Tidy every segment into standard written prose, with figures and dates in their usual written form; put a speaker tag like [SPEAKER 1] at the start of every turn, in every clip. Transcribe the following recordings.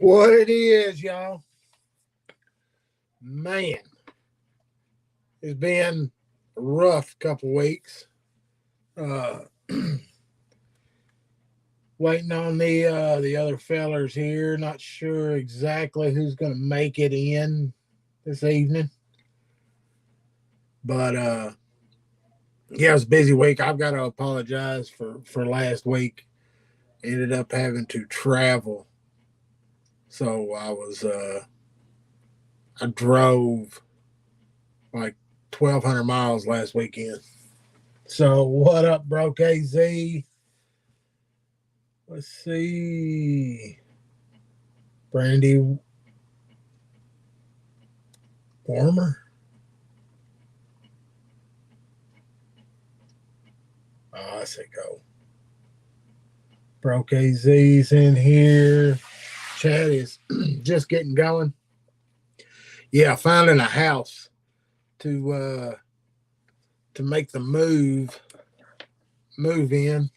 [SPEAKER 1] What it is, y'all. Man, it's been a rough couple weeks. Uh, Waiting on the other fellers here. Not sure exactly who's going to make it in this evening, but yeah, it was a busy week. I've got to apologize for last week. Ended up having to travel, so I drove like 1,200 miles last weekend. So what up, Broke AZ? Let's see. Brandy Warmer. Oh, I say go. Broke AZ's in here. Chat is just getting going. Yeah, finding a house to make the move in,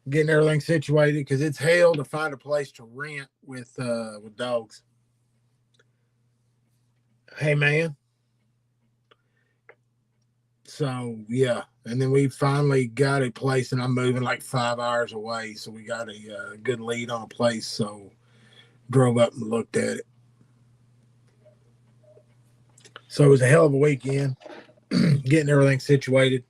[SPEAKER 1] getting everything situated because it's hell to find a place to rent with dogs. Hey man. So yeah, and then we finally got a place, and I'm moving like 5 hours away, so we got a good lead on a place. So drove up and looked at it. So it was a hell of a weekend, getting everything situated.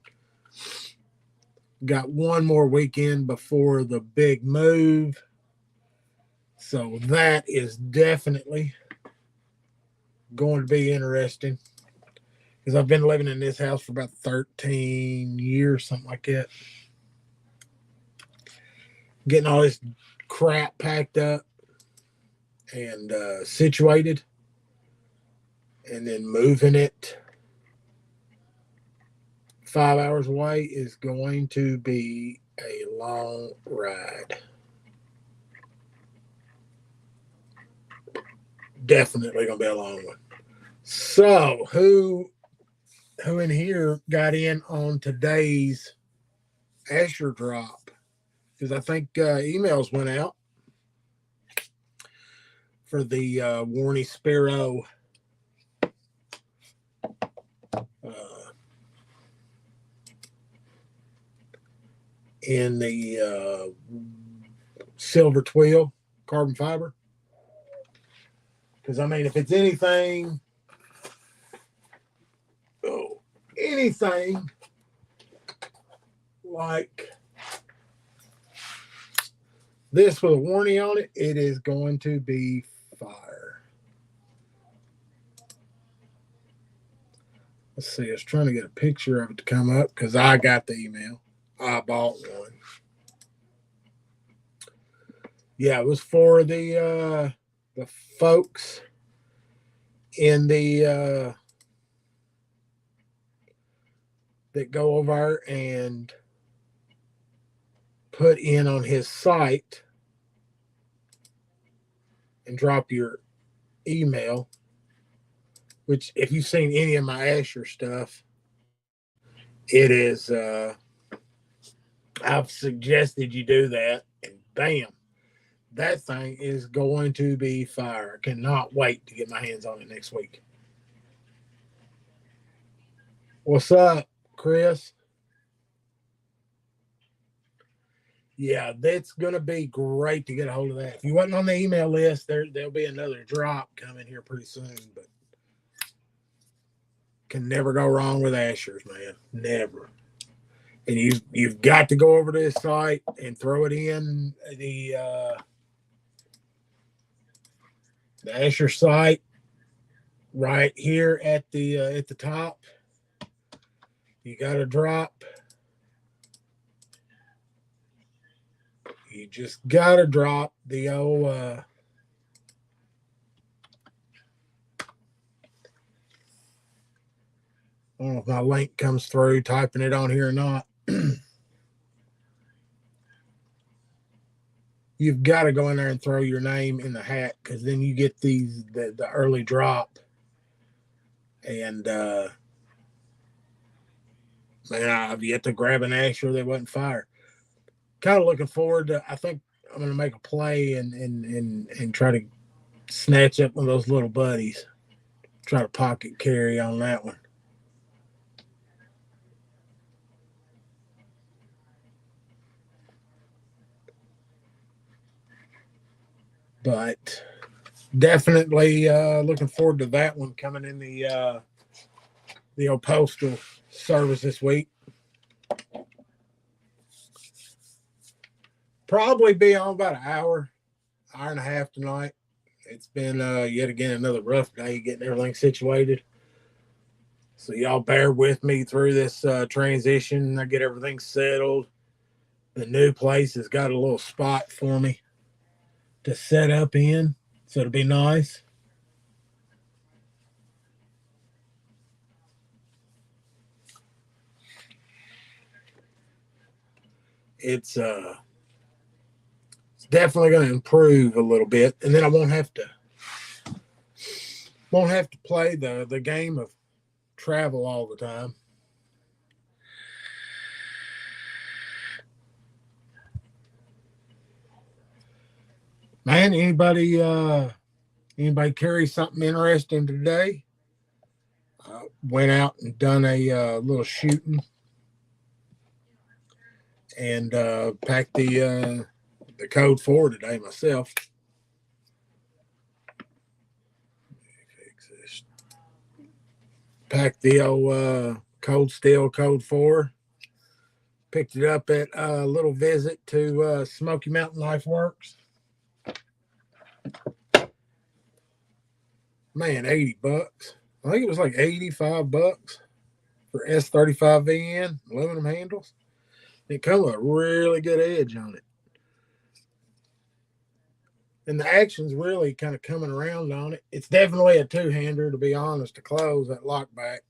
[SPEAKER 1] Got one more weekend before the big move, so that is definitely going to be interesting because I've been living in this house for about 13 years, something like that. Getting all this crap packed up and situated, and then moving it 5 hours away is going to be a long ride. Definitely gonna be a long one. So who in here got in on today's Asher drop? Because I think emails went out for the Warney Sparrow in the silver twill carbon fiber. Because I mean, if it's anything like this with a warning on it, it is going to be fire. Let's see. I was trying to get a picture of it to come up because I got the email. I bought one. Yeah, it was for the folks in the that go over and put in on his site and drop your email, which if you've seen any of my Asher stuff, it is I've suggested you do that, and bam, that thing is going to be fire. I cannot wait to get my hands on it next week. What's up, Chris? Yeah, that's going to be great to get a hold of that. If you wasn't on the email list, there'll be another drop coming here pretty soon, but can never go wrong with Ashers, man. Never. And you've got to go over to his site and throw it in the Asher site right here at the top. You got to drop. You just got to drop the old I don't know if my link comes through, typing it on here or not. You've got to go in there and throw your name in the hat because then you get the early drop. And man, I've yet to grab an Asher that wasn't fire. Kind of looking forward to, I think I'm gonna make a play and try to snatch up one of those little buddies. Try to pocket carry on that one. But definitely looking forward to that one coming in the old postal service this week. Probably be on about an hour and a half tonight. It's been yet again another rough day getting everything situated. So y'all bear with me through this transition. I get everything settled. The new place has got a little spot for me to set up in, so it'll be nice. It's definitely going to improve a little bit, and then I won't have to play the game of travel all the time. Man, anybody carry something interesting today? Went out and done a little shooting and packed the code 4 today myself. Packed the old Cold Steel Code 4. Picked it up at a little visit to Smoky Mountain Life Works. Man, $80. I think it was like $85 for S35VN aluminum handles. It comes with a really good edge on it. And the action's really kind of coming around on it. It's definitely a two-hander, to be honest, to close that lock back.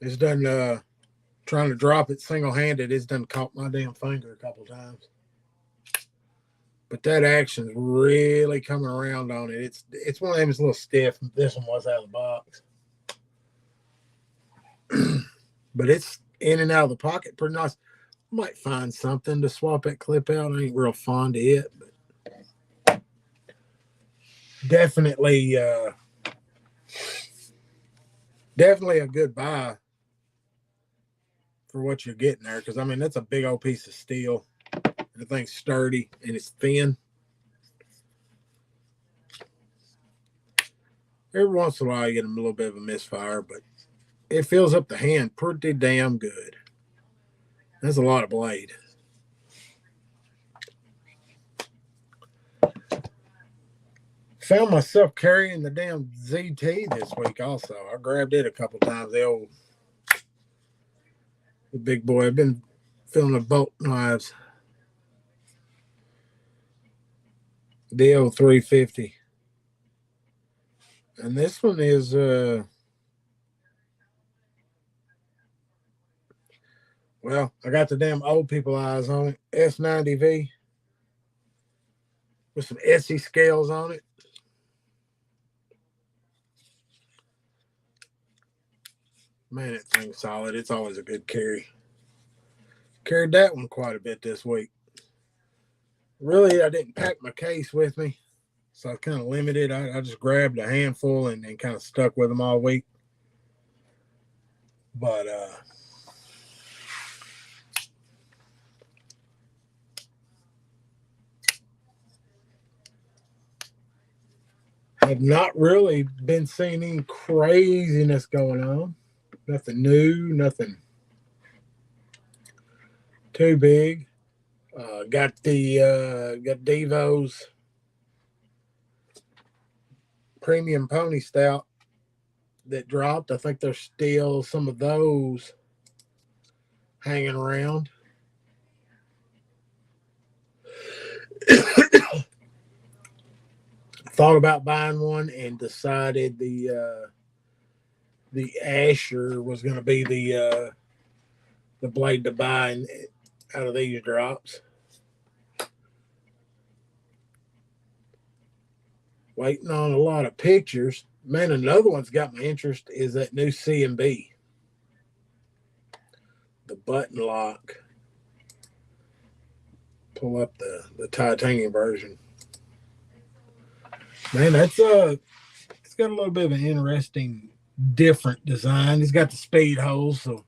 [SPEAKER 1] It's done trying to drop it single-handed. It's done caught my damn finger a couple times. But that action's really coming around on it. It's one of them that's a little stiff. This one was out of the box. But it's in and out of the pocket pretty nice. Might find something to swap that clip out. I ain't real fond of it, but definitely a good buy for what you're getting there. Because I mean, that's a big old piece of steel. The thing's sturdy and it's thin. Every once in a while, you get a little bit of a misfire, but it fills up the hand pretty damn good. That's a lot of blade. Found myself carrying the damn ZT this week also. I grabbed it a couple times. The big boy. I've been filling the bolt knives. DO350. And this one is well, I got the damn old people eyes on it. S90V with some Essie scales on it. Man, that thing's solid. It's always a good carry. Carried that one quite a bit this week. Really, I didn't pack my case with me, so I was kind of limited. I just grabbed a handful and kind of stuck with them all week. But have not really been seeing any craziness going on. Nothing new, nothing too big. Got Devo's premium pony stout that dropped. I think there's still some of those hanging around. Thought about buying one and decided the Asher was going to be the blade to buy out of these drops. Waiting on a lot of pictures. Man, another one's got my interest is that new C&B. The button lock. pull up the titanium version. Man, it's got a little bit of an interesting, different design. It's got the speed holes, so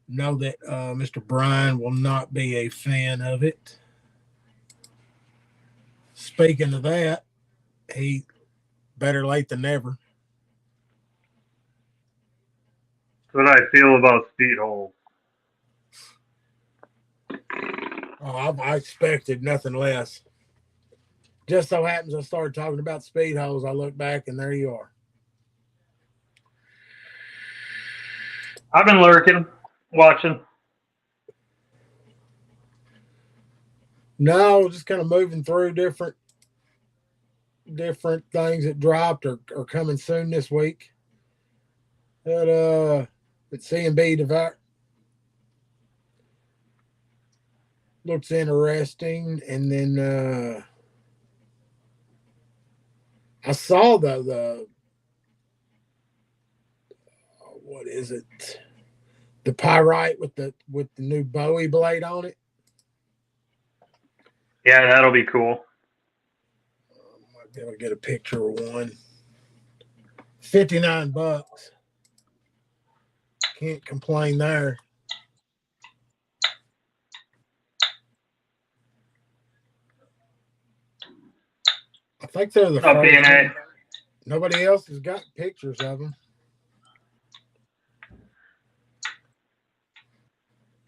[SPEAKER 1] know that Mr. Bryan will not be a fan of it. Speaking of that, he better late than never.
[SPEAKER 2] That's what I feel about speed holes.
[SPEAKER 1] Oh, I expected nothing less. Just so happens I started talking about speed holes. I look back and there you are.
[SPEAKER 2] I've been lurking, watching.
[SPEAKER 1] No, just kind of moving through different things that dropped or are coming soon this week. But C&B Device looks interesting. And then I saw the what is it? The pyrite with the new Bowie blade on it.
[SPEAKER 2] Yeah, that'll be cool.
[SPEAKER 1] Might be able to get a picture of one. $59. Can't complain there. I think they're the first one. Nobody else has got pictures of them.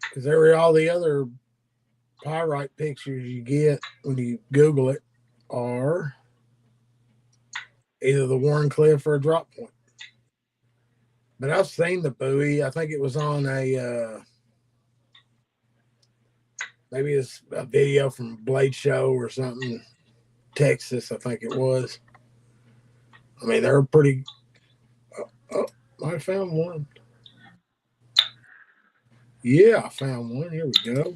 [SPEAKER 1] Because all the other pyrite pictures you get when you Google it are either the Warncliffe or a drop point. But I've seen the Bowie. I think it was on maybe it's a video from Blade Show or something. Texas, I think it was. I mean, they're pretty. I found one. Yeah, I found one. Here we go.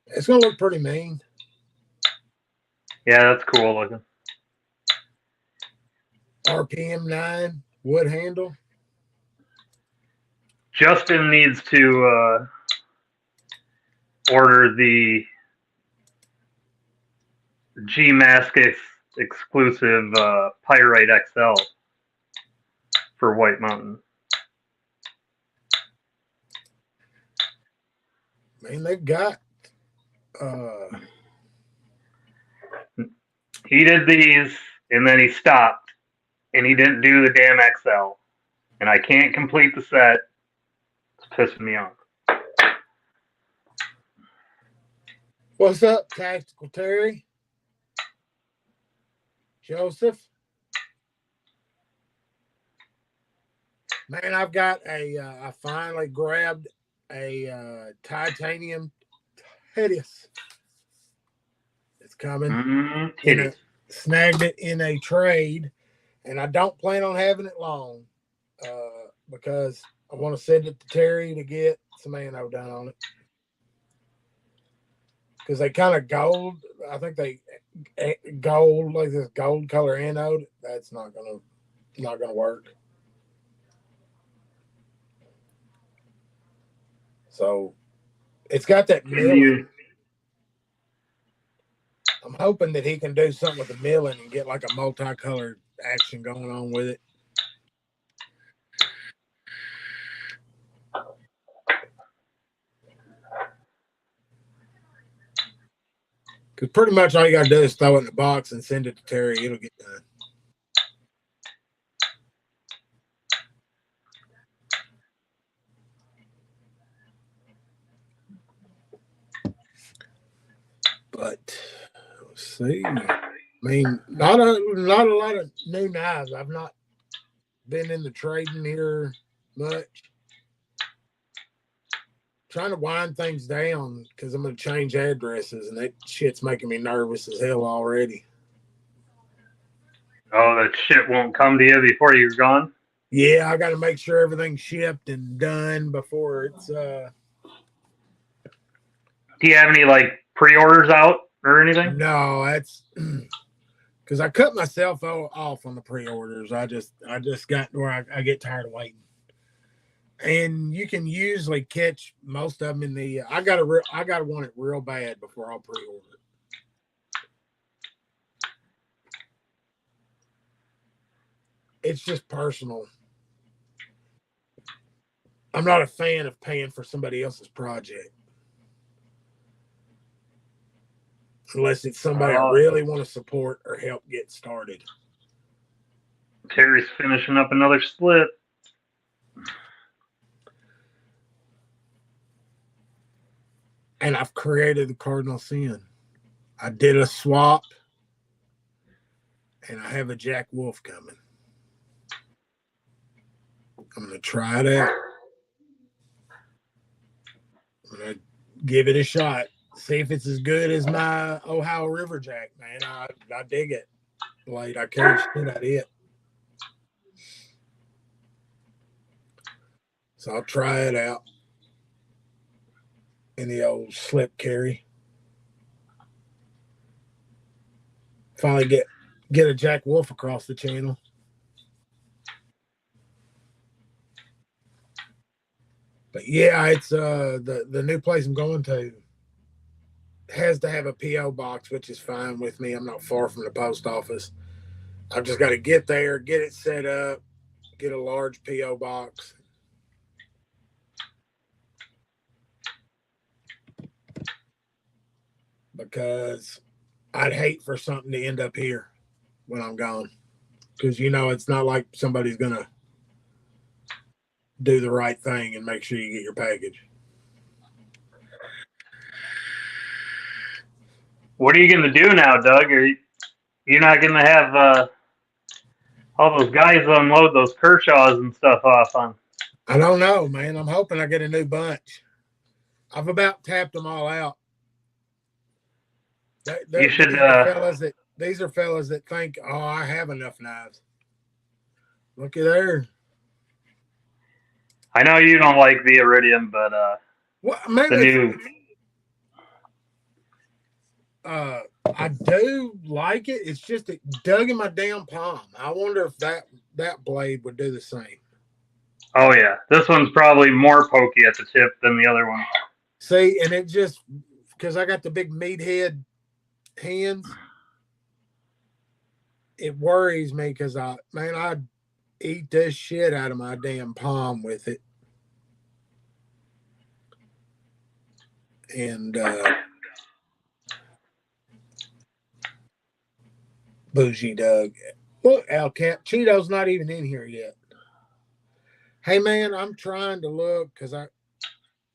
[SPEAKER 1] It's going to look pretty mean.
[SPEAKER 2] Yeah, that's cool looking.
[SPEAKER 1] RPM 9 wood handle.
[SPEAKER 2] Justin needs to order the G-Mask exclusive Pyrite XL for White Mountain.
[SPEAKER 1] Man, they've got.
[SPEAKER 2] He did these, and then he stopped, and he didn't do the damn XL. And I can't complete the set. It's pissing me off.
[SPEAKER 1] What's up, Tactical Terry? Joseph? Man, I've got I finally grabbed a titanium hideous. It's coming. Snagged it in a trade, and I don't plan on having it long because I want to send it to Terry to get some anode done on it. Because they kind of gold. I think they gold, like this gold color anode. That's not gonna work. So it's got that milling. I'm hoping that he can do something with the milling and get like a multicolored action going on with it. Because pretty much all you got to do is throw it in the box and send it to Terry. It'll get done. But let's see. I mean, not a lot of new knives. I've not been in the trading here much. Trying to wind things down because I'm going to change addresses, and that shit's making me nervous as hell already.
[SPEAKER 2] Oh, that shit won't come to you before you're gone?
[SPEAKER 1] Yeah, I got to make sure everything's shipped and done before it's. Do
[SPEAKER 2] you have any like pre-orders out or anything?
[SPEAKER 1] No, that's because I cut myself off on the pre-orders. I just got where I get tired of waiting. And you can usually catch most of them in the. I gotta want it real bad before I'll pre-order it. It's just personal. I'm not a fan of paying for somebody else's project unless it's somebody I really want to support or help get started.
[SPEAKER 2] Terry's finishing up another split.
[SPEAKER 1] And I've created the cardinal sin. I did a swap, and I have a Jack Wolf coming. I'm going to try it out. I'm going to give it a shot. See if it's as good as my Ohio River Jack, man. I dig it. Blade, I carry shit out of it. So I'll try it out in the old slip carry. Finally get a Jack Wolf across the channel. But yeah, it's the new place I'm going to has to have a PO box, which is fine with me. I'm not far from the post office. I've just got to get there, get it set up, get a large PO box. Because I'd hate for something to end up here when I'm gone. Because it's not like somebody's gonna do the right thing and make sure you get your package.
[SPEAKER 2] What are you going to do now, Doug? You're not going to have all those guys unload those Kershaws and stuff off on?
[SPEAKER 1] I don't know, man. I'm hoping I get a new bunch. I've about tapped them all out.
[SPEAKER 2] You should.
[SPEAKER 1] These are fellas that think, oh, I have enough knives. Look at there.
[SPEAKER 2] I know you don't like the Iridium, but
[SPEAKER 1] man,
[SPEAKER 2] the new.
[SPEAKER 1] I do like it. It's just it dug in my damn palm. I wonder if that blade would do the same.
[SPEAKER 2] Oh yeah, this one's probably more pokey at the tip than the other one.
[SPEAKER 1] See, and it just because I got the big meathead hands, it worries me because I'd eat this shit out of my damn palm with it. And Bougie Doug. Look, Al Cap, Cheeto's not even in here yet. Hey man, I'm trying to look because I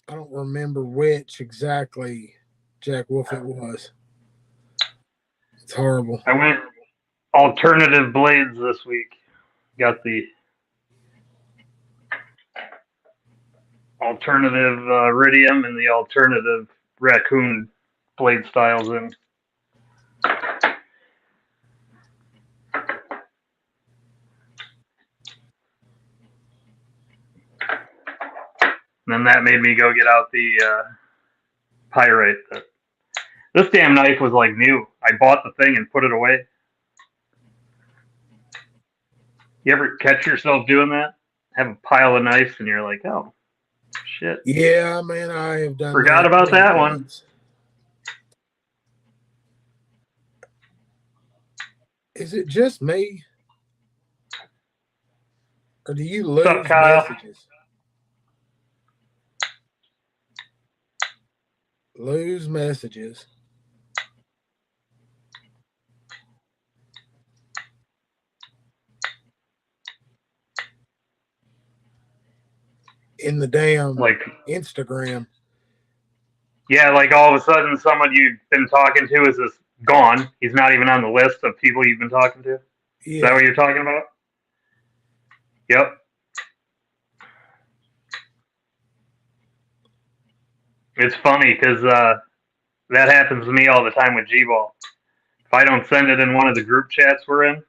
[SPEAKER 1] don't remember which exactly Jack Wolf it was. It's horrible.
[SPEAKER 2] I went alternative blades this week. Got the alternative Iridium and the alternative Raccoon blade styles in. And then that made me go get out the Pyrite. This damn knife was like new. I bought the thing and put it away. You ever catch yourself doing that? Have a pile of knives and you're like, oh, shit.
[SPEAKER 1] Yeah, man, I have done.
[SPEAKER 2] Forgot about that one.
[SPEAKER 1] Is it just me? Or do you lose messages? Lose messages. In the damn Instagram.
[SPEAKER 2] Yeah, like all of a sudden someone you've been talking to is just gone. He's not even on the list of people you've been talking to. Yeah. Is that what you're talking about? Yep. It's funny because that happens to me all the time with G-Ball. If I don't send it in one of the group chats we're in,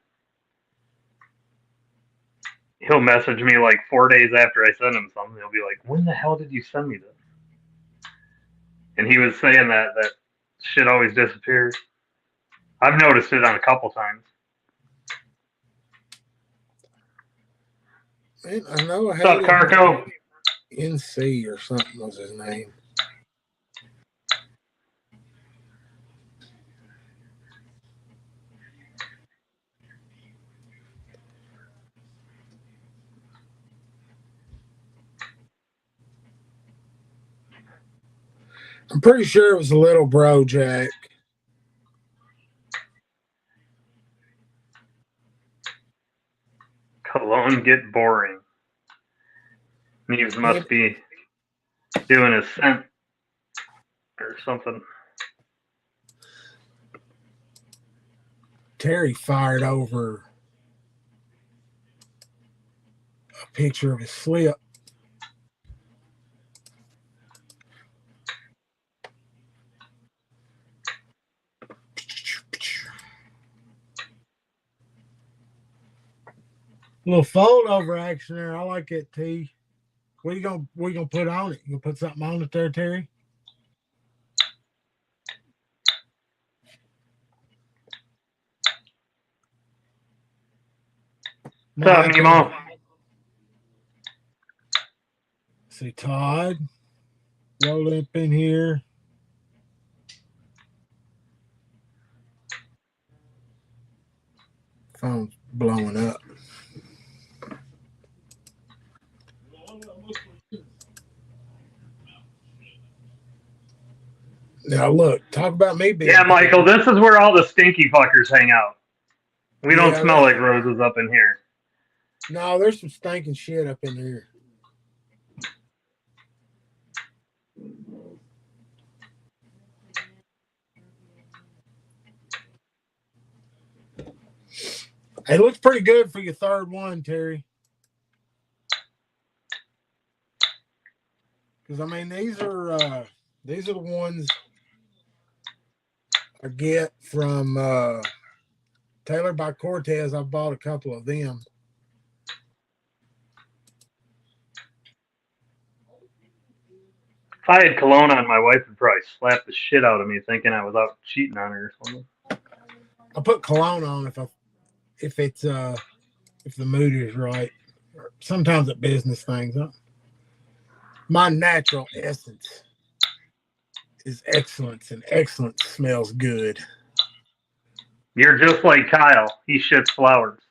[SPEAKER 2] he'll message me like 4 days after I send him something. He'll be like, when the hell did you send me this? And he was saying that shit always disappears. I've noticed it on a couple times.
[SPEAKER 1] Man, I know.
[SPEAKER 2] What's up, Carco?
[SPEAKER 1] NC or something was his name. I'm pretty sure it was a little bro Jack.
[SPEAKER 2] Cologne get boring. Neves must be doing a scent or something.
[SPEAKER 1] Terry fired over a picture of his slip. A little fold over action there. I like it, T. What you gonna put on it? You gonna put something on it there, Terry?
[SPEAKER 2] What's up, Nemo?
[SPEAKER 1] See Todd. Roll up in here. Phone's blowing up. Now look, talk about me being.
[SPEAKER 2] Yeah, Michael, this is where all the stinky fuckers hang out. We don't smell like roses up in here.
[SPEAKER 1] No, there's some stinking shit up in here. It looks pretty good for your third one, Terry. Because I mean, these are the ones I get from Taylor by Cortez. I bought a couple of them.
[SPEAKER 2] If I had cologne on, my wife would probably slap the shit out of me, thinking I was out cheating on her or something.
[SPEAKER 1] I put cologne on if the mood is right. Sometimes at business things. My natural essence is excellence, and excellence smells good.
[SPEAKER 2] You're just like Kyle. He shits flowers.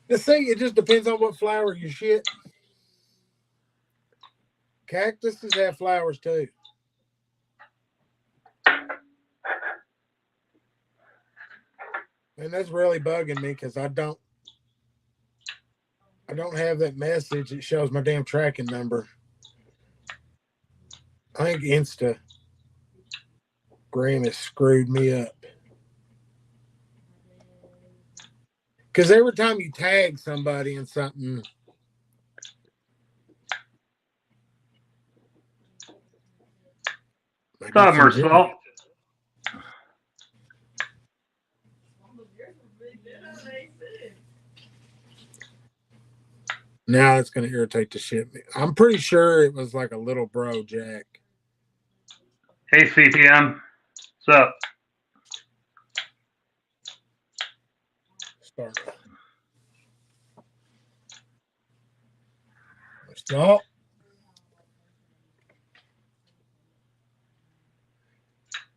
[SPEAKER 1] Let's see, it just depends on what flower you shit. Cactuses have flowers too. And that's really bugging me because I don't have that message. It shows my damn tracking number. I think Instagram has screwed me up. Because every time you tag somebody in something,
[SPEAKER 2] What's up, Marcel?
[SPEAKER 1] Now it's going to irritate the shit. I'm pretty sure it was like a little bro Jack.
[SPEAKER 2] Hey, CTM. What's up?
[SPEAKER 1] Start. Stop.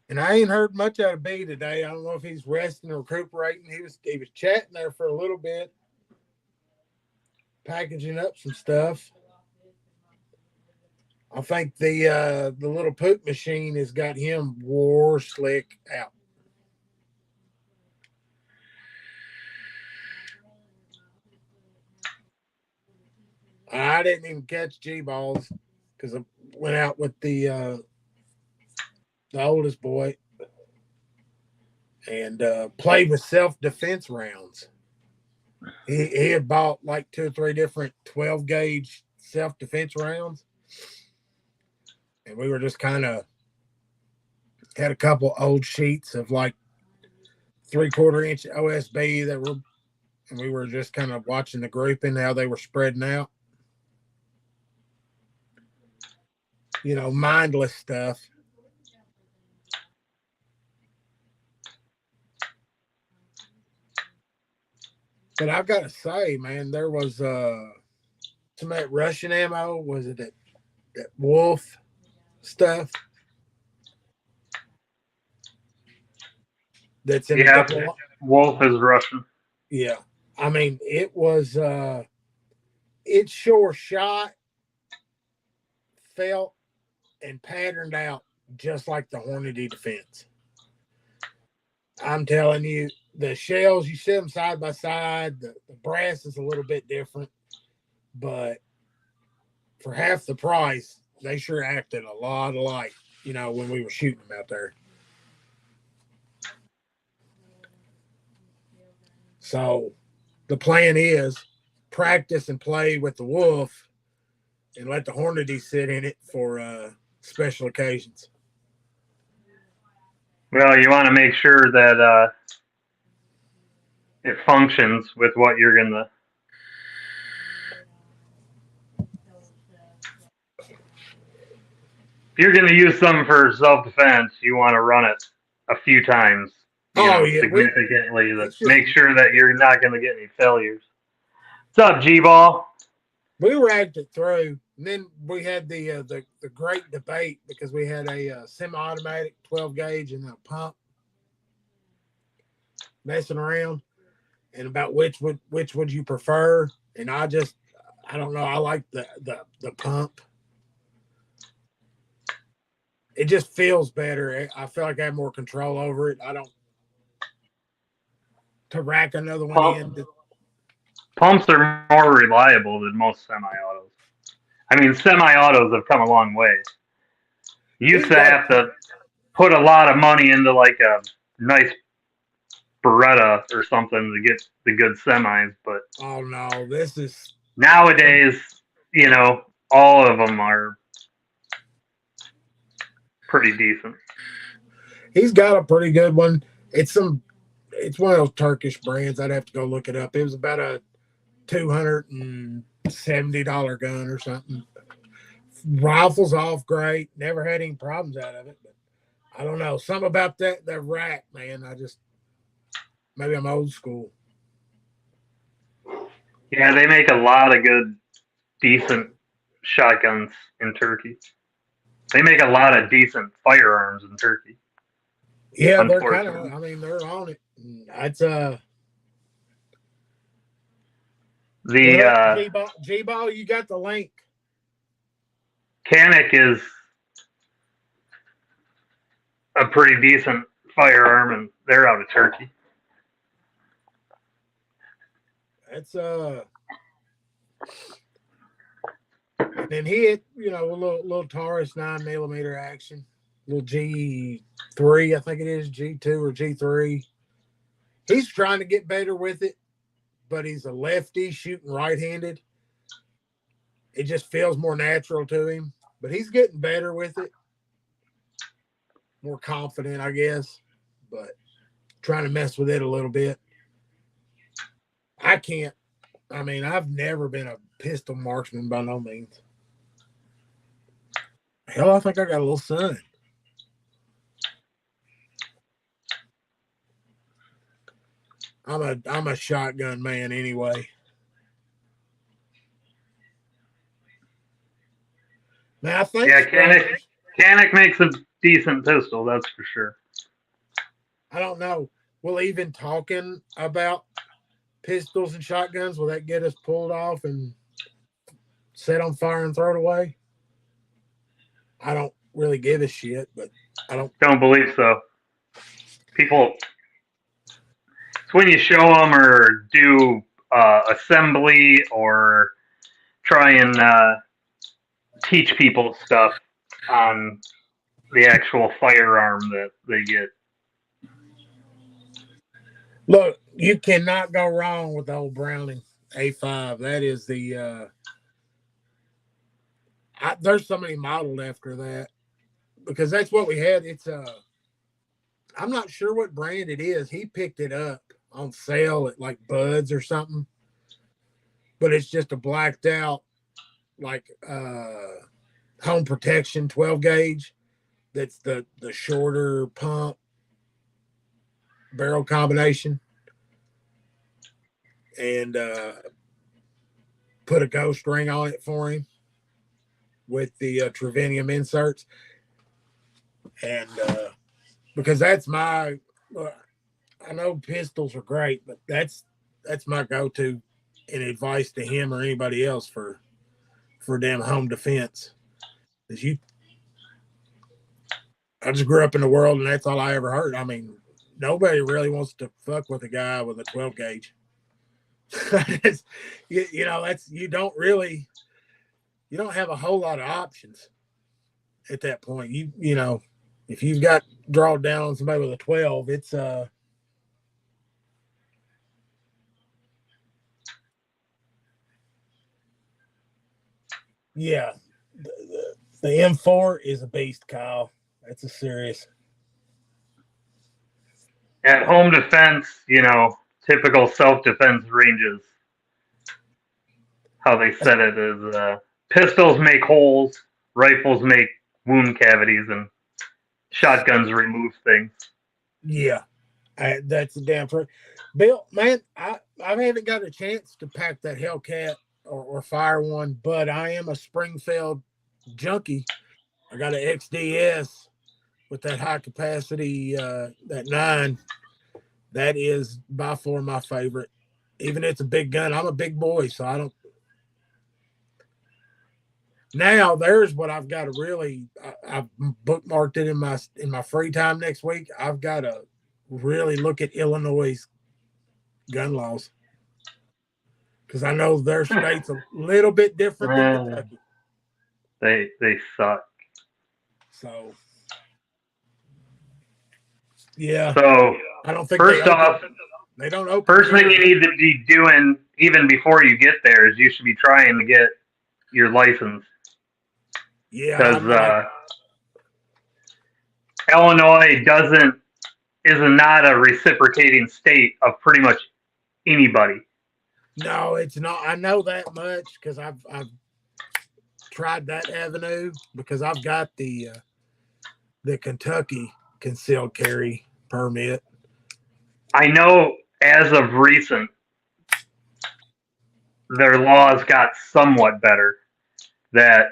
[SPEAKER 1] And I ain't heard much out of B today. I don't know if he's resting or recuperating. He was chatting there for a little bit, packaging up some stuff. I think the little poop machine has got him war slick out. I didn't even catch G-balls because I went out with the oldest boy and played with self-defense rounds. He had bought like 2 or 3 different 12-gauge self-defense rounds. And we were just kind of had a couple old sheets of like 3/4 inch OSB and we were just kind of watching the grouping, how they were spreading out. You know, mindless stuff. But I've got to say, man, there was some some of that Russian ammo? Was it that Wolf stuff that's in the
[SPEAKER 2] Yeah,
[SPEAKER 1] double?
[SPEAKER 2] Wolf is Russian.
[SPEAKER 1] Yeah. I mean, it was it sure shot, felt, and patterned out just like the Hornady Defense. I'm telling you, the shells, you see them side by side. The brass is a little bit different, but for half the price, they sure acted a lot alike, when we were shooting them out there. So the plan is practice and play with the Wolf and let the Hornady sit in it for special occasions.
[SPEAKER 2] Well, you want to make sure that it functions with what you're gonna. If you're gonna use something for self-defense, you want to run it a few times,
[SPEAKER 1] Oh yeah,
[SPEAKER 2] significantly to
[SPEAKER 1] it's just
[SPEAKER 2] make sure that you're not gonna get any failures. What's up, G-Ball?
[SPEAKER 1] we ragged it through. And then we had the great debate because we had a semi-automatic 12 gauge and a pump messing around, and about which would you prefer? And I don't know. I like the pump. It just feels better. I feel like I have more control over it. I don't to rack another one
[SPEAKER 2] Pump,
[SPEAKER 1] in.
[SPEAKER 2] Pumps are more reliable than most semi-autos. I mean, semi-autos have come a long way. You used
[SPEAKER 1] He's
[SPEAKER 2] to
[SPEAKER 1] got
[SPEAKER 2] have to put a lot of money into like a nice Beretta or something to get the good semis, but
[SPEAKER 1] oh no, this is
[SPEAKER 2] nowadays, all of them are pretty decent.
[SPEAKER 1] he's got a pretty good one. It's one of those Turkish brands. I'd have to go look it up. It was about a $270 gun or something. Rifles off great. Never had any problems out of it. But I don't know. Something about that rack, man. Maybe I'm old school.
[SPEAKER 2] Yeah, they make a lot of good, decent shotguns in Turkey. They make a lot of decent firearms in Turkey.
[SPEAKER 1] Yeah, they're kind of.
[SPEAKER 2] Unfortunately,
[SPEAKER 1] I mean, they're on it. That's
[SPEAKER 2] the
[SPEAKER 1] What up, G Ball? You got the link.
[SPEAKER 2] Canic is a pretty decent firearm, and they're out of Turkey.
[SPEAKER 1] That's and then he hit a little Taurus 9mm action, little G3, I think it is G2 or G3. He's trying to get better with it, but he's a lefty shooting right-handed. It just feels more natural to him, but he's getting better with it, more confident, I guess, but trying to mess with it a little bit. I can't. I mean, I've never been a pistol marksman by no means. Hell, I think I got a little son. I'm a shotgun man anyway. Now I think
[SPEAKER 2] Canic makes a decent pistol, that's for sure.
[SPEAKER 1] I don't know. Well, even talking about pistols and shotguns, will that get us pulled off and set on fire and thrown away? I don't really give a shit, but I
[SPEAKER 2] don't believe so. People, it's when you show them or do assembly or try and teach people stuff on the actual firearm that they get.
[SPEAKER 1] Look, you cannot go wrong with the old Browning A5. That is there's somebody modeled after that because that's what we had. It's I'm not sure what brand it is. He picked it up on sale at like Buds or something, but it's just a blacked out like home protection 12 gauge. That's the shorter pump barrel combination, and put a ghost ring on it for him with the Trevinium inserts, and because that's my. I know pistols are great, but that's my go-to in advice to him or anybody else for damn home defense. Is I just grew up in the world, and that's all I ever heard. I mean, nobody really wants to fuck with a guy with a 12 gauge. That's you don't have a whole lot of options at that point. If you've got drawn down on somebody with a 12, it's yeah, the M4 is a beast, Kyle. That's a serious.
[SPEAKER 2] At home defense, typical self-defense ranges. How they said it is pistols make holes, rifles make wound cavities, and shotguns remove things.
[SPEAKER 1] Yeah, that's a damn true. Bill, man, I haven't got a chance to pack that Hellcat or fire one, but I am a Springfield junkie. I got an XDS with that high capacity, that 9. That is by far my favorite. Even if it's a big gun, I'm a big boy, so I don't. Now there's what I've got to really. I've bookmarked it in my free time next week. I've got to really look at Illinois' gun laws because I know their state's a little bit different than Kentucky.
[SPEAKER 2] They suck.
[SPEAKER 1] So yeah.
[SPEAKER 2] So
[SPEAKER 1] I don't think
[SPEAKER 2] first off,
[SPEAKER 1] they don't open.
[SPEAKER 2] First thing you need to be doing, even before you get there, is you should be trying to get your license.
[SPEAKER 1] Yeah,
[SPEAKER 2] because Illinois is not a reciprocating state of pretty much anybody.
[SPEAKER 1] No, it's not. I know that much because I've tried that avenue because I've got the Kentucky concealed carry permit.
[SPEAKER 2] I know as of recent, their laws got somewhat better. That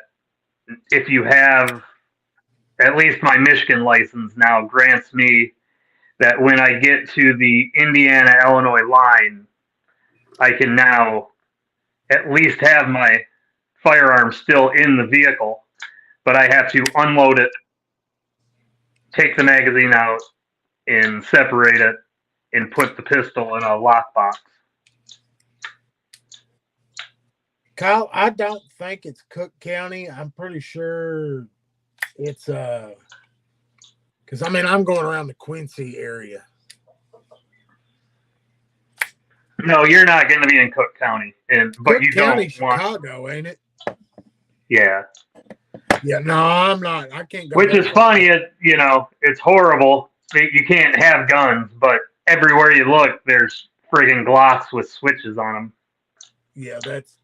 [SPEAKER 2] if you have, at least my Michigan license now grants me that when I get to the Indiana-Illinois line, I can now at least have my firearm still in the vehicle, but I have to unload it, take the magazine out, and separate it, and put the pistol in a lockbox.
[SPEAKER 1] Kyle, I don't think it's Cook County. I'm pretty sure it's because I'm going around the Quincy area.
[SPEAKER 2] No, you're not going to be in Cook County, but
[SPEAKER 1] Cook
[SPEAKER 2] you
[SPEAKER 1] County,
[SPEAKER 2] don't want.
[SPEAKER 1] Chicago, ain't it?
[SPEAKER 2] Yeah.
[SPEAKER 1] Yeah, no, I'm not. I can't go.
[SPEAKER 2] Which is funny. It's horrible. You can't have guns, but everywhere you look, there's friggin' Glocks with switches on them.
[SPEAKER 1] Yeah, that's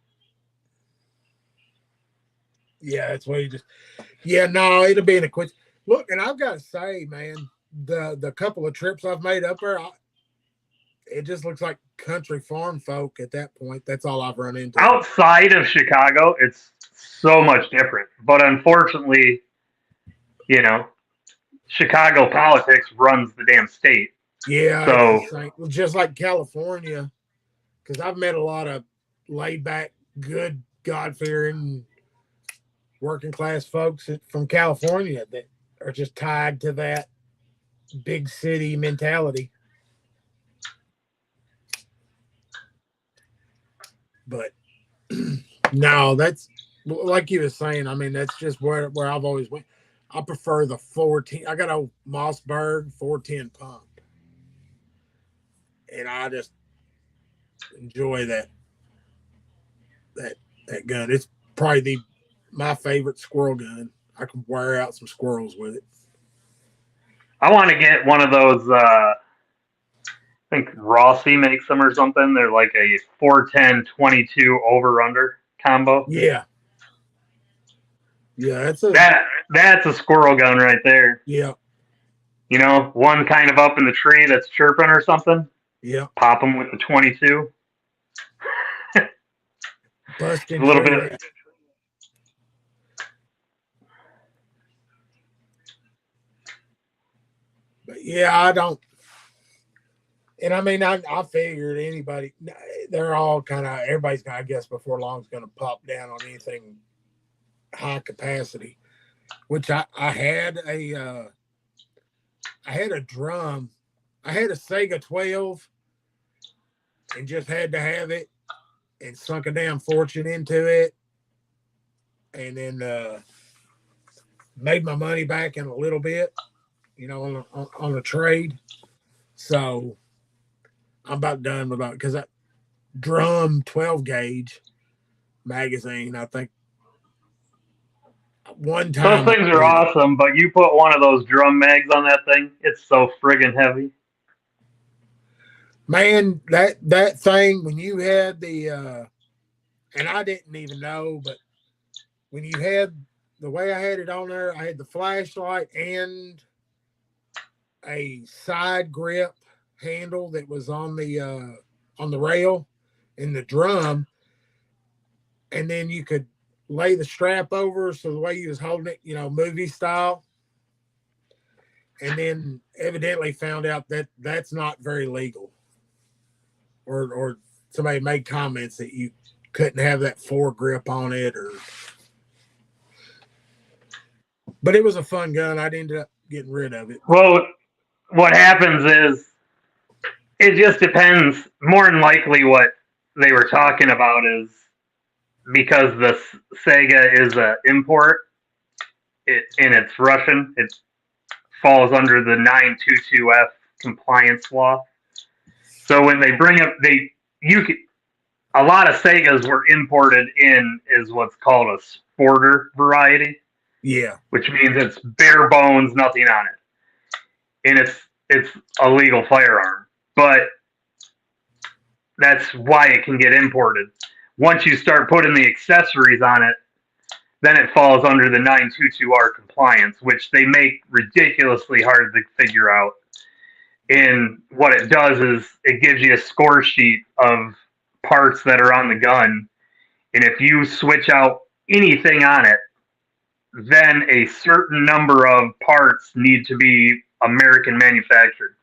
[SPEAKER 1] what you just. Yeah, no, it'll be in a quick. Look, and I've got to say, man, the couple of trips I've made up there, it just looks like country farm folk at that point. That's all I've run into.
[SPEAKER 2] Outside of Chicago, it's so much different. But unfortunately, Chicago politics runs the damn state.
[SPEAKER 1] Yeah,
[SPEAKER 2] so
[SPEAKER 1] just like California, because I've met a lot of laid back, good, God fearing, working class folks from California that are just tied to that big city mentality. But no, that's like you were saying. That's just where I've always went. I prefer the 410. I got a Mossberg 410 pump, and I just enjoy that gun. It's probably my favorite squirrel gun. I can wear out some squirrels with it.
[SPEAKER 2] I want to get one of those. I think Rossi makes them or something. They're like a 410 22 over/under combo.
[SPEAKER 1] Yeah. Yeah,
[SPEAKER 2] that's a squirrel gun right there.
[SPEAKER 1] Yeah.
[SPEAKER 2] One kind of up in the tree that's chirping or something.
[SPEAKER 1] Yeah.
[SPEAKER 2] Pop them with the 22.
[SPEAKER 1] busting
[SPEAKER 2] a little
[SPEAKER 1] true
[SPEAKER 2] bit.
[SPEAKER 1] that. But yeah, I don't. And I mean, I figured anybody, they're all kind of, everybody's, I guess, before long is going to pop down on anything high capacity, which I had a drum. I had a Sega 12 and just had to have it and sunk a damn fortune into it. And then made my money back in a little bit, on a trade. So I'm about done with that because that drum 12 gauge magazine, I think one
[SPEAKER 2] Those
[SPEAKER 1] time I
[SPEAKER 2] things are
[SPEAKER 1] did it.
[SPEAKER 2] awesome, but you put one of those drum mags on that thing, it's so friggin' heavy.
[SPEAKER 1] Man, that thing when you had the and I didn't even know, but when you had the way I had it on there, I had the flashlight and a side grip handle that was on the rail in the drum, and then you could lay the strap over so the way you was holding it, movie style. And then evidently found out that that's not very legal, or somebody made comments that you couldn't have that foregrip on it, or. But it was a fun gun. I'd ended up getting rid of it. But
[SPEAKER 2] Well, what happens is it just depends. More than likely, what they were talking about is because the Sega is a import, and it's Russian. It falls under the 922F compliance law. So when they bring up you can, a lot of Segas were imported in is what's called a sporter variety,
[SPEAKER 1] yeah,
[SPEAKER 2] which means it's bare bones, nothing on it, and it's a legal firearm. But that's why it can get imported. Once you start putting the accessories on it, then it falls under the 922R compliance, which they make ridiculously hard to figure out. And what it does is it gives you a score sheet of parts that are on the gun. And if you switch out anything on it, then a certain number of parts need to be American manufactured.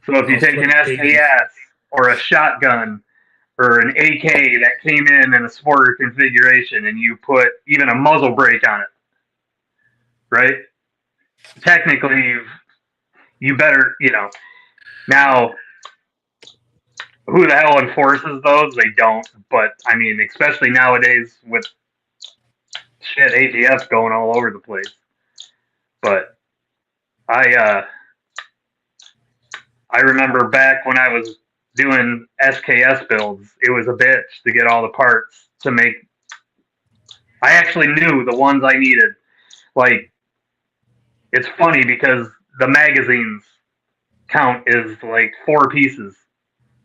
[SPEAKER 2] So if you
[SPEAKER 1] I'll
[SPEAKER 2] take an
[SPEAKER 1] sweet peas.
[SPEAKER 2] SKS or a shotgun or an AK that came in a sporter configuration and you put even a muzzle brake on it, right? Technically, you better, now who the hell enforces those? They don't. But I mean, especially nowadays with shit ATF going all over the place. But I I remember back when I was doing SKS builds, it was a bitch to get all the parts to make. I actually knew the ones I needed. Like, it's funny because the magazines count is like 4 pieces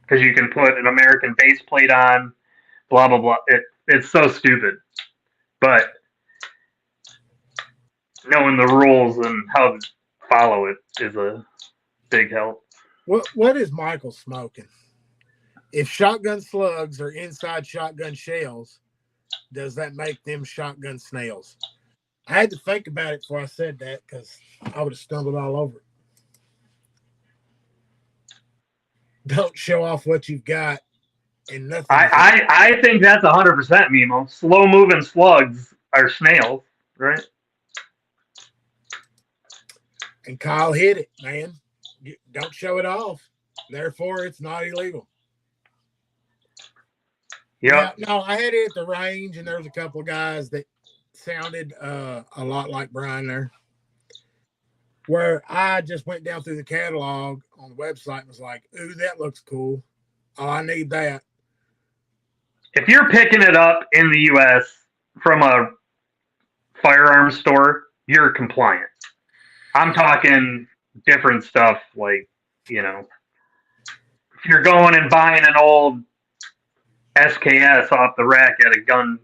[SPEAKER 2] because you can put an American base plate on, blah blah blah. It's so stupid, but knowing the rules and how to follow it is a big help.
[SPEAKER 1] What is Michael smoking? If shotgun slugs are inside shotgun shells, does that make them shotgun snails? I had to think about it before I said that because I would have stumbled all over it. Don't show off what you've got and nothing is.
[SPEAKER 2] I think that's 100% Mimo. Slow moving slugs are snails, right?
[SPEAKER 1] And Kyle hit it, man. Don't show it off. Therefore, it's not illegal. Yeah,
[SPEAKER 2] Yep.
[SPEAKER 1] no, I had it at the range, and there was a couple of guys that sounded a lot like Brian there. Where I just went down through the catalog on the website and was like, "Ooh, that looks cool. Oh, I need that."
[SPEAKER 2] If you're picking it up in the U.S. from a firearms store, you're compliant. I'm talking different stuff like, if you're going and buying an old SKS off the rack at a gun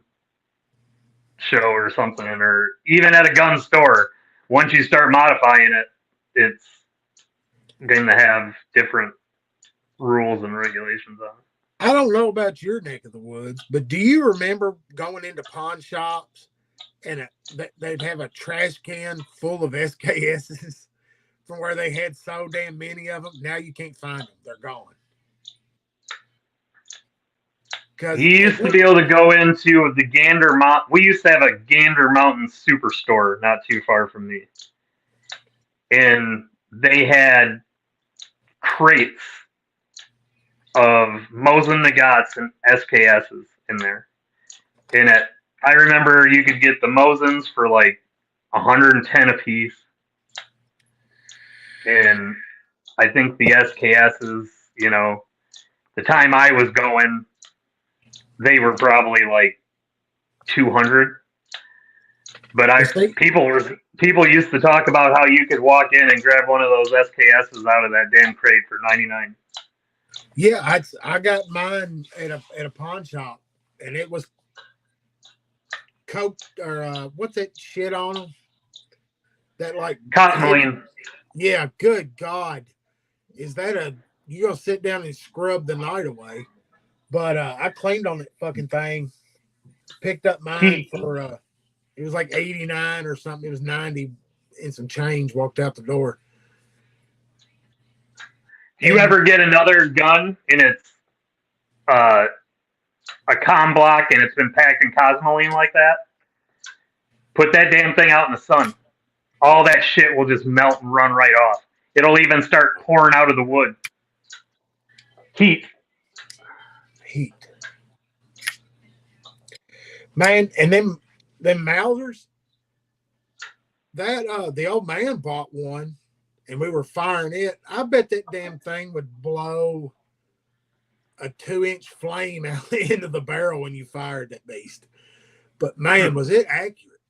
[SPEAKER 2] show or something, or even at a gun store, once you start modifying it, it's going to have different rules and regulations on it.
[SPEAKER 1] I don't know about your neck of the woods, but do you remember going into pawn shops and they'd have a trash can full of SKSs from where they had so damn many of them? Now you can't find them; they're gone. Because
[SPEAKER 2] He used to be able to go into the Gander Mount. We used to have a Gander Mountain superstore not too far from me, and they had crates of Mosin Nagats and SKSs in there. And I remember you could get the Mosins for like 110 a piece, and I think the SKSs, the time I was going, they were probably like 200. But people used to talk about how you could walk in and grab one of those SKSs out of that damn crate for 99.
[SPEAKER 1] Yeah, I got mine at a pawn shop, and it was coke or what's that shit on them? That like
[SPEAKER 2] Cottonline.
[SPEAKER 1] Yeah, good God, is that a you gonna sit down and scrub the night away? But I claimed on that fucking thing, picked up mine
[SPEAKER 2] He,
[SPEAKER 1] for it was like 89 or something. It was 90 and some change. Walked out the door.
[SPEAKER 2] do you
[SPEAKER 1] And
[SPEAKER 2] ever get another gun and it's uh, a com block and it's been packed in cosmoline like that? Put that damn thing out in the sun. All that shit will just melt and run right off. It'll even start pouring out of the wood. Heat.
[SPEAKER 1] heat, man, and them Mausers. That the old man bought one, and we were firing it. I bet that damn thing would blow a 2-inch flame out into the barrel when you fired that beast. But man, was it accurate.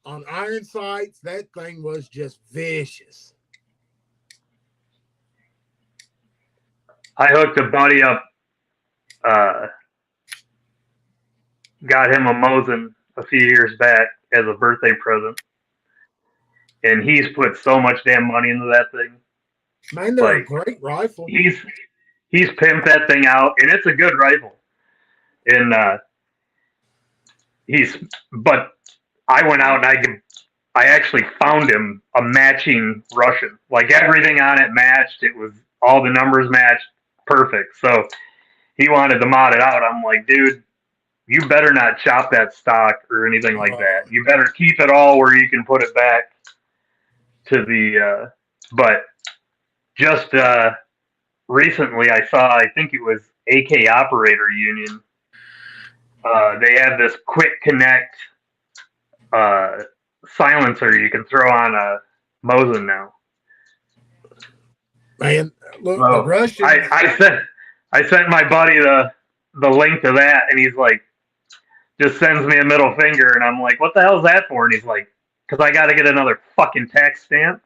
[SPEAKER 1] On iron sights, that thing was just vicious.
[SPEAKER 2] I hooked a buddy up, uh, got him a Mosin a few years back as a birthday present, and he's put so much damn money into that thing.
[SPEAKER 1] Man, they're a
[SPEAKER 2] Like
[SPEAKER 1] great rifle.
[SPEAKER 2] he's pimped that thing out, and it's a good rifle. And he's but I went out and I actually found him a matching Russian. Like everything on it matched. It was all the numbers matched, perfect. So he wanted to mod it out. I'm like, dude, you better not chop that stock or anything like that. You better keep it all where you can put it back to the. But just recently, I saw. I think it was AK Operator Union. They have this quick connect silencer you can throw on a Mosin now.
[SPEAKER 1] Man, look, the
[SPEAKER 2] So
[SPEAKER 1] Russians.
[SPEAKER 2] I sent my buddy the link to that, and he's like, just sends me a middle finger, and I'm like, what the hell is that for? And he's like, because I got to get another fucking tax stamp.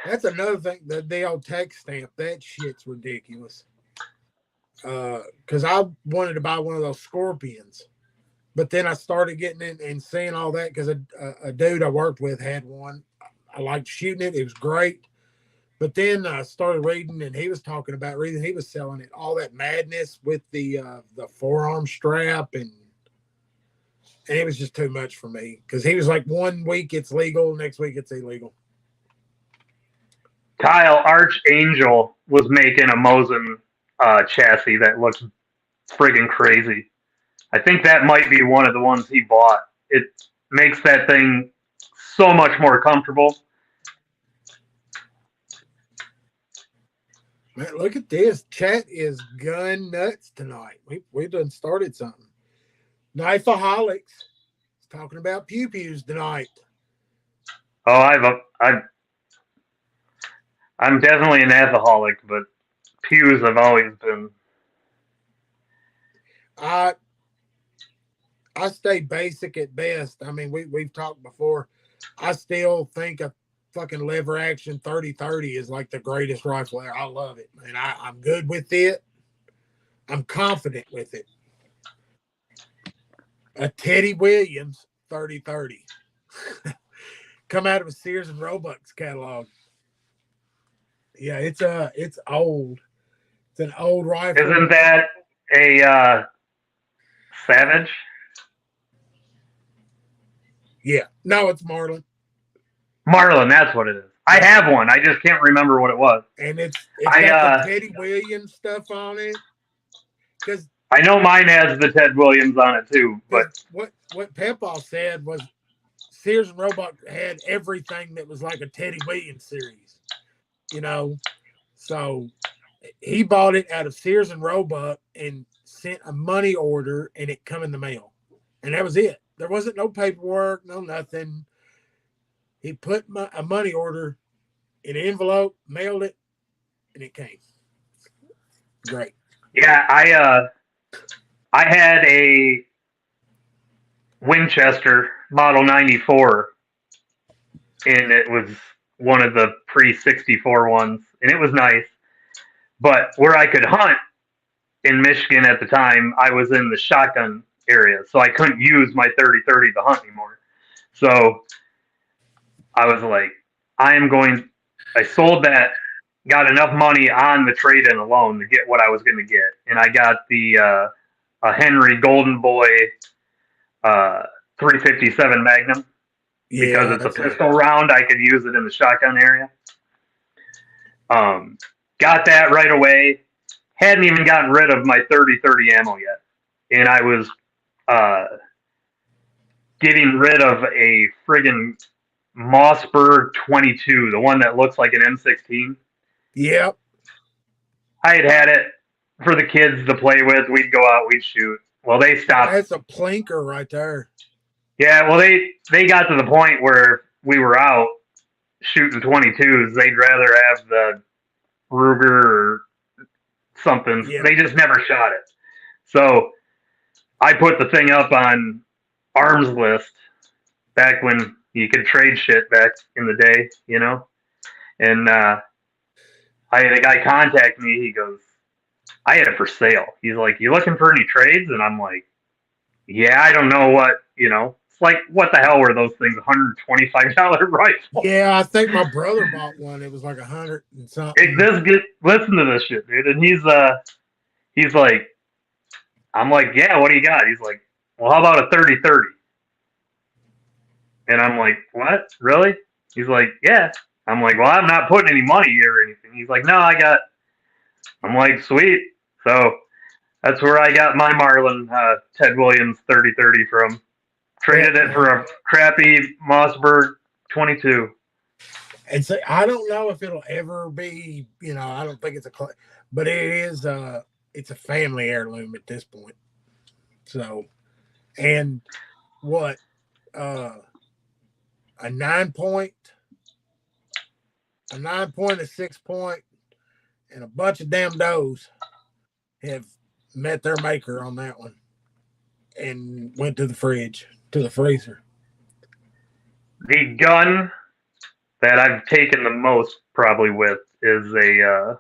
[SPEAKER 1] That's another thing. The old tax stamp, that shit's ridiculous. Because I wanted to buy one of those Scorpions, but then I started getting in and seeing all that because a dude I worked with had one. I liked shooting it; it was great. But then I started reading, and he was talking about reading. He was selling it all that madness with the forearm strap, and it was just too much for me because he was like, 1 week it's legal, next week it's illegal.
[SPEAKER 2] Kyle Archangel was making a Mosin chassis that looks friggin' crazy. I think that might be one of the ones he bought. It makes that thing so much more comfortable.
[SPEAKER 1] Man, look at this. Chat is gun nuts tonight. We done started something. Knaf Halcs is talking about pew pews tonight.
[SPEAKER 2] Oh, I'm definitely an alcoholic, but pews have always been.
[SPEAKER 1] I stay basic at best. I mean, we've talked before. I still think a fucking lever action 30-30 is like the greatest rifle ever. I love it, man. I'm good with it. I'm confident with it. A Teddy Williams 30-30. Come out of a Sears and Roebuck's catalog. Yeah, it's old. It's an old rifle.
[SPEAKER 2] Isn't that a Savage?
[SPEAKER 1] Yeah, no, it's Marlin,
[SPEAKER 2] Marlin, that's what it is. I
[SPEAKER 1] yeah,
[SPEAKER 2] have one. I just can't remember what it was.
[SPEAKER 1] and it's
[SPEAKER 2] I
[SPEAKER 1] got the
[SPEAKER 2] uh,
[SPEAKER 1] Teddy Williams stuff on it. Because
[SPEAKER 2] I know mine has the Ted Williams on it too, but
[SPEAKER 1] what Pepaw said was Sears and Roebuck had everything that was like a Teddy Williams series, you know. So he bought it out of Sears and Roebuck and sent a money order, and it come in the mail, and that was it. There wasn't no paperwork, no nothing. He put a money order in an envelope, mailed it, and it came. Great.
[SPEAKER 2] yeah, I had a Winchester Model 94, and it was one of the pre 64 ones, and it was nice. But where I could hunt in Michigan at the time, I was in the shotgun area, so I couldn't use my 30-30 to hunt anymore. So I was like, I am going. I sold that, got enough money on the trade-in alone to get what I was going to get, and I got the a Henry Golden Boy 357 Magnum because
[SPEAKER 1] Yeah,
[SPEAKER 2] it's a pistol round. I could use it in the shotgun area. Got that right away. Hadn't even gotten rid of my 30-30 ammo yet, and I was uh, getting rid of a friggin' Mossberg 22, the one that looks like an M16.
[SPEAKER 1] yep.
[SPEAKER 2] I had it for the kids to play with. We'd go out, we'd shoot. Well, they stopped.
[SPEAKER 1] That's a plinker right there.
[SPEAKER 2] Yeah, well, they got to the point where we were out shooting 22s. They'd rather have the Ruger or something.
[SPEAKER 1] Yeah,
[SPEAKER 2] They just never shot it. So I put the thing up on arms list back when you could trade shit back in the day, you know? And I had a guy contact me. He goes, I had it for sale. He's like, you looking for any trades? And I'm like, yeah, I don't know what, you know. It's like, what the hell were those things? $125 rifle.
[SPEAKER 1] yeah. I think my brother bought one. It was like 100 and something.
[SPEAKER 2] Listen to this shit, dude. And he's like, I'm like, yeah, what do you got? He's like, well, how about a 30-30? And I'm like, what? Really? He's like, yeah. I'm like, well, I'm not putting any money here or anything. He's like, no, I'm like, sweet. So that's where I got my Marlin Ted Williams 30-30 from. Traded it for a crappy Mossberg 22.
[SPEAKER 1] And so I don't know if it'll ever be, I don't think it's but it is, it's a family heirloom at this point. So, and what, a 9 point, a 6 point, and a bunch of damn does have met their maker on that one and went to the freezer.
[SPEAKER 2] The gun that I've taken the most probably with is a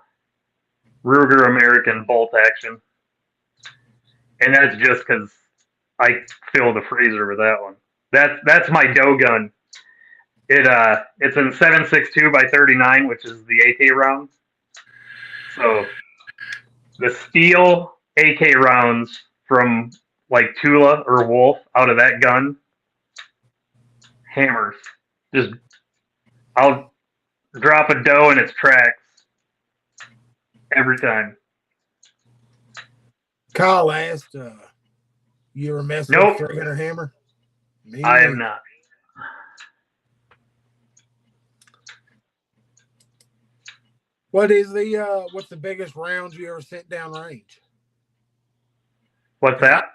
[SPEAKER 2] Ruger American bolt action. And that's just because I fill the freezer with that one. That's my dough gun. It's in 7.62 by 39, which is the AK round. So the steel AK rounds from like Tula or Wolf out of that gun, hammers. Just I'll drop a doe in its tracks every time.
[SPEAKER 1] Kyle asked, you ever messed with 300 hammer?
[SPEAKER 2] Me I am not.
[SPEAKER 1] What's the biggest round you ever sent down range?
[SPEAKER 2] What's that?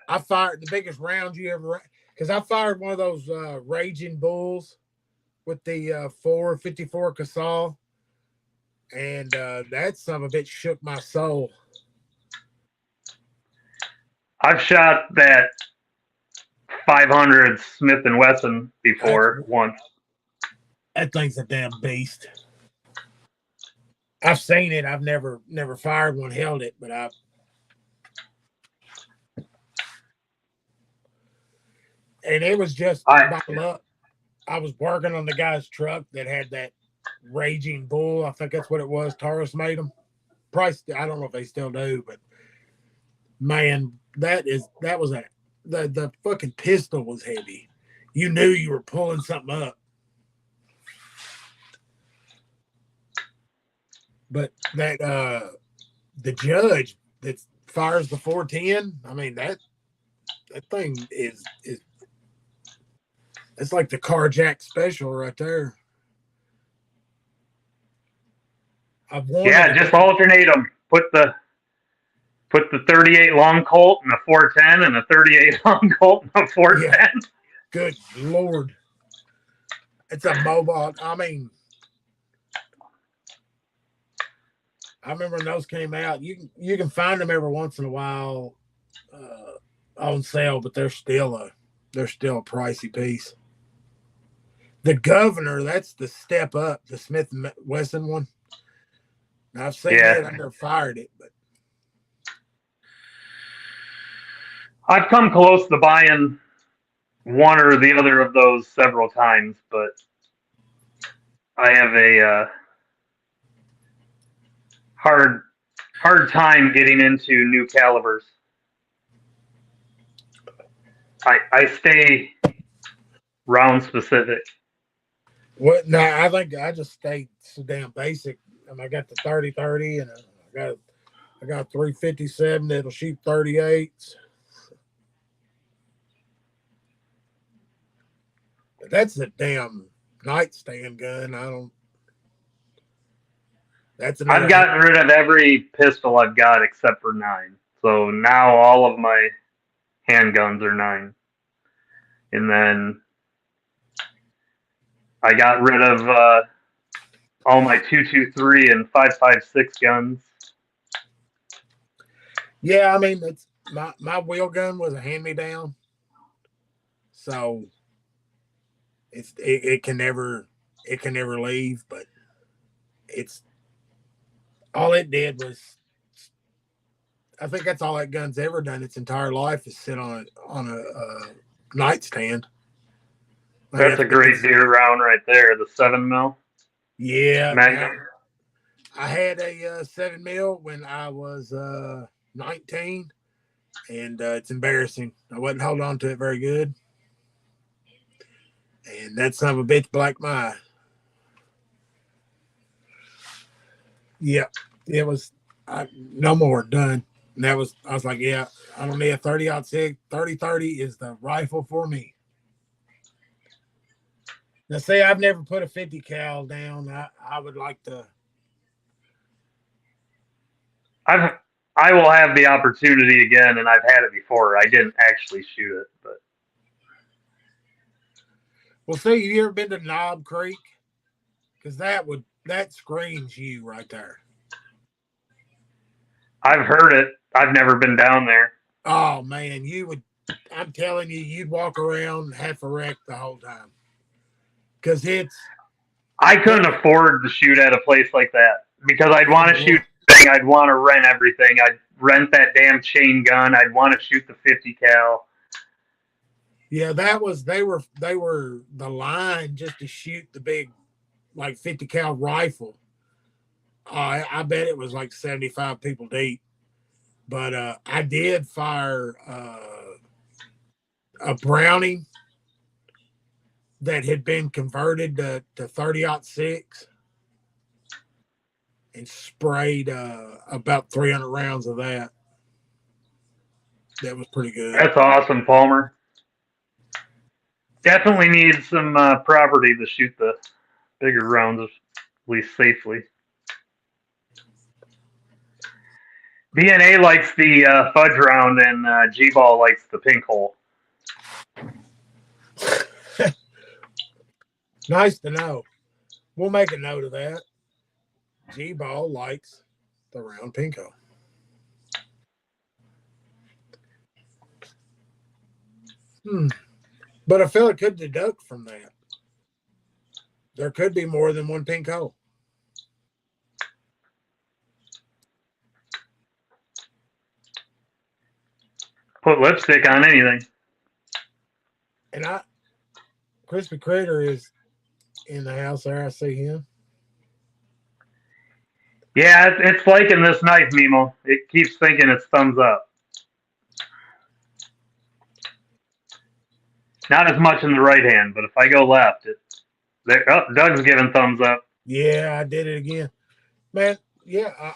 [SPEAKER 1] I fired the biggest round you ever, because I fired one of those Raging Bulls with the 454 Casal, and that son of a bitch shook my soul.
[SPEAKER 2] I've shot that 500 Smith & Wesson before once.
[SPEAKER 1] That thing's a damn beast. I've seen it. I've never fired one, held it, but and it was just by luck. I was working on the guy's truck that had that Raging Bull. I think that's what it was. Taurus made them. Price. I don't know if they still do, but man, that was the fucking pistol was heavy. You knew you were pulling something up. But that the judge that fires the 410, I mean that thing is it's like the carjack special right there. I've wanted
[SPEAKER 2] Yeah, just alternate them. Put the 38 long Colt and a 410 and a 38 long Colt and a 410.
[SPEAKER 1] Yeah, good Lord. It's a mobile. I mean, I remember when those came out. You can find them every once in a while on sale, but they're still a pricey piece. The Governor, that's the step up, the Smith and Wesson one. Now, I've seen it. I've never fired it, but
[SPEAKER 2] I've come close to buying one or the other of those several times, but I have a hard time getting into new calibers. I stay round specific.
[SPEAKER 1] what? No, I think I just stayed so damn basic. I got the 30-30, and I got a 357 that'll shoot 38s. But that's a damn nightstand gun. I don't. That's another.
[SPEAKER 2] I've gotten rid of every pistol I've got except for 9. So now all of my handguns are 9. And then I got rid of all my 223 and 5.56 guns.
[SPEAKER 1] Yeah, I mean, it's my wheel gun was a hand me down, so it can never leave. But it's all it did was, I think that's all that gun's ever done its entire life is sit on a nightstand.
[SPEAKER 2] That's a great deer round right there, the 7mm.
[SPEAKER 1] Yeah,
[SPEAKER 2] Magnum.
[SPEAKER 1] I had a 7mm when I was 19, and it's embarrassing. I wasn't holding on to it very good, and that son of a bitch blacked my eye. Yeah, it was no more done. And that was, I was like, yeah, I don't need a 30-06. 30-30 is the rifle for me. Now, say I've never put a 50 cal down. I would like to.
[SPEAKER 2] I will have the opportunity again, and I've had it before. I didn't actually shoot it, but.
[SPEAKER 1] Well, see, you ever been to Knob Creek? Because that screams you right there.
[SPEAKER 2] I've heard it. I've never been down there.
[SPEAKER 1] Oh man, you would. I'm telling you, you'd walk around half a wreck the whole time. Because
[SPEAKER 2] I couldn't afford to shoot at a place like that because I'd want to shoot. I'd want to rent everything. I'd rent that damn chain gun. I'd want to shoot the 50 cal.
[SPEAKER 1] Yeah, they were the line just to shoot the big, like 50 cal rifle. I bet it was like 75 people deep. But I did fire a Browning that had been converted to 30-06 and sprayed about 300 rounds of that. That was pretty good.
[SPEAKER 2] That's awesome, Palmer. Definitely needs some property to shoot the bigger rounds, at least safely. DNA likes the fudge round, and G-Ball likes the pink hole.
[SPEAKER 1] Nice to know. We'll make a note of that. G-Ball likes the round pinko. But a fella could deduct from that. There could be more than one pinko.
[SPEAKER 2] Put lipstick on anything.
[SPEAKER 1] And Crispy Critter is in the house there. I see him.
[SPEAKER 2] Yeah, it's liking this knife, Mimo. It keeps thinking it's thumbs up. Not as much in the right hand, but if I go left, Doug's giving thumbs up.
[SPEAKER 1] Yeah, I did it again, man. Yeah.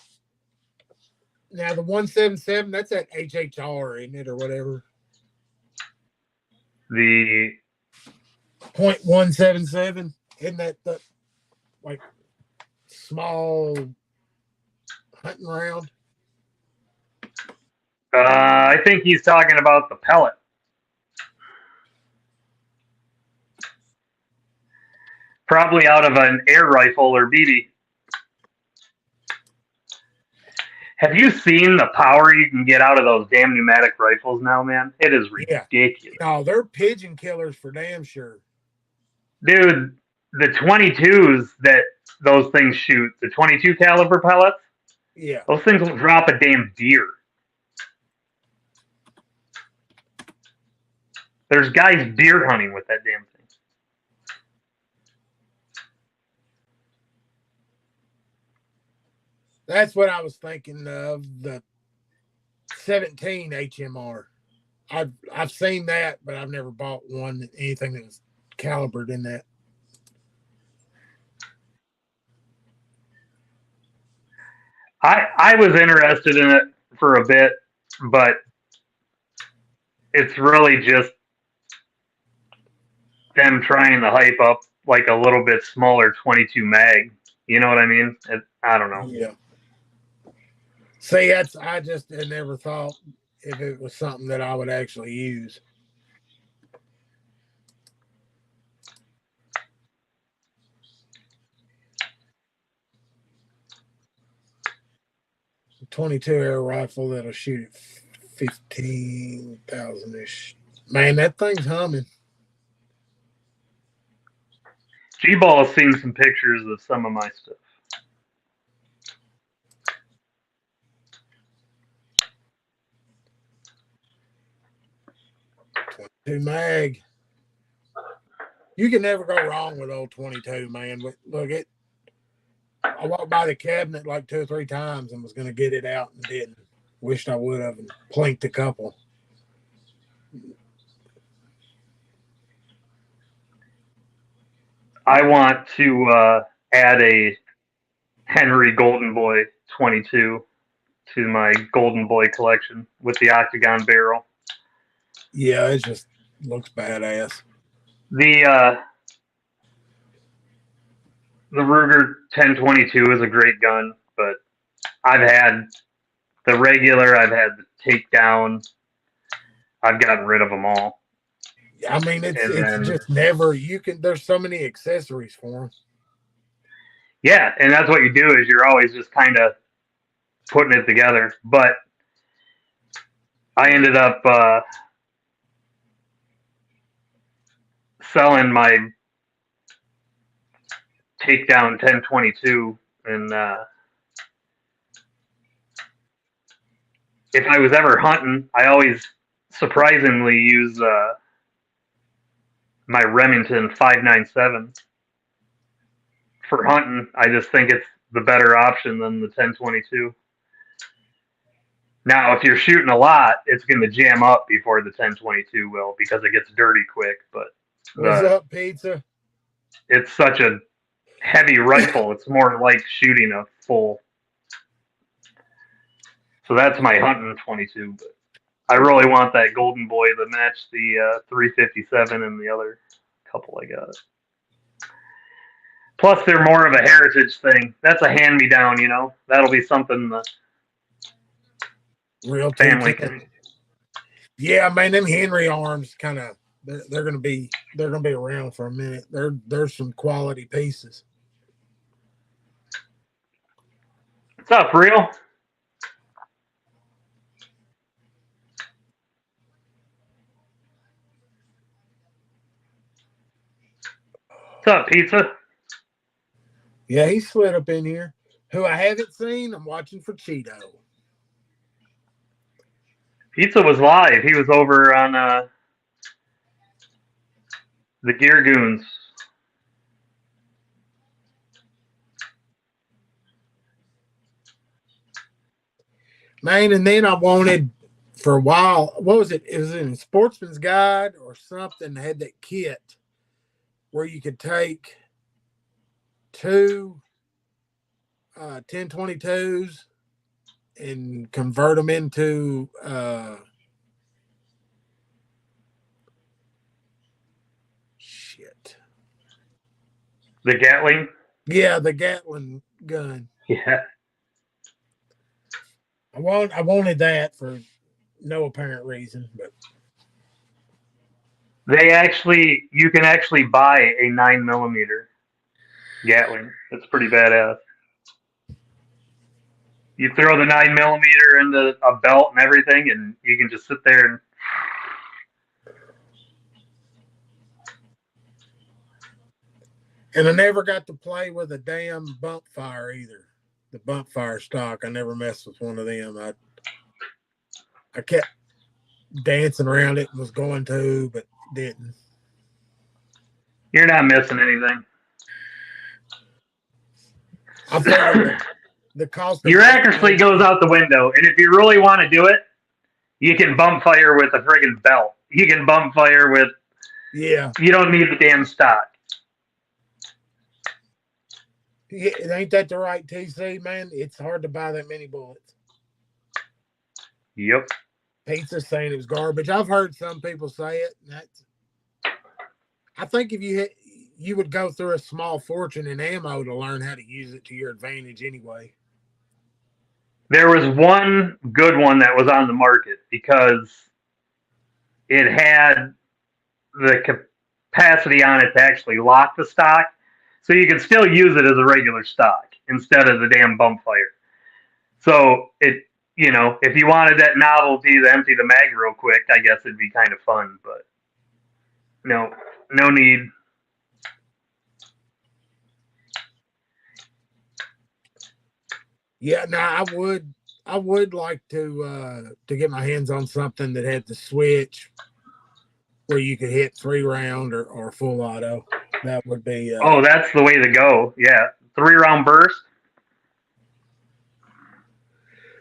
[SPEAKER 1] Now the 177, that's at HHR, isn't it, or whatever?
[SPEAKER 2] The
[SPEAKER 1] .177, isn't that the like small hunting round?
[SPEAKER 2] I think he's talking about the pellet. Probably out of an air rifle or BB. Have you seen the power you can get out of those damn pneumatic rifles now, man? It is
[SPEAKER 1] Yeah.
[SPEAKER 2] ridiculous.
[SPEAKER 1] No, they're pigeon killers for damn sure.
[SPEAKER 2] Dude, the 22s that those things shoot, the 22 caliber pellets,
[SPEAKER 1] Yeah.
[SPEAKER 2] those things will drop a damn deer. There's guys deer hunting with that damn thing.
[SPEAKER 1] That's what I was thinking of, the 17 HMR. I've seen that, but I've never bought one, anything that was calibered in that.
[SPEAKER 2] I was interested in it for a bit, but it's really just them trying to hype up like a little bit smaller 22 mag. You know what I mean? I don't know.
[SPEAKER 1] Yeah. See, I just had never thought if it was something that I would actually use. A 22 air rifle that'll shoot at 15,000 ish. Man, that thing's humming.
[SPEAKER 2] G-Ball has seen some pictures of some of my stuff.
[SPEAKER 1] Two mag. You can never go wrong with old 22, man. But look, I walked by the cabinet like 2 or 3 times and was going to get it out and didn't. Wished I would have and plinked a couple.
[SPEAKER 2] I want to add a Henry Golden Boy 22 to my Golden Boy collection with the octagon barrel.
[SPEAKER 1] Yeah, it just looks badass.
[SPEAKER 2] The Ruger 1022 is a great gun, but I've had the regular, I've had the takedown, I've gotten rid of them all.
[SPEAKER 1] I mean, it's just never, you can, there's so many accessories for them.
[SPEAKER 2] Yeah, and that's what you do is you're always just kind of putting it together. But I ended up selling my takedown 1022, and if I was ever hunting, I always surprisingly use my Remington 597 for hunting. I just think it's the better option than the 1022. Now, if you're shooting a lot, it's going to jam up before the 1022 will because it gets dirty quick. But
[SPEAKER 1] What's up, pizza?
[SPEAKER 2] It's such a heavy rifle. It's more like shooting a full. So that's my hunting 22. But I really want that Golden Boy to match the 357 and the other couple I got. Plus, they're more of a heritage thing. That's a hand-me-down, you know. That'll be something the
[SPEAKER 1] real
[SPEAKER 2] family can.
[SPEAKER 1] Yeah, man, them Henry arms kind of they're gonna be around for a minute. There's some quality pieces.
[SPEAKER 2] What's up, Real? What's up, Pizza?
[SPEAKER 1] Yeah, he slid up in here. Who I haven't seen, I'm watching for Cheeto.
[SPEAKER 2] Pizza was live. He was over on the Gear Goons.
[SPEAKER 1] man. And then I wanted for a while. What was it? It was in Sportsman's Guide or something. They had that kit where you could take two 1022s and convert them into shit.
[SPEAKER 2] The Gatling?
[SPEAKER 1] Yeah, the Gatling gun.
[SPEAKER 2] Yeah.
[SPEAKER 1] I wanted that for no apparent reason, but
[SPEAKER 2] You can actually buy a 9mm Gatling. It's pretty badass. You throw the 9mm into a belt and everything, and you can just sit there and.
[SPEAKER 1] and I never got to play with a damn bump fire either. The bump fire stock, I never messed with one of them. I kept dancing around it and was going to, but didn't.
[SPEAKER 2] You're not missing anything.
[SPEAKER 1] I figured the cost of
[SPEAKER 2] Your accuracy goes out the window, and if you really want to do it, you can bump fire with a friggin' belt. You can bump fire with.
[SPEAKER 1] Yeah.
[SPEAKER 2] You don't need the damn stock.
[SPEAKER 1] Yeah, ain't that the right TC, man? It's hard to buy that many bullets.
[SPEAKER 2] Yep.
[SPEAKER 1] Pizza's saying it was garbage. I've heard some people say it. I think if you would go through a small fortune in ammo to learn how to use it to your advantage anyway.
[SPEAKER 2] There was one good one that was on the market because it had the capacity on it to actually lock the stock, so you can still use it as a regular stock instead of the damn bump fire. So if you wanted that novelty to empty the mag real quick, I guess it'd be kind of fun, but no need.
[SPEAKER 1] Yeah, now I would like to get my hands on something that had the switch where you could hit 3-round or full auto. That would be.
[SPEAKER 2] Oh, that's the way to go. Yeah, 3-round burst.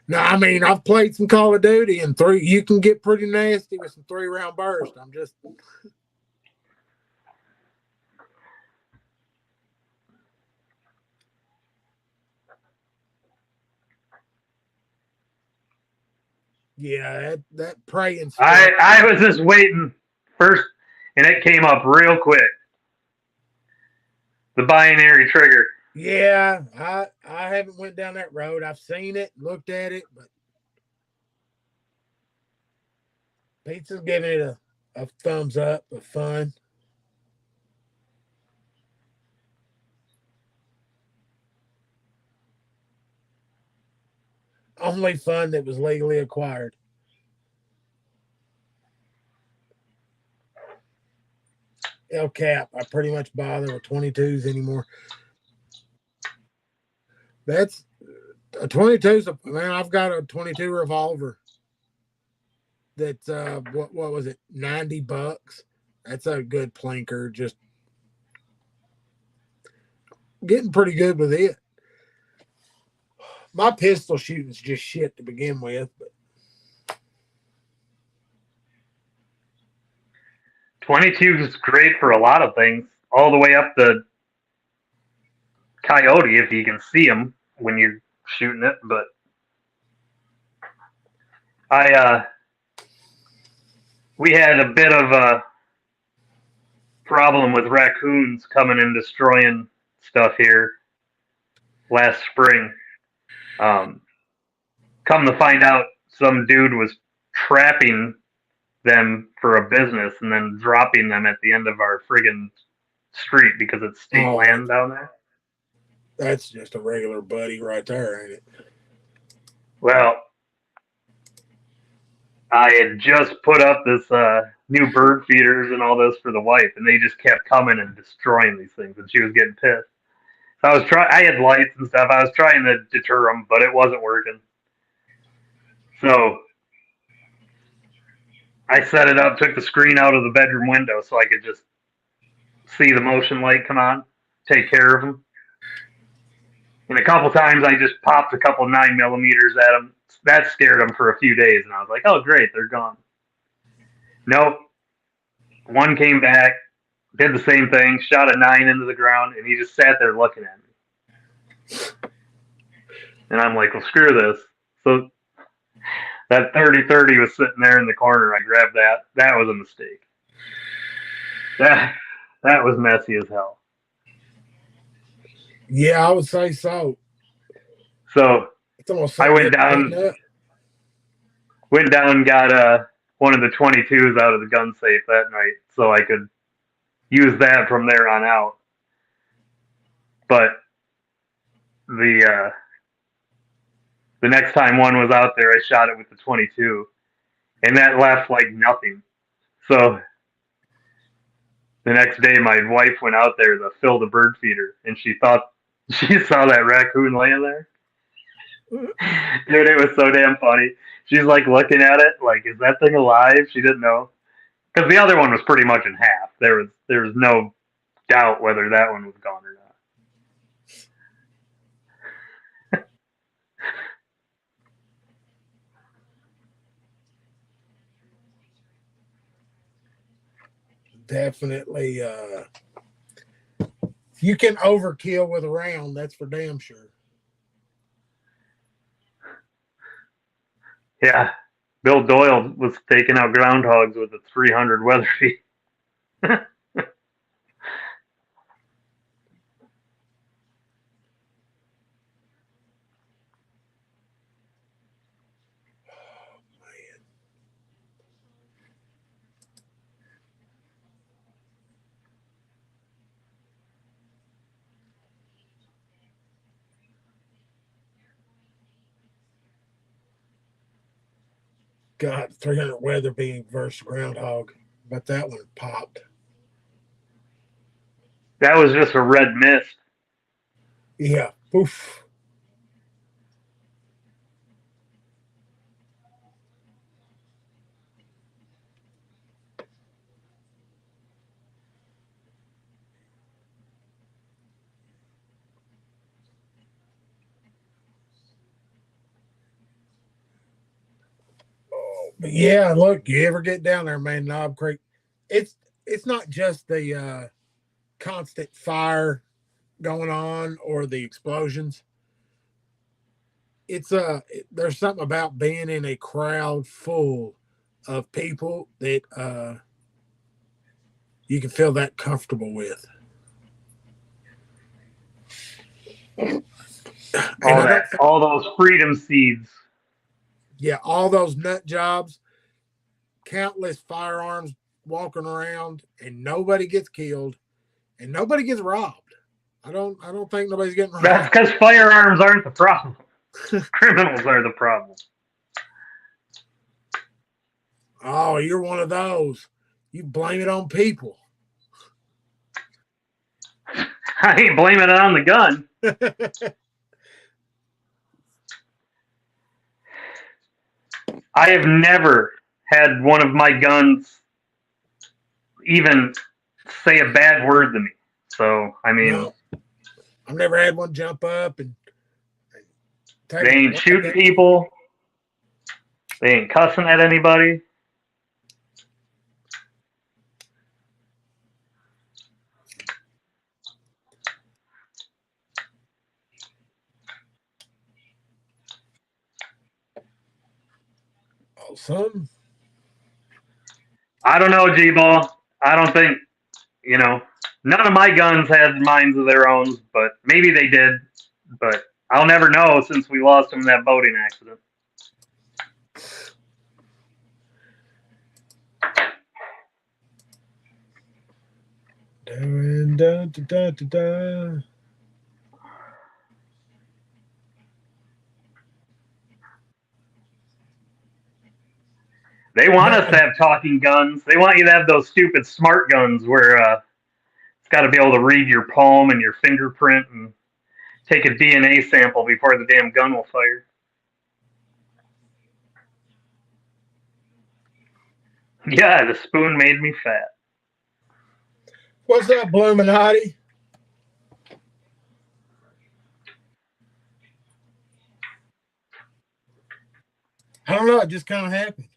[SPEAKER 1] No, I mean I've played some Call of Duty and you can get pretty nasty with some 3-round burst. I'm just. Yeah, that praying stuff.
[SPEAKER 2] I was just waiting first, and it came up real quick. The binary trigger.
[SPEAKER 1] Yeah, I haven't went down that road. I've seen it, looked at it, but Pizza's giving it a thumbs up of fun. Only fun that was legally acquired. El Cap, I pretty much bother with 22s anymore. That's a 22's man. I've got a 22 revolver. That's what was it? $90. That's a good plinker. Just getting pretty good with it. My pistol shooting's just shit to begin with, but
[SPEAKER 2] 22 is great for a lot of things, all the way up the coyote if you can see them when you're shooting it. But we had a bit of a problem with raccoons coming and destroying stuff here last spring. Come to find out, some dude was trapping them for a business and then dropping them at the end of our friggin' street because it's state land down there.
[SPEAKER 1] That's just a regular buddy right there, ain't it?
[SPEAKER 2] Well, I had just put up this new bird feeders and all this for the wife, and they just kept coming and destroying these things, and she was getting pissed. So I had lights and stuff. I was trying to deter them, but it wasn't working. So I set it up, took the screen out of the bedroom window so I could just see the motion light come on, take care of them. And a couple times I just popped a couple 9mm at them, that scared them for a few days, and I was like, oh great, they're gone. Nope. One came back, did the same thing, shot a 9 into the ground, and he just sat there looking at me. And I'm like, well, screw this. So that 30-30 was sitting there in the corner. I grabbed that. That was a mistake. That was messy as hell.
[SPEAKER 1] Yeah, I would say so.
[SPEAKER 2] So I went down and got one of the 22s out of the gun safe that night, so I could use that from there on out. But the next time one was out there, I shot it with the 22, and that left like nothing. So the next day, my wife went out there to fill the bird feeder, and she thought she saw that raccoon laying there. Dude, it was so damn funny. She's like looking at it, like, is that thing alive? She didn't know, because the other one was pretty much in half. There was no doubt whether that one was gone or not.
[SPEAKER 1] Definitely. You can overkill with a round, that's for damn sure.
[SPEAKER 2] Yeah. Bill Doyle was taking out groundhogs with a 300 Weatherby.
[SPEAKER 1] God, 300 Weatherby versus groundhog, but that one popped.
[SPEAKER 2] That was just a red mist.
[SPEAKER 1] Yeah, poof. But yeah, look, you ever get down there, man, Knob Creek, it's not just the constant fire going on or the explosions. It's there's something about being in a crowd full of people that you can feel that comfortable with.
[SPEAKER 2] All those freedom seeds.
[SPEAKER 1] Yeah, all those nut jobs, countless firearms walking around, and nobody gets killed, and nobody gets robbed. I don't think nobody's getting robbed.
[SPEAKER 2] That's because firearms aren't the problem. Criminals are the problem.
[SPEAKER 1] Oh, you're one of those. You blame it on people.
[SPEAKER 2] I ain't blaming it on the gun. I have never had one of my guns even say a bad word to me. So, I mean,
[SPEAKER 1] no, I've never had one jump up and
[SPEAKER 2] they ain't shooting people. They ain't cussing at anybody.
[SPEAKER 1] Awesome.
[SPEAKER 2] I don't know, G-Ball. I don't think, none of my guns had minds of their own, but maybe they did. But I'll never know since we lost them in that boating accident.
[SPEAKER 1] Da, da, da, da.
[SPEAKER 2] They want us to have talking guns. They want you to have those stupid smart guns where it's got to be able to read your palm and your fingerprint and take a DNA sample before the damn gun will fire. Yeah, the spoon made me fat.
[SPEAKER 1] What's up, Bloominati? I don't know. It just kind of happened.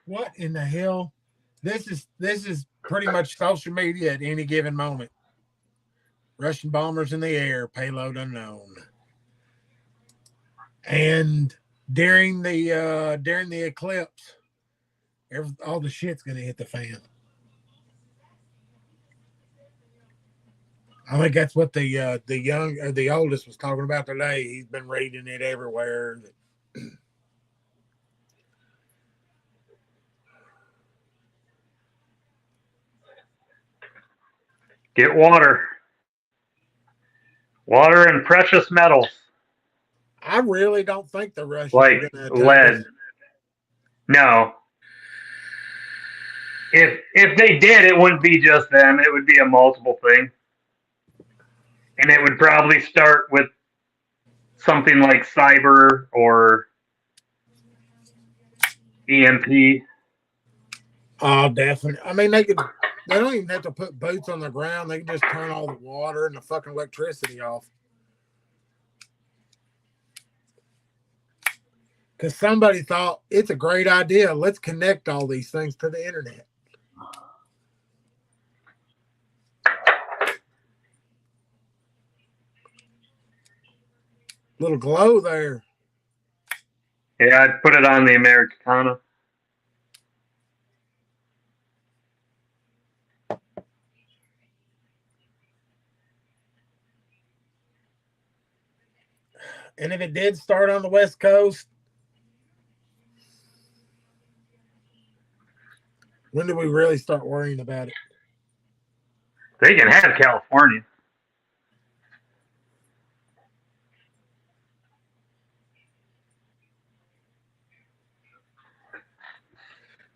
[SPEAKER 1] What in the hell? This is pretty much social media at any given moment. Russian bombers in the air, payload unknown. And during the eclipse, all the shit's gonna hit the fan. I think that's what the oldest was talking about today. He's been reading it everywhere.
[SPEAKER 2] Get water. Water and precious metals.
[SPEAKER 1] I really don't think the Russians
[SPEAKER 2] like
[SPEAKER 1] are going to attack
[SPEAKER 2] lead.
[SPEAKER 1] us.
[SPEAKER 2] No. If they did, it wouldn't be just them. It would be a multiple thing. And it would probably start with something like cyber or EMP.
[SPEAKER 1] Oh, definitely. I mean, they don't even have to put boots on the ground. They can just turn all the water and the fucking electricity off. Because somebody thought it's a great idea. Let's connect all these things to the internet. Little glow there.
[SPEAKER 2] Yeah, I'd put it on the Americana.
[SPEAKER 1] And if it did start on the West Coast, when do we really start worrying about it?
[SPEAKER 2] They can have California.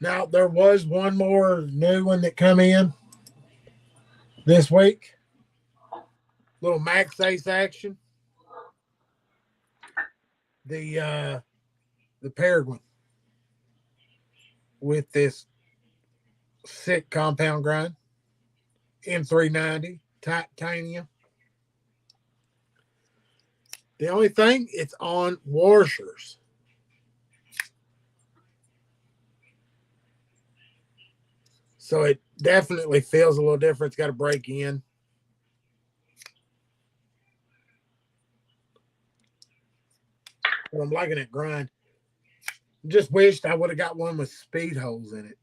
[SPEAKER 1] Now, there was one more new one that come in this week. Little Max Ace action. The Peregrine with this sick compound grind. M390 titanium. The only thing, it's on washers. So it definitely feels a little different. It's got to break in. But I'm liking that grind. Just wished I would have got one with speed holes in it.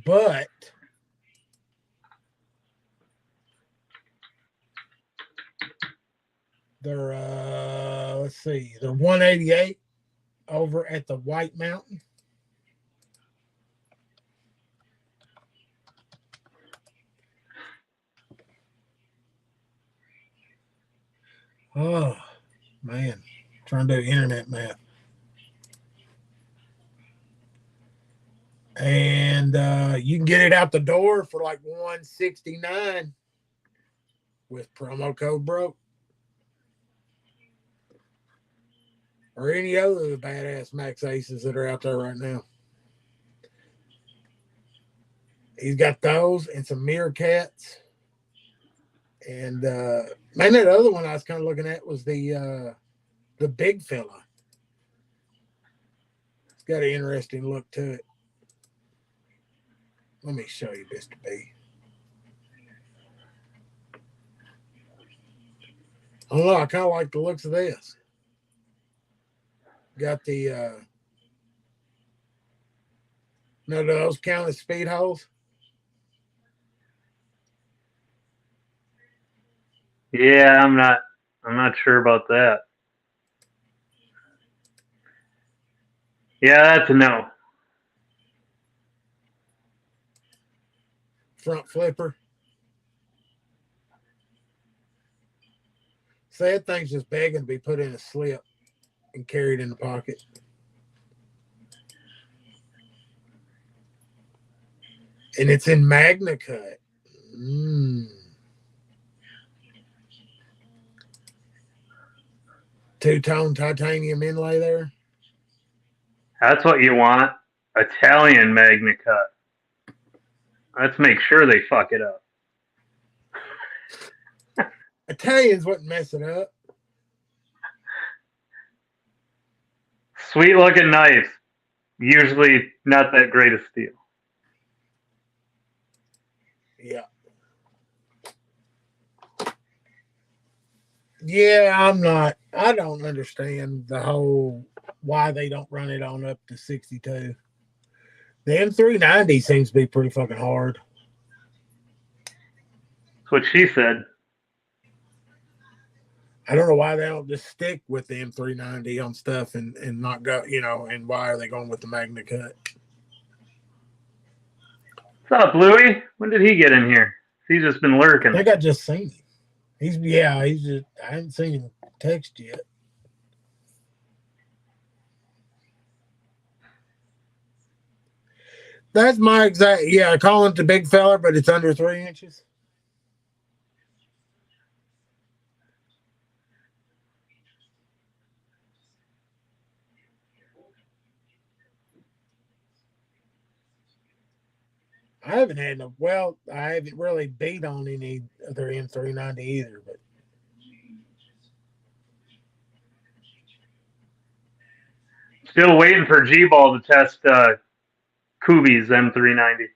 [SPEAKER 1] But they're let's see, they're 188 over at the White Mountain. Oh man, trying to do internet math. And you can get it out the door for like $169 with promo code BROKE. Or any other of the badass Max Aces that are out there right now. He's got those and some Meerkats. And man, that other one I was kind of looking at was the big fella. It's got an interesting look to it. Let me show you, Mr. B. I don't know. I kind of like the looks of this. Got the no, do those count as speed holes?
[SPEAKER 2] Yeah, I'm not sure about that. Yeah, that's a no.
[SPEAKER 1] Front flipper. So that thing's just begging to be put in a slip and carried in the pocket. And it's in Magna Cut. Two-tone titanium inlay there.
[SPEAKER 2] That's what you want. Italian Magna Cut. Let's make sure they fuck it up.
[SPEAKER 1] Italians wouldn't mess it up.
[SPEAKER 2] Sweet looking knife. Usually not that great of steel.
[SPEAKER 1] Yeah. Yeah, I don't understand the whole why they don't run it on up to 62. The M390 seems to be pretty fucking hard.
[SPEAKER 2] That's what she said.
[SPEAKER 1] I don't know why they don't just stick with the M390 on stuff and not go, and why are they going with the Magna Cut?
[SPEAKER 2] What's up, Louie? When did he get in here? He's just been
[SPEAKER 1] I
[SPEAKER 2] lurking.
[SPEAKER 1] think I just seen him. I haven't seen him text yet. That's my exact, I call it the big fella, but it's under 3 inches. I haven't really beat on any other M390 either, but
[SPEAKER 2] Still waiting for G-Ball to test Kubi's M390.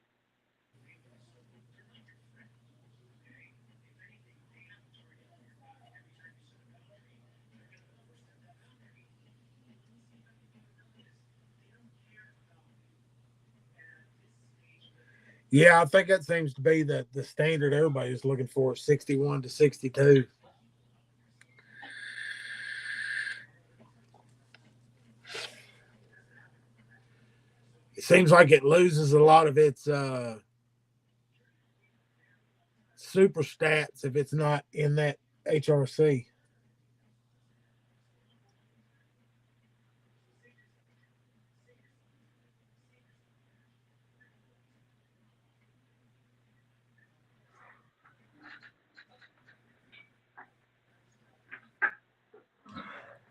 [SPEAKER 1] yeah, I think that seems to be the standard everybody's looking for, 61 to 62. It seems like it loses a lot of its super stats if it's not in that HRC.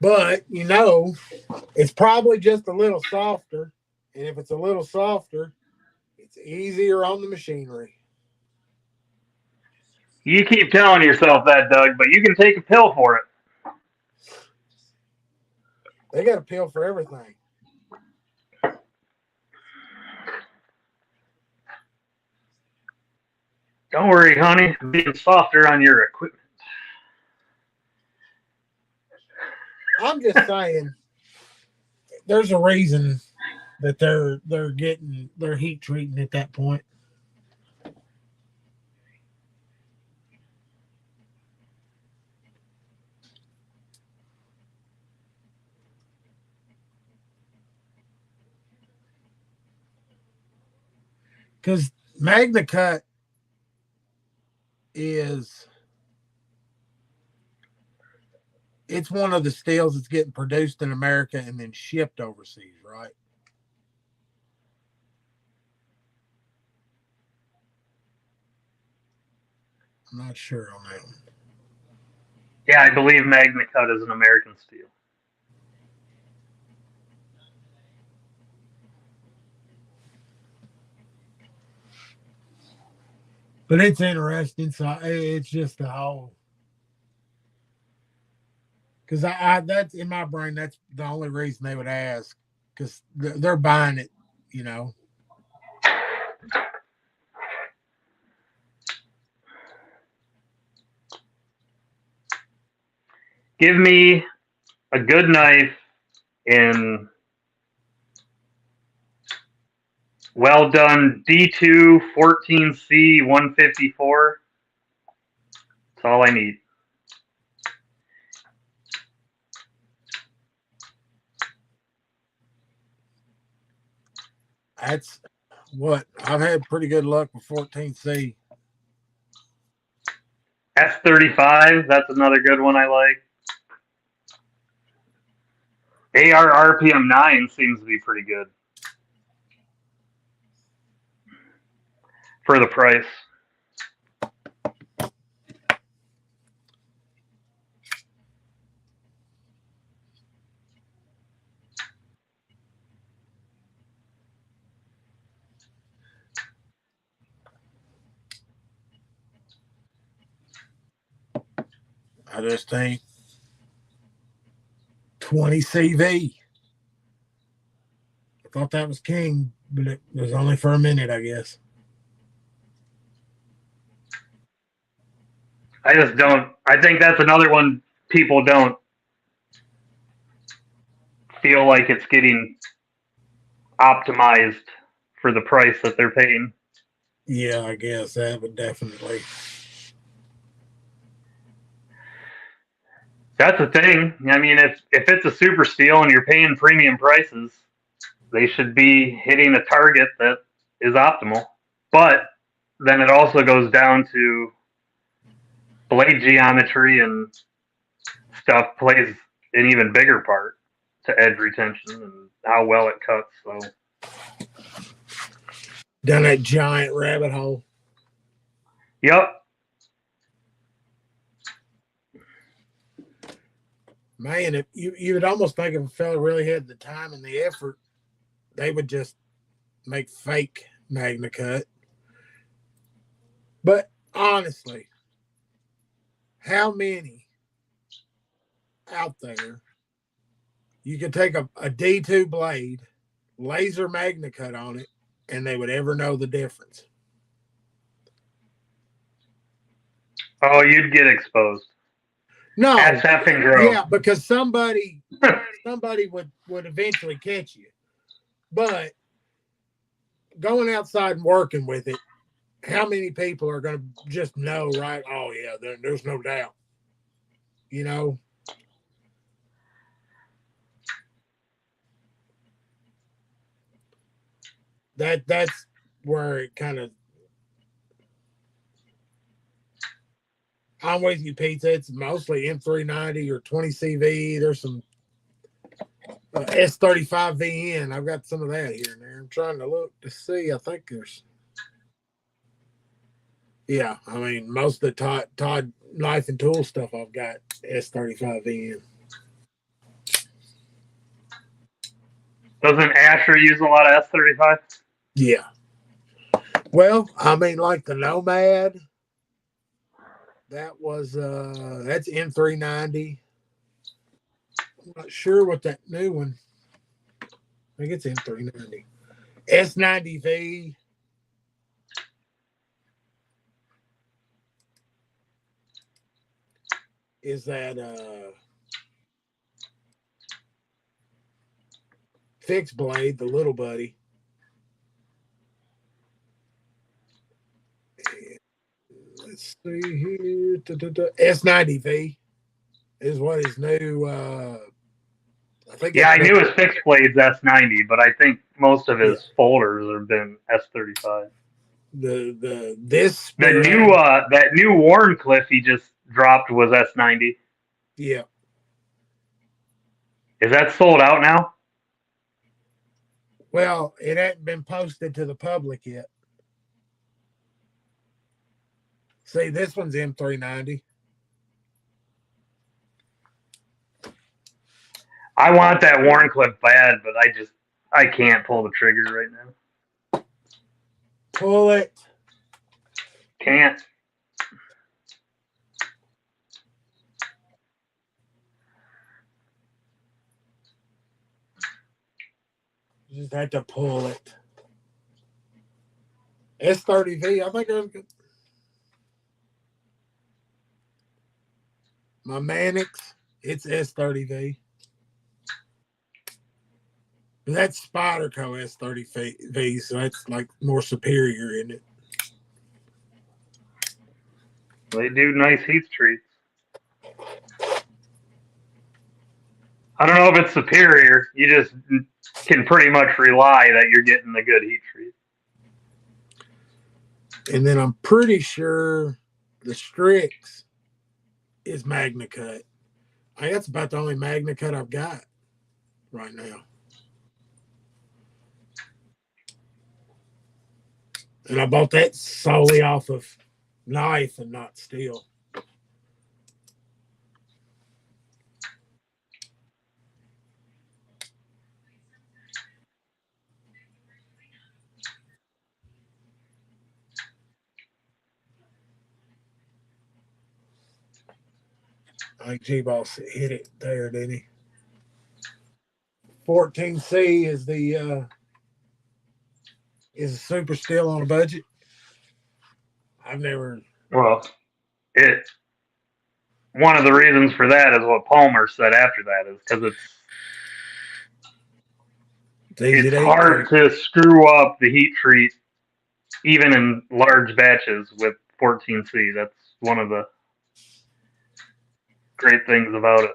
[SPEAKER 1] But it's probably just a little softer. And if it's a little softer, it's easier on the machinery.
[SPEAKER 2] You keep telling yourself that, Doug, but you can take a pill for it.
[SPEAKER 1] They got a pill for everything.
[SPEAKER 2] Don't worry, honey. I'm being softer on your equipment.
[SPEAKER 1] I'm just saying, there's a reason that they're heat treating at that point. Because Magna Cut it's one of the steels that's getting produced in America and then shipped overseas, right? I'm not sure on that one.
[SPEAKER 2] Yeah, I believe Magna Cut is an American steel.
[SPEAKER 1] But it's interesting. So it's just the whole. Because that's in my brain. That's the only reason they would ask, because they're buying it, you know.
[SPEAKER 2] Give me a good knife in well done D2 14C 154. That's all I need.
[SPEAKER 1] That's what I've had pretty good luck with 14C.
[SPEAKER 2] S35, that's another good one I like. AR RPM 9 seems to be pretty good for the price.
[SPEAKER 1] I just think 20 CV. I thought that was king, but it was only for a minute, I guess.
[SPEAKER 2] I just don't. I think that's another one people don't feel like it's getting optimized for the price that they're paying.
[SPEAKER 1] Yeah, I guess that would definitely.
[SPEAKER 2] That's the thing. I mean, if it's a super steel and you're paying premium prices, they should be hitting a target that is optimal. But then it also goes down to blade geometry and stuff plays an even bigger part to edge retention and how well it cuts. So
[SPEAKER 1] Down that giant rabbit hole.
[SPEAKER 2] yep.
[SPEAKER 1] Man, if you would almost think if a fella really had the time and the effort, they would just make fake Magna Cut. But honestly, how many out there you could take a D2 blade, laser Magna Cut on it, and they would ever know the difference?
[SPEAKER 2] Oh, you'd get exposed.
[SPEAKER 1] No.
[SPEAKER 2] That's effing gross.
[SPEAKER 1] Yeah, because somebody would eventually catch you. But going outside and working with it, how many people are going to just know, right? Oh, yeah, there's no doubt. You know? That's where it kind of. I'm with you, Pizza. It's mostly M390 or 20 CV. There's some S35 VN. I've got some of that here and there. I'm trying to look to see. I think there's. Yeah, I mean, most of the Todd knife and tool stuff I've got S35 VN.
[SPEAKER 2] Doesn't Asher use a lot of S35?
[SPEAKER 1] Yeah. Well, I mean, like the Nomad, that was that's M390. I'm not sure what that new one. I think it's M390. S90V. Is that fixed blade, the little buddy. Let's see here. S90V is what his new. I think.
[SPEAKER 2] Yeah, I knew his fixed blades S90, but I think most of his folders have been S35.
[SPEAKER 1] This
[SPEAKER 2] that new Warncliffe he just dropped was S90.
[SPEAKER 1] Yeah.
[SPEAKER 2] Is that sold out now?
[SPEAKER 1] Well, it hadn't been posted to the public yet. See, this one's M390.
[SPEAKER 2] I want that Warncliffe bad, but I can't pull the trigger right now.
[SPEAKER 1] Pull it.
[SPEAKER 2] Can't.
[SPEAKER 1] You just had to pull it. S30V, I think I'm good. My Mannix, it's S30V. That's Spyderco S30V, so that's like more superior, isn't it?
[SPEAKER 2] They do nice heat treats. I don't know if it's superior. You just can pretty much rely that you're getting a good heat treat.
[SPEAKER 1] And then I'm pretty sure the Strix is Magna Cut. I think that's about the only Magna Cut I've got right now. And I bought that solely off of knife and not steel. I think G-Boss hit it there, didn't he? 14C is a super still on a budget. I've never.
[SPEAKER 2] Well, it one of the reasons for that is what Palmer said after that is because
[SPEAKER 1] Easy
[SPEAKER 2] it's
[SPEAKER 1] to heat
[SPEAKER 2] hard
[SPEAKER 1] treat.
[SPEAKER 2] to screw up the heat treat even in large batches with 14C. That's one of the great things about it.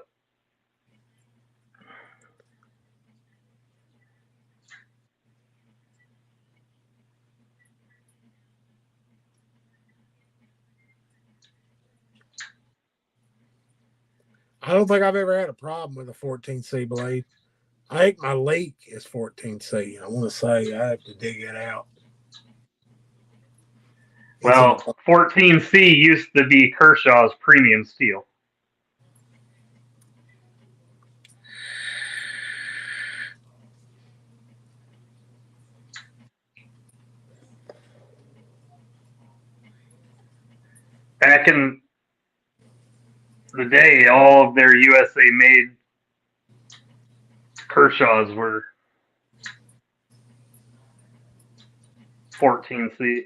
[SPEAKER 1] I don't think I've ever had a problem with a 14C blade. I think my leak is 14C. I want to say I have to dig it out. It's in.
[SPEAKER 2] Well, 14C used to be Kershaw's premium steel. Back in the day, all of their USA made Kershaws were 14C.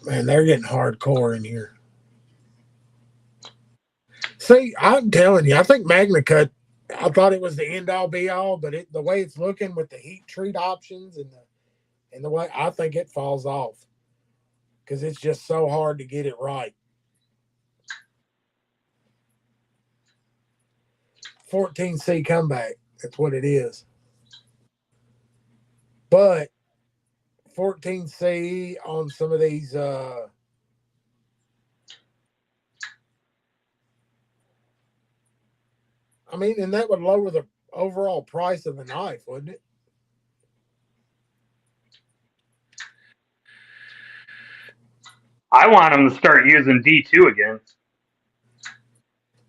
[SPEAKER 1] Man, they're getting hardcore in here. See, I'm telling you, I think Magna Cut. I thought it was the end all be all, but the way it's looking with the heat treat options and the way I think it falls off because it's just so hard to get it right. 14C comeback. That's what it is. But 14C on some of these I mean, and that would lower the overall price of the knife, wouldn't it?
[SPEAKER 2] I want them to start using D2 again.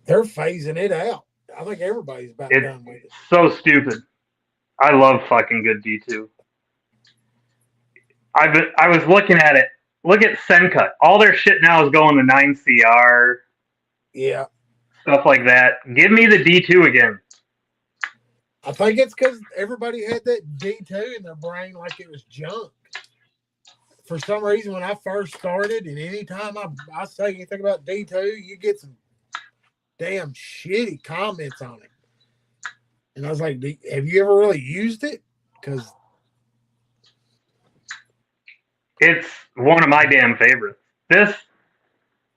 [SPEAKER 1] They're phasing it out. I think everybody's about done with it.
[SPEAKER 2] It's so stupid. I love fucking good D2. I was looking at it. Look at Sencut. All their shit now is going to 9CR.
[SPEAKER 1] Yeah.
[SPEAKER 2] Stuff like that. Give me the D2 again.
[SPEAKER 1] I think it's because everybody had that D2 in their brain like it was junk. For some reason, when I first started, and anytime I say anything about D2, you get some damn shitty comments on it. And I was like, have you ever really used it? Because
[SPEAKER 2] it's one of my damn favorites. This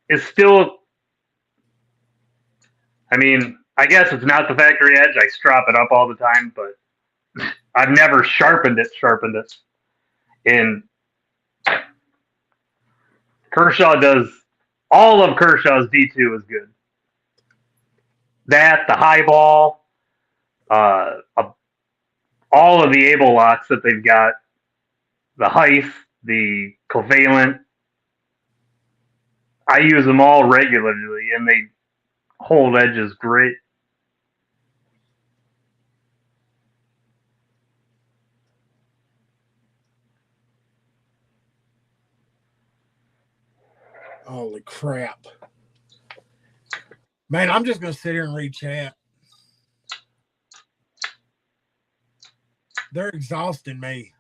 [SPEAKER 2] is still, I mean, I guess it's not the factory edge. I strop it up all the time, but I've never sharpened it. And Kershaw does, all of Kershaw's D2 is good. That, the highball, all of the Able locks that they've got, the Heist, the Covalent, I use them all regularly, and they hold edges great.
[SPEAKER 1] holy crap. Man, I'm just going to sit here and read chat. They're exhausting me.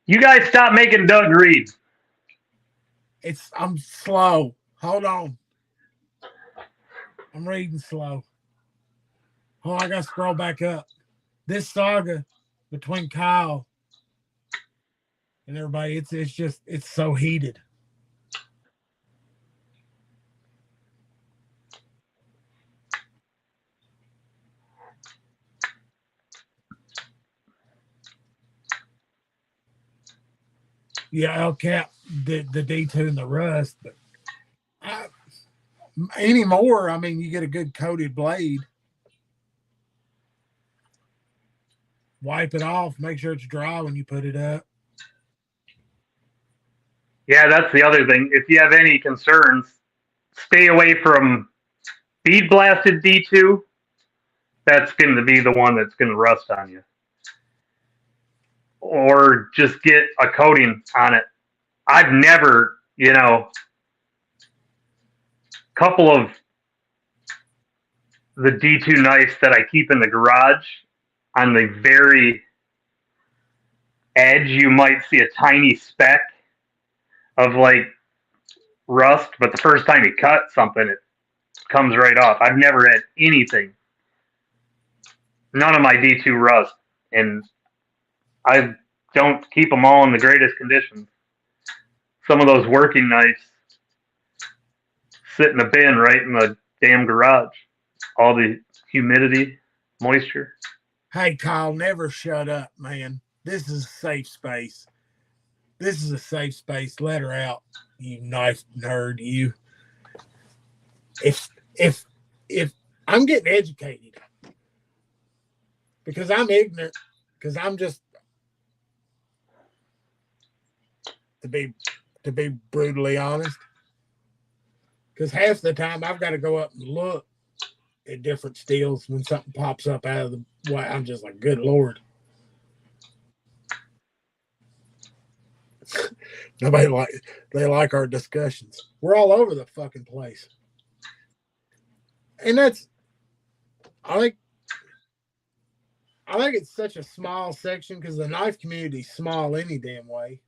[SPEAKER 2] You guys stop making Doug read.
[SPEAKER 1] I'm slow. Hold on. I'm reading slow. Oh, I got to scroll back up. This saga between Kyle and everybody, it's so heated. Yeah, El Cap did the D2 and the Rust, but anymore, I mean, you get a good coated blade. Wipe it off, make sure it's dry when you put it up.
[SPEAKER 2] Yeah, that's the other thing. If you have any concerns, stay away from bead blasted D2 that's going to be the one that's going to rust on you. Or just get a coating on it. I've never, couple of the D2 knives that I keep in the garage, on the very edge, you might see a tiny speck of like rust, but the first time you cut something, it comes right off. I've never had anything. None of my D2 rust, and I don't keep them all in the greatest conditions. Some of those working knives sit in a bin right in the damn garage. All the humidity, moisture.
[SPEAKER 1] Hey, Kyle, never shut up, man. This is a safe space. This is a safe space. Let her out, you knife nerd. You. If I'm getting educated because I'm ignorant, because I'm just to be brutally honest. Because half the time I've got to go up and look at different steels when something pops up out of the way. I'm just like, good Lord. Nobody they like our discussions. We're all over the fucking place. And that's I think it's such a small section because the knife community is small any damn way.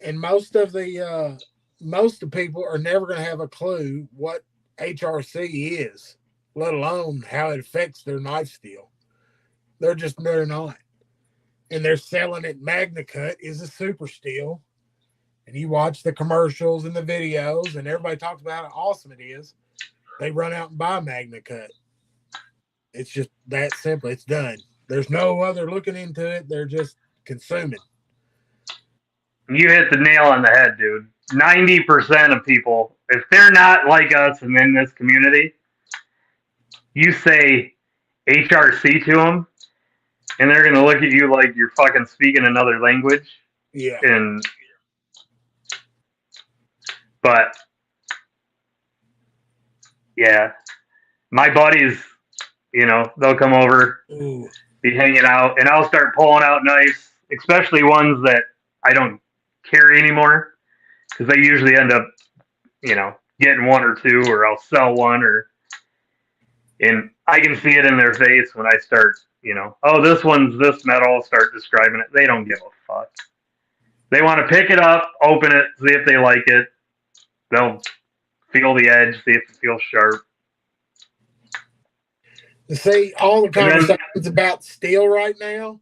[SPEAKER 1] And most of people are never going to have a clue what HRC is, let alone how it affects their knife steel. They're not. And they're selling it. MagnaCut is a super steel. And you watch the commercials and the videos, and everybody talks about how awesome it is. They run out and buy MagnaCut. It's just that simple. It's done. There's no other looking into it. They're just consuming.
[SPEAKER 2] You hit the nail on the head, dude. 90% of people, if they're not like us and in this community, you say HRC to them, and they're going to look at you like you're fucking speaking another language.
[SPEAKER 1] Yeah.
[SPEAKER 2] But, yeah, my buddies, they'll come over, be hanging out, and I'll start pulling out knives, especially ones that I don't carry anymore, because they usually end up, getting one or two, or I'll sell one, and I can see it in their face when I start, oh, this one's this metal, start describing it. They don't give a fuck. They want to pick it up, open it, see if they like it. They'll feel the edge, see if it feels sharp.
[SPEAKER 1] See, all the conversations about steel right now,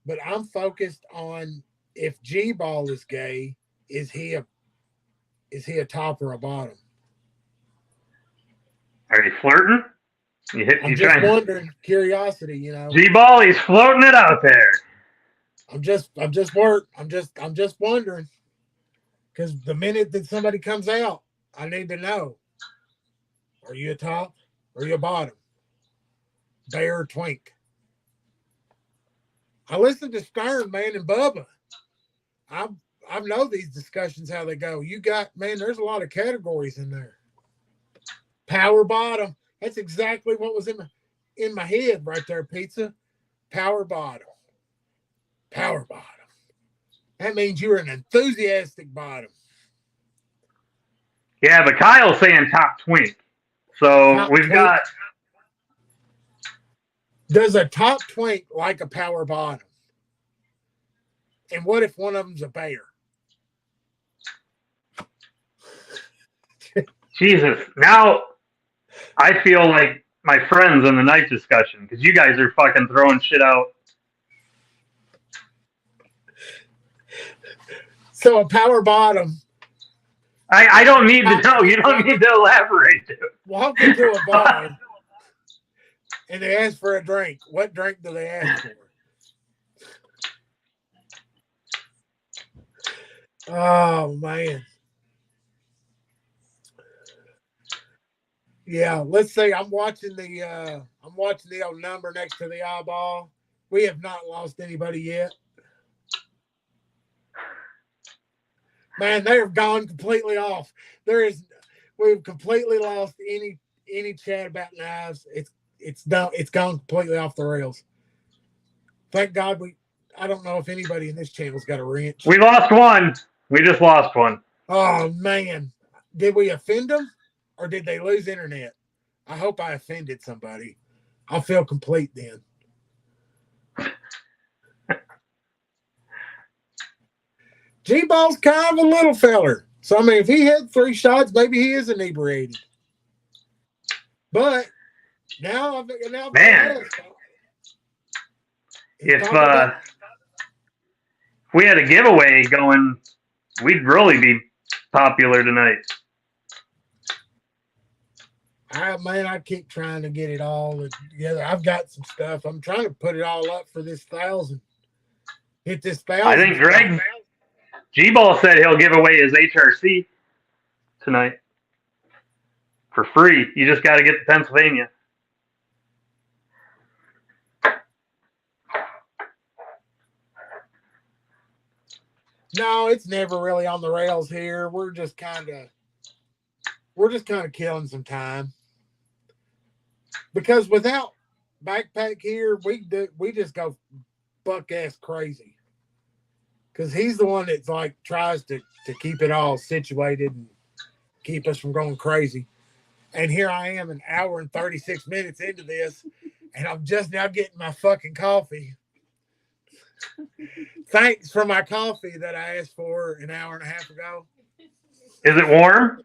[SPEAKER 1] but I'm focused on if G-Ball is gay, is he a top or a bottom?
[SPEAKER 2] Are you flirting?
[SPEAKER 1] I'm just wondering, curiosity,
[SPEAKER 2] G-Ball, he's floating it out there.
[SPEAKER 1] I'm just wondering, because the minute that somebody comes out, I need to know: are you a top or are you a bottom? Bear or twink? I listen to Stern, man, and Bubba. I know these discussions how they go. There's a lot of categories in there. Power bottom. That's exactly what was in my head right there, Pizza. Power bottom. Power bottom. That means you're an enthusiastic bottom.
[SPEAKER 2] Yeah, but Kyle's saying top twink. So top we've twink. Got.
[SPEAKER 1] Does a top twink like a power bottom? And what if one of them's a bear?
[SPEAKER 2] Jesus. Now I feel like my friends in the knife discussion, because you guys are fucking throwing shit out.
[SPEAKER 1] So a power bottom.
[SPEAKER 2] I don't need to know. You don't need to elaborate, dude.
[SPEAKER 1] Walk into a bar and they ask for a drink. What drink do they ask for? Oh, man. Yeah, let's say I'm watching the old number next to the eyeball. We have not lost anybody yet. Man, they have gone completely off. We've completely lost any chat about knives. It's done. It's gone completely off the rails. Thank God we. I don't know if anybody in this channel's got a wrench.
[SPEAKER 2] We lost one. We just lost one.
[SPEAKER 1] Oh man, did we offend them, or did they lose internet? I hope I offended somebody. I'll feel complete then. G-Ball's kind of a little feller. So, I mean, if he had 3 shots, maybe he is inebriated. But now
[SPEAKER 2] Man, if we had a giveaway going, we'd really be popular tonight.
[SPEAKER 1] I keep trying to get it all together. I've got some stuff. I'm trying to put it all up for this 1,000. Hit this 1,000.
[SPEAKER 2] I think Greg G-Ball said he'll give away his HRC tonight for free. You just got to get to Pennsylvania.
[SPEAKER 1] No, it's never really on the rails here. We're just kind of killing some time. Because without Backpack here, we just go buck ass crazy. Because he's the one that's like tries to keep it all situated and keep us from going crazy. And here I am, an hour and 36 minutes into this, and I'm just now getting my fucking coffee. Thanks for my coffee that I asked for an hour and a half ago.
[SPEAKER 2] Is it warm?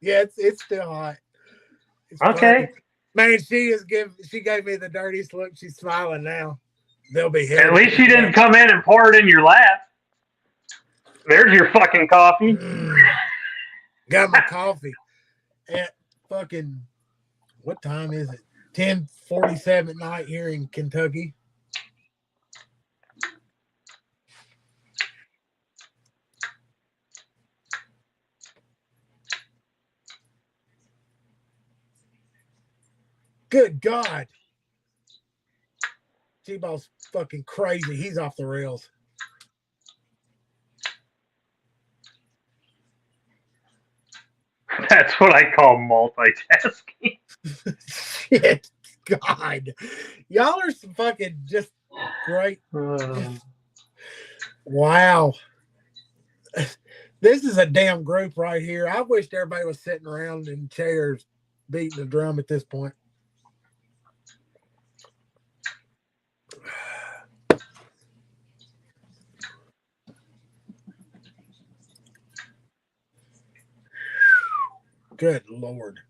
[SPEAKER 1] Yeah, it's still hot. It's
[SPEAKER 2] okay.
[SPEAKER 1] Funny. Man, she gave me the dirtiest look. She's smiling now. They'll be here.
[SPEAKER 2] At least she didn't come in and pour it in your lap. There's your fucking coffee.
[SPEAKER 1] Got my coffee at fucking, what time is it? 10:47 at night here in Kentucky. Good God. G-Ball's fucking crazy. He's off the rails.
[SPEAKER 2] That's what I call multitasking.
[SPEAKER 1] Shit. God. Y'all are some fucking just great. Wow. This is a damn group right here. I wished everybody was sitting around in chairs beating the drum at this point. Good Lord.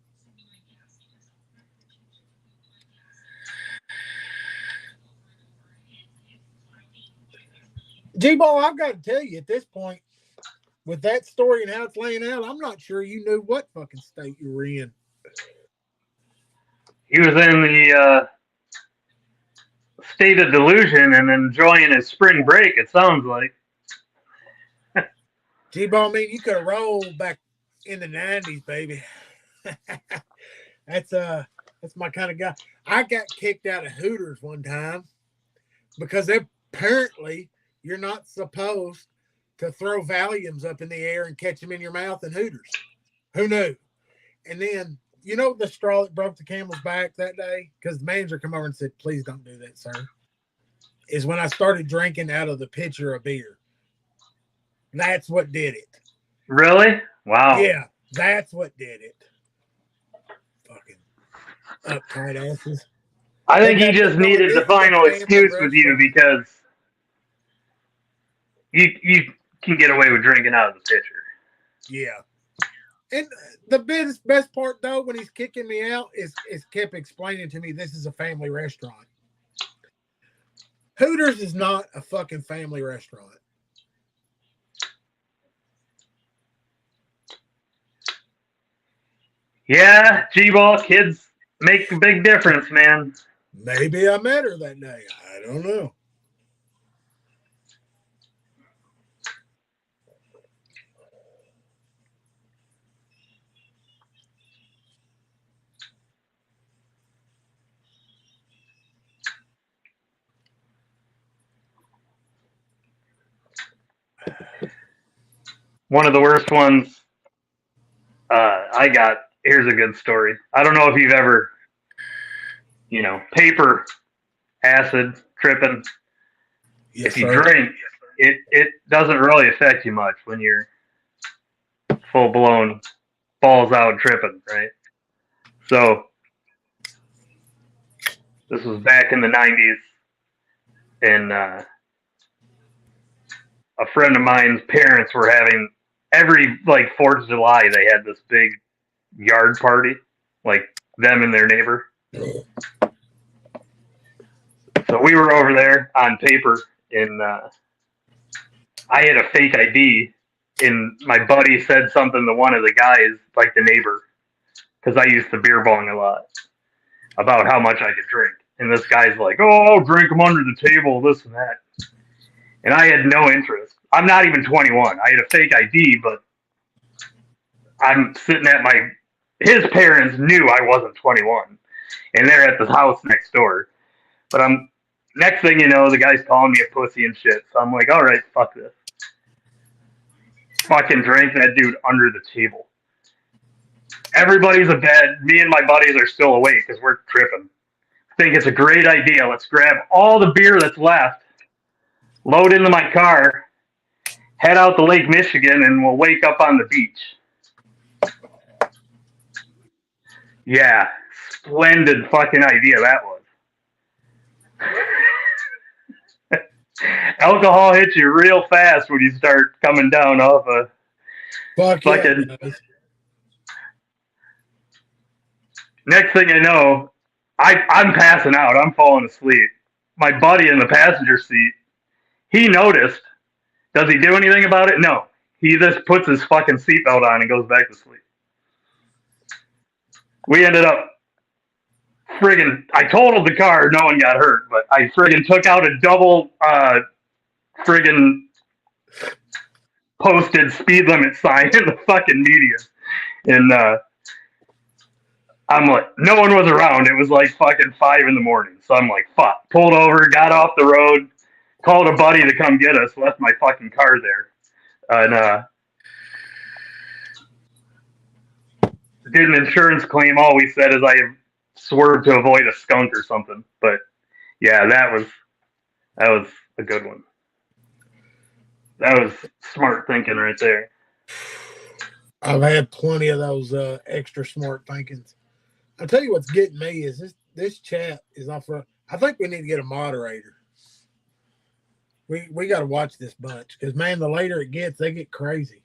[SPEAKER 1] G-Ball, I've got to tell you at this point, with that story and how it's laying out, I'm not sure you knew what fucking state you were in.
[SPEAKER 2] He was in the state of delusion and enjoying his spring break, it sounds like.
[SPEAKER 1] G-Ball, I mean, you could have rolled back in the 90s, baby. That's my kind of guy. I got kicked out of Hooters one time because apparently you're not supposed to throw Valiums up in the air and catch them in your mouth in Hooters. Who knew? And then, you know the straw that broke the camel's back that day? Because the manager come over and said, please don't do that, sir. Is when I started drinking out of the pitcher of beer. That's what did it.
[SPEAKER 2] Really? Wow.
[SPEAKER 1] Yeah, that's what did it. Fucking uptight asses.
[SPEAKER 2] I think he just needed the final excuse with you because you can get away with drinking out of the pitcher.
[SPEAKER 1] Yeah. And the best part, though, when he's kicking me out, is kept explaining to me this is a family restaurant. Hooters is not a fucking family restaurant.
[SPEAKER 2] Yeah, G-Ball, kids make a big difference, man.
[SPEAKER 1] Maybe I met her that day. I don't know.
[SPEAKER 2] One of the worst ones I got here's a good story. I don't know if you've ever, paper, acid, tripping.
[SPEAKER 1] Yes,
[SPEAKER 2] If you
[SPEAKER 1] sir.
[SPEAKER 2] drink, it doesn't really affect you much when you're full blown balls out tripping, right? So this was back in the '90s, and a friend of mine's parents were having every like 4th of July. They had this big yard party, like them and their neighbor. So we were over there on paper, and I had a fake ID, and my buddy said something to one of the guys, like the neighbor, because I used to beer bong a lot, about how much I could drink. And this guy's like, "Oh, I'll drink them under the table, this and that." And I had no interest. I'm not even 21. I had a fake ID, but I'm sitting at his parents knew I wasn't 21, and they're at the house next door. But next thing you know, the guy's calling me a pussy and shit. So I'm like, all right, fuck this. Fucking drank that dude under the table. Everybody's abed. Me and my buddies are still awake because we're tripping. Think it's a great idea. Let's grab all the beer that's left, load into my car, head out to Lake Michigan, and we'll wake up on the beach. Yeah, splendid fucking idea that was. Alcohol hits you real fast when you start coming down off a fucking.
[SPEAKER 1] Yeah,
[SPEAKER 2] Next thing I know, I'm passing out. I'm falling asleep. My buddy in the passenger seat, he noticed. Does he do anything about it? No. He just puts his fucking seatbelt on and goes back to sleep. We ended up I totaled the car. No one got hurt, but I took out a double posted speed limit sign in the fucking median. And I'm like, no one was around. It was like fucking 5 a.m. So I'm like, fuck. Pulled over, got off the road, called a buddy to come get us, left my fucking car there. And did an insurance claim. All we said is I swerved to avoid a skunk or something. But yeah, that was a good one. That was smart thinking right there.
[SPEAKER 1] I've had plenty of those extra smart thinkings. I'll tell you what's getting me is this chat is off. I think we need to get a moderator. We got to watch this bunch because, man, the later it gets, they get crazy.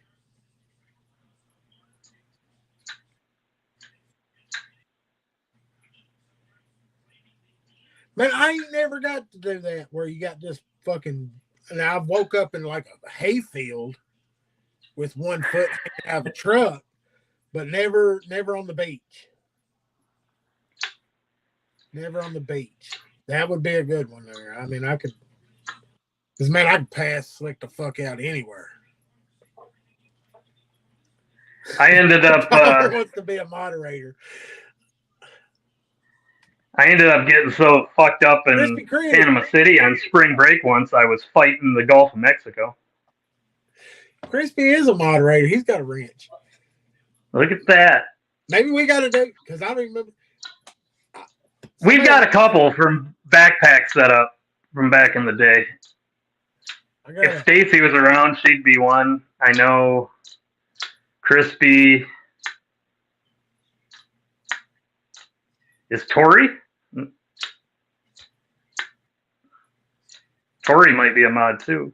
[SPEAKER 1] Man, I ain't never got to do that where you got just fucking. And I woke up in like a hayfield with one foot out of a truck, but never on the beach. Never on the beach. That would be a good one there. I mean, I could. Because, man, I could pass slick the fuck out anywhere.
[SPEAKER 2] I ended up.
[SPEAKER 1] Wants to be a moderator.
[SPEAKER 2] I ended up getting so fucked up in Panama City on spring break once. I was fighting the Gulf of Mexico.
[SPEAKER 1] Crispy is a moderator. He's got a wrench.
[SPEAKER 2] Look at that.
[SPEAKER 1] Maybe we got to do because I don't remember.
[SPEAKER 2] We've got a couple from backpack setup from back in the day. If Stacy was around, she'd be one. I know Crispy. Is Tori? Tori might be a mod too.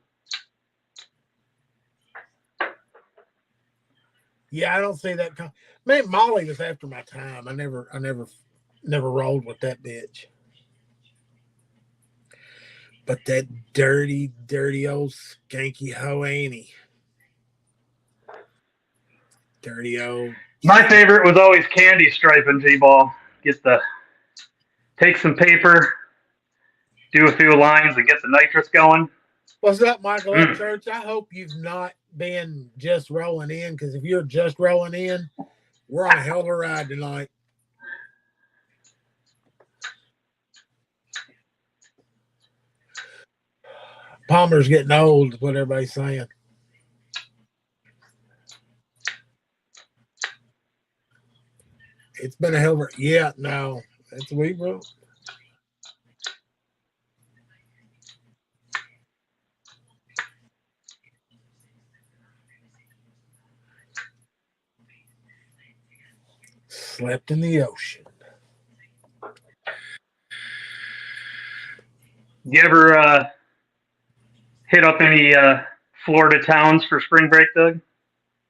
[SPEAKER 1] Yeah, I don't see that. Man, Molly was after my time. I never rolled with that bitch. But that dirty old skanky hoe, ain't he? Dirty old.
[SPEAKER 2] My favorite was always candy striping T-ball. Take some paper, do a few lines, and get the nitrous going.
[SPEAKER 1] What's up, Michael at Church? I hope you've not been just rolling in, because if you're just rolling in, we're on a hell of a ride tonight. Palmer's getting old, is what everybody's saying. It's been a hell of a yeah. No, that's we bro. Slept in the ocean.
[SPEAKER 2] You ever hit up any Florida towns for spring break, Doug?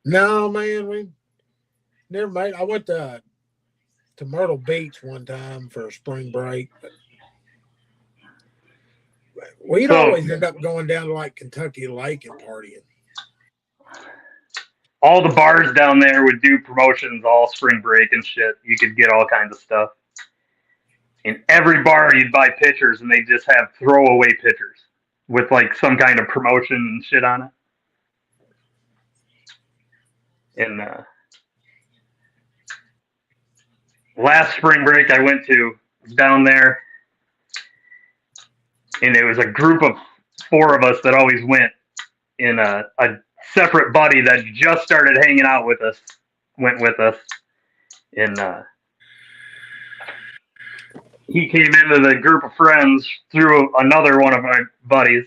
[SPEAKER 1] No, man, we never made. I went to Myrtle Beach one time for a spring break. But we'd
[SPEAKER 2] So
[SPEAKER 1] always end up going down to like Kentucky Lake and partying.
[SPEAKER 2] all the bars down there would do promotions all spring break and shit. You could get all kinds of stuff. In every bar, you'd buy pitchers, and they just have throwaway pitchers with like some kind of promotion and shit on it. And last spring break, I went to down there, and it was a group of four of us that always went. In a separate buddy that just started hanging out with us went with us, and he came into the group of friends through another one of my buddies.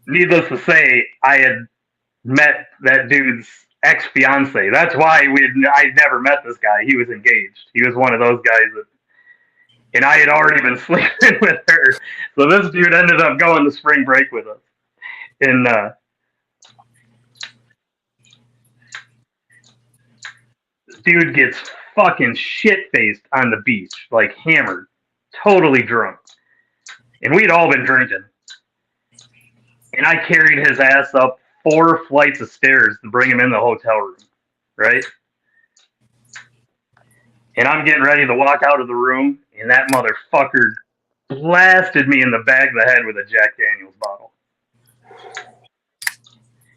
[SPEAKER 2] Needless to say, I had met that dude's ex-fiance. That's why I'd never met this guy. He was engaged. He was one of those guys that, and I had already been sleeping with her. So this dude ended up going to spring break with us. And this dude gets fucking shit-faced on the beach, like hammered, totally drunk. And we'd all been drinking. And I carried his ass up 4 flights of stairs to bring him in the hotel room, right? And I'm getting ready to walk out of the room, and that motherfucker blasted me in the back of the head with a Jack Daniels bottle.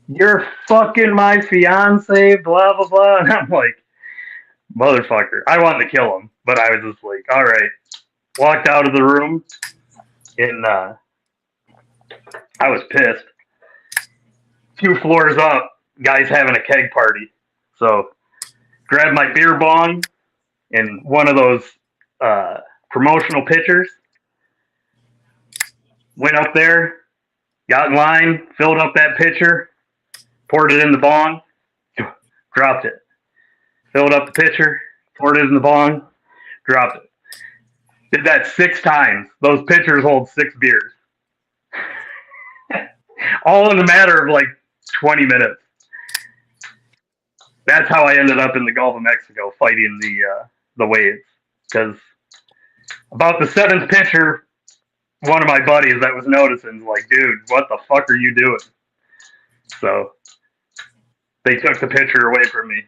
[SPEAKER 2] You're fucking my fiance, blah, blah, blah. And I'm like, motherfucker. I wanted to kill him, but I was just like, all right. Walked out of the room, and I was pissed. 2 floors up, guys having a keg party. So grabbed my beer bong and one of those promotional pitchers. Went up there, got in line, filled up that pitcher, poured it in the bong, dropped it. Filled up the pitcher, poured it in the bong, dropped it. Did that 6 times. Those pitchers hold 6 beers. All in a matter of like 20 minutes. That's how I ended up in the Gulf of Mexico fighting the waves. Because about the 7th pitcher, one of my buddies that was noticing was like, dude, what the fuck are you doing? So they took the pitcher away from me.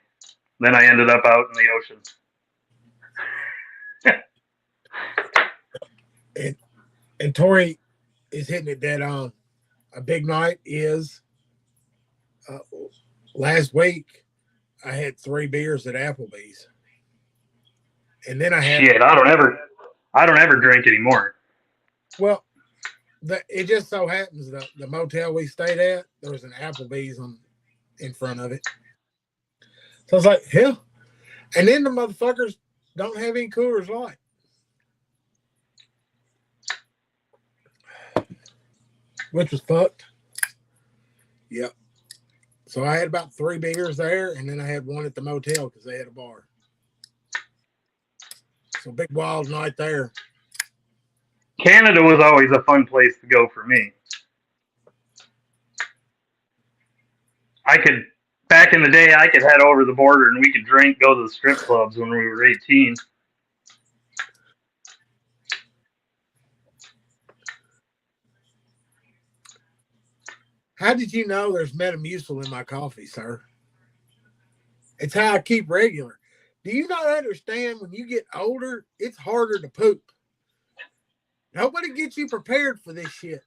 [SPEAKER 2] Then I ended up out in the ocean.
[SPEAKER 1] And Tori is hitting it dead on. A big night is last week I had 3 beers at Applebee's. And then I had
[SPEAKER 2] shit, I don't ever drink anymore.
[SPEAKER 1] Well, it just so happens the motel we stayed at, there was an Applebee's in front of it. So I was like, hell. And then the motherfuckers don't have any Coors Light. Which was fucked. Yep. So I had about 3 beers there, and then I had one at the motel because they had a bar. So big wild night there.
[SPEAKER 2] Canada was always a fun place to go for me. Back in the day, I could head over the border and we could drink, go to the strip clubs when we were 18.
[SPEAKER 1] How did you know there's Metamucil in my coffee, sir? It's how I keep regular. Do you not understand when you get older, it's harder to poop? Nobody gets you prepared for this shit.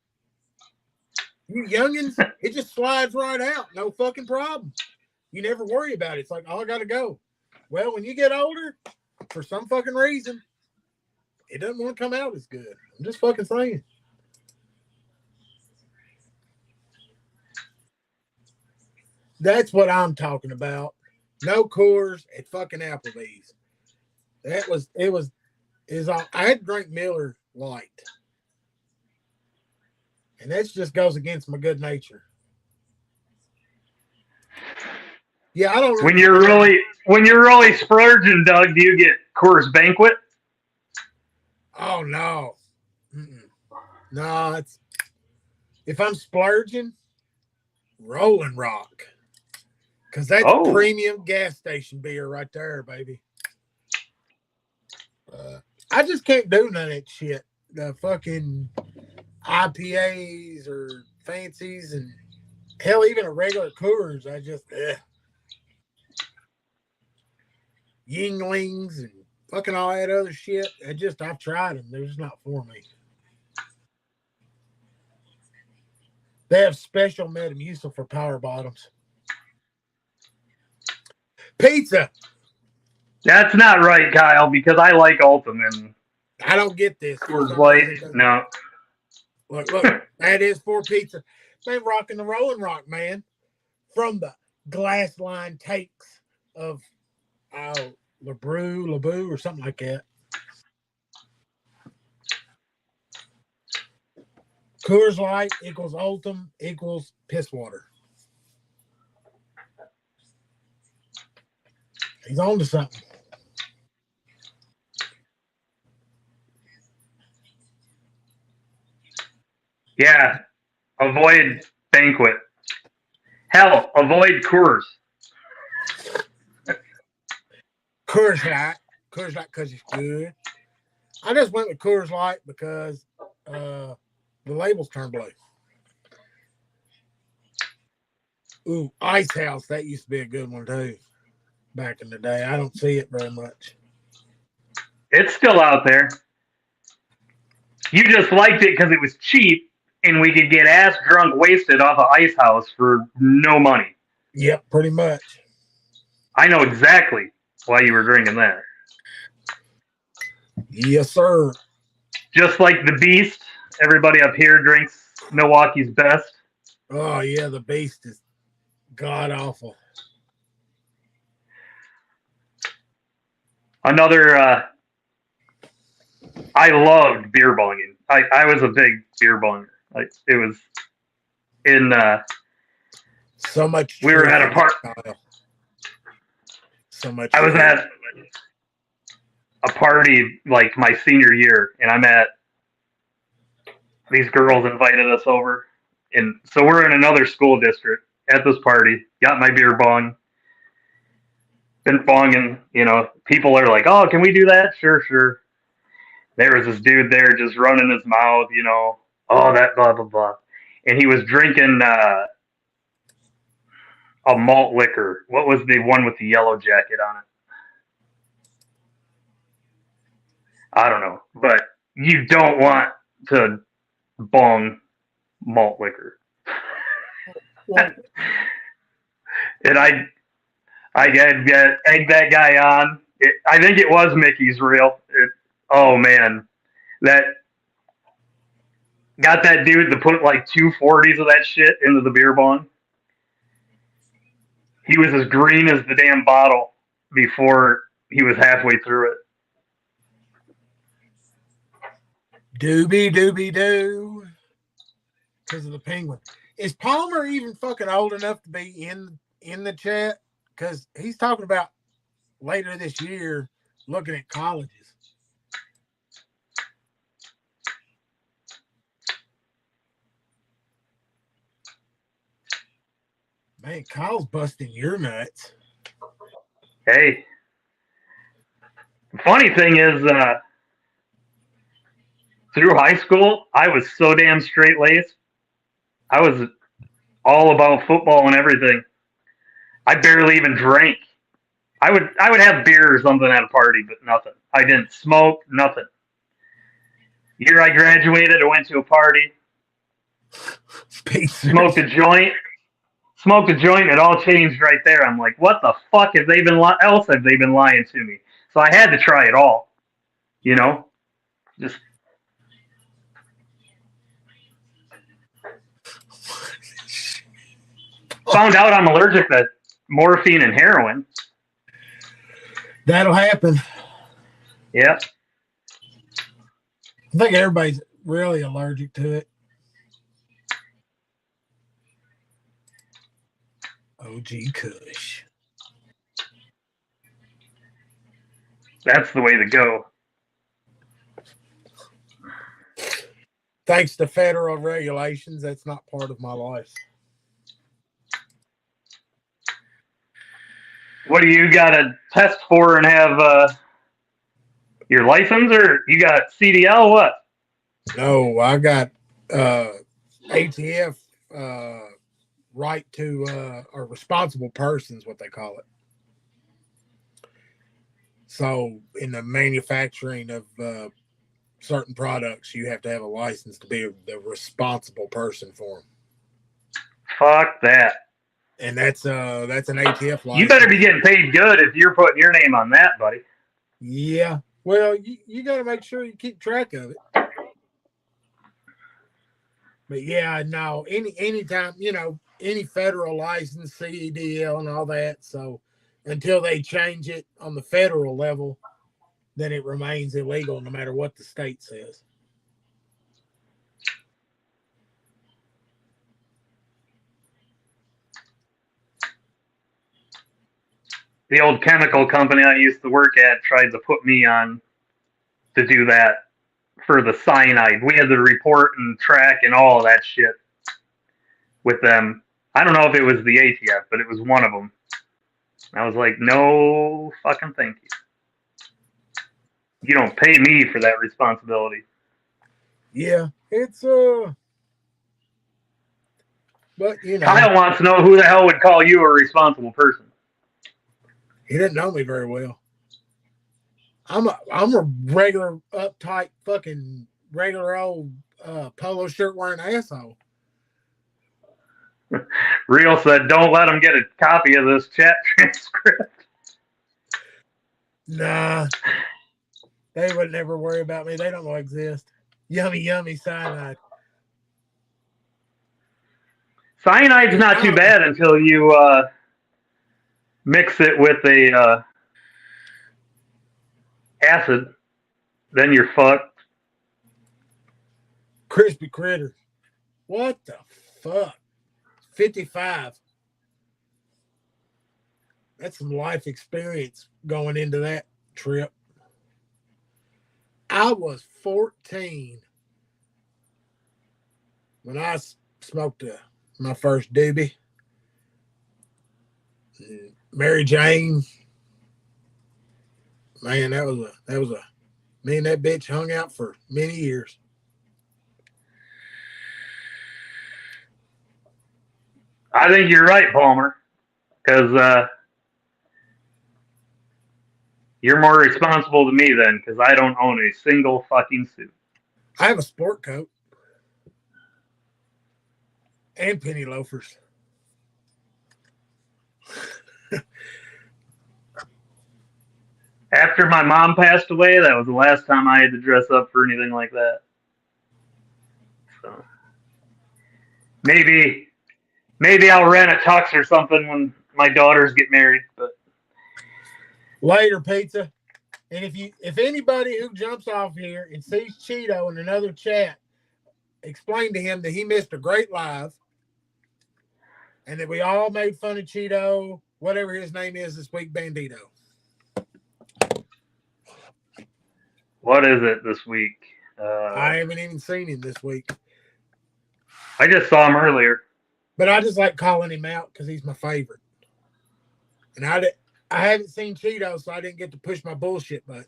[SPEAKER 1] You youngins, it just slides right out. No fucking problem. You never worry about it. It's like, oh, I got to go. Well, when you get older, for some fucking reason, it doesn't want to come out as good. I'm just fucking saying. That's what I'm talking about. No Coors at fucking Applebee's. Is all I had to drink Miller Light. And that just goes against my good nature. Yeah, I don't
[SPEAKER 2] When you're really splurging, Doug, do you get Coors Banquet?
[SPEAKER 1] Oh no. Mm-mm. No, it's if I'm splurging, Rolling Rock. Cause that's
[SPEAKER 2] Oh,
[SPEAKER 1] premium gas station beer right there, baby. I just can't do none of that shit. The fucking IPAs or fancies and hell, even a regular Coors. I just Yinglings and fucking all that other shit. I've tried them. They're just not for me. They have special Metamucil for power bottoms. Pizza.
[SPEAKER 2] that's not right, Kyle, because I like Ultim and
[SPEAKER 1] I don't get this.
[SPEAKER 2] Coors Light. No.
[SPEAKER 1] Look, that is for pizza. They rocking the Rolling Rock, man. From the glass line takes of LeBrew, or something like that. Coors Light equals Ultim equals piss water. He's on to something.
[SPEAKER 2] Yeah. Avoid Banquet. Hell, avoid Coors.
[SPEAKER 1] Coors Light because it's good. I just went with Coors Light because the labels turn blue. Ooh, Ice House. That used to be a good one too. Back in the day, I don't see it very much.
[SPEAKER 2] It's still out there. You just liked it because it was cheap and we could get ass drunk wasted off of Ice House for no money.
[SPEAKER 1] Yep, pretty much.
[SPEAKER 2] I know exactly why you were drinking that.
[SPEAKER 1] Yes, sir.
[SPEAKER 2] Just like the Beast, everybody up here drinks Milwaukee's best.
[SPEAKER 1] Oh yeah, the Beast is god awful.
[SPEAKER 2] Another, I loved beer bonging. I was a big beer bonger. Like it was in.
[SPEAKER 1] So much.
[SPEAKER 2] We were at a park.
[SPEAKER 1] So much.
[SPEAKER 2] I was at a party like my senior year, and I met these girls invited us over, and so we're in another school district at this party. Got my beer bong. Been bonging, people are like, oh, can we do that? Sure, sure. There was this dude there just running his mouth, oh, that blah, blah, blah. And he was drinking a malt liquor. What was the one with the yellow jacket on it? I don't know. But you don't want to bong malt liquor.
[SPEAKER 1] Well,
[SPEAKER 2] and I get egg that guy on. I think it was Mickey's Real. Oh man, that got that dude to put like 240s of that shit into the beer bong. He was as green as the damn bottle before he was halfway through it.
[SPEAKER 1] Doobie doobie doo. Because of the penguin. Is Palmer even fucking old enough to be in the chat? Because he's talking about later this year looking at colleges. Man, Kyle's busting your nuts.
[SPEAKER 2] Hey, the funny thing is, through high school, I was so damn straight laced. I was all about football and everything. I barely even drank. I would have beer or something at a party, but nothing. I didn't smoke, nothing. Year I graduated, I went to a party, smoked a joint, and it all changed right there. I'm like, what the fuck have they been lying to me? So I had to try it all, just. Found out I'm allergic to morphine and heroin.
[SPEAKER 1] That'll happen.
[SPEAKER 2] Yep.
[SPEAKER 1] I think everybody's really allergic to it. OG Kush.
[SPEAKER 2] That's the way to go.
[SPEAKER 1] Thanks to federal regulations, that's not part of my life.
[SPEAKER 2] What do you got to test for and have your license, or you got CDL? What?
[SPEAKER 1] No, I got ATF right to or responsible persons, what they call it. So in the manufacturing of certain products, you have to have a license to be the responsible person for them.
[SPEAKER 2] Fuck that.
[SPEAKER 1] And that's an ATF license.
[SPEAKER 2] You better be getting paid good if you're putting your name on that, buddy.
[SPEAKER 1] Yeah. Well, you got to make sure you keep track of it. But yeah, no, anytime, any federal license, CDL and all that. So until they change it on the federal level, then it remains illegal no matter what the state says.
[SPEAKER 2] The old chemical company I used to work at tried to put me on to do that for the cyanide. We had to report and track and all of that shit with them. I don't know if it was the ATF, but it was one of them. I was like, no fucking thank you. You don't pay me for that responsibility.
[SPEAKER 1] Yeah, it's but
[SPEAKER 2] Kyle wants to know who the hell would call you a responsible person.
[SPEAKER 1] He didn't know me very well. I'm a regular uptight fucking regular old polo shirt wearing asshole.
[SPEAKER 2] Real said, don't let him get a copy of this chat transcript.
[SPEAKER 1] Nah, they would never worry about me. They don't know I exist. Yummy cyanide.
[SPEAKER 2] Cyanide's not too bad until you mix it with a acid. Then you're fucked.
[SPEAKER 1] Crispy critter. What the fuck? 55. That's some life experience going into that trip. I was 14 when I smoked my first doobie. Mary Jane. Man, that was a me and that bitch hung out for many years.
[SPEAKER 2] I think you're right, Palmer, because you're more responsible than me then, because I don't own a single fucking suit.
[SPEAKER 1] I have a sport coat and penny loafers.
[SPEAKER 2] After my mom passed away, that was the last time I had to dress up for anything like that. So maybe I'll rent a tux or something when my daughters get married. But
[SPEAKER 1] later, pizza. And if anybody who jumps off here and sees Cheeto in another chat, explain to him that he missed a great live and that we all made fun of Cheeto, whatever his name is this week, Bandito.
[SPEAKER 2] what is it this week?
[SPEAKER 1] I haven't even seen him this week.
[SPEAKER 2] I just saw him earlier.
[SPEAKER 1] But I just like calling him out because he's my favorite. And I haven't seen Cheeto, so I didn't get to push my bullshit button.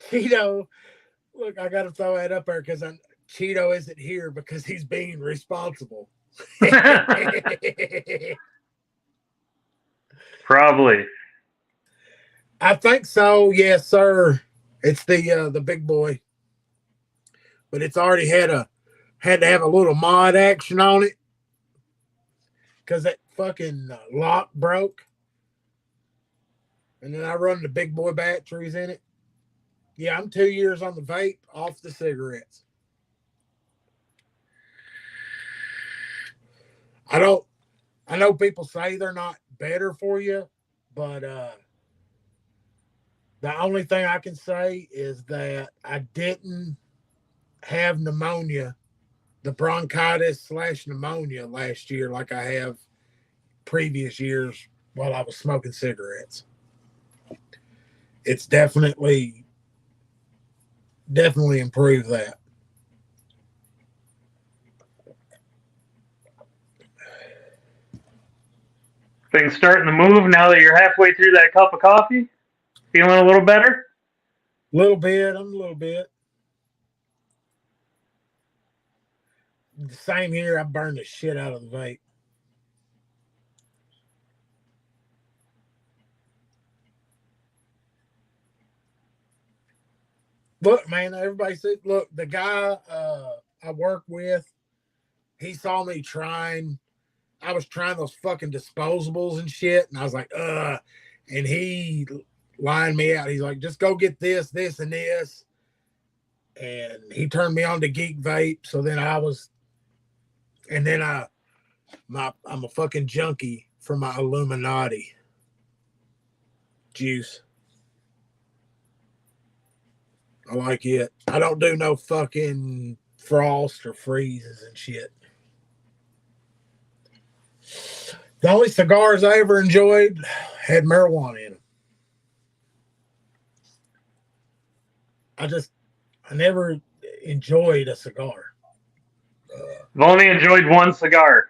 [SPEAKER 1] Cheeto, look, I got to throw that up there because Cheeto isn't here because he's being responsible.
[SPEAKER 2] Probably.
[SPEAKER 1] I think so. Yes, sir. It's the big boy, but it's already had to have a little mod action on it because that fucking lock broke, and then I run the big boy batteries in it. Yeah, I'm 2 years on the vape, off the cigarettes. I don't. I know people say they're not better for you, but the only thing I can say is that I didn't have pneumonia, the bronchitis slash pneumonia last year like I have previous years while I was smoking cigarettes. It's definitely improved that.
[SPEAKER 2] Things starting to move now that you're halfway through that cup of coffee? Feeling a little better?
[SPEAKER 1] Little bit, I'm a little bit. The same here. I burned the shit out of the vape. Look, man, everybody said, look, the guy I work with, he saw me trying. I was trying those fucking disposables and shit, and I was like, and he lined me out. He's like, just go get this, this, and this. And he turned me on to Geek Vape. So then I'm a fucking junkie for my Illuminati juice. I like it. I don't do no fucking frost or freezes and shit. The only cigars I ever enjoyed had marijuana in them. I never enjoyed a cigar.
[SPEAKER 2] I've only enjoyed one cigar,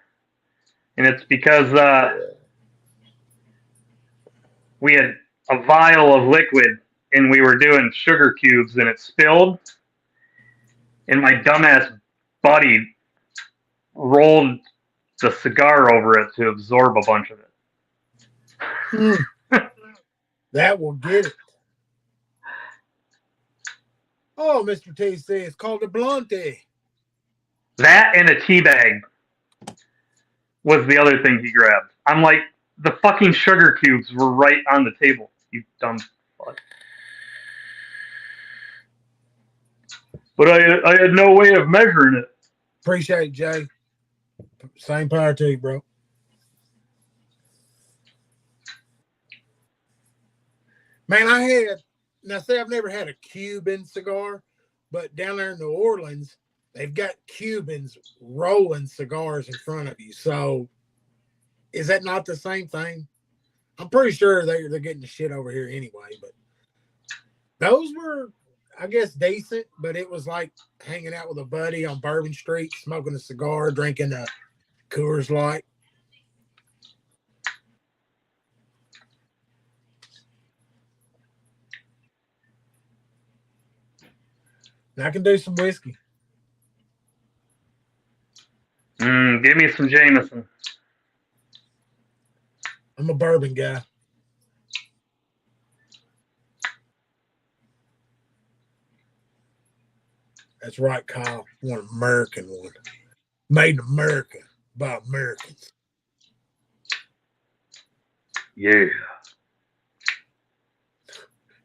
[SPEAKER 2] and it's because we had a vial of liquid and we were doing sugar cubes and it spilled, and my dumbass buddy rolled the cigar over it to absorb a bunch of it.
[SPEAKER 1] That will get it. Oh, Mr. TC, it's called a Blunty.
[SPEAKER 2] That and a tea bag was the other thing he grabbed. I'm like, the fucking sugar cubes were right on the table. You dumb fuck. But I had no way of measuring it.
[SPEAKER 1] Appreciate it, Jay. Same power to you, bro. Man, I've never had a Cuban cigar, but down there in New Orleans, they've got Cubans rolling cigars in front of you. So is that not the same thing? I'm pretty sure they're getting the shit over here anyway, but those were, I guess, decent, but it was like hanging out with a buddy on Bourbon Street, smoking a cigar, drinking a Coors Light. And I can do some whiskey.
[SPEAKER 2] Give me some Jameson.
[SPEAKER 1] I'm a bourbon guy. That's right, Kyle. One American one. Made in America by Americans.
[SPEAKER 2] Yeah.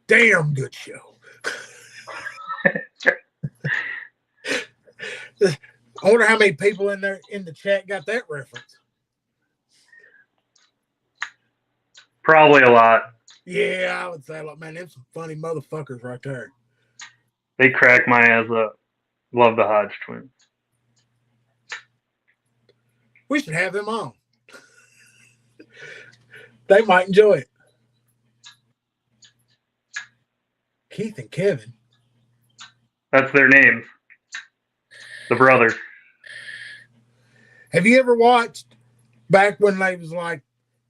[SPEAKER 1] Damn good show. I wonder how many people in there in the chat got that reference.
[SPEAKER 2] Probably a lot.
[SPEAKER 1] Yeah, I would say, like, man, them some funny motherfuckers right there.
[SPEAKER 2] They crack my ass up. Love the Hodge twins.
[SPEAKER 1] We should have them on. They might enjoy it. Keith and Kevin.
[SPEAKER 2] That's their names. The brothers.
[SPEAKER 1] Have you ever watched back when they was like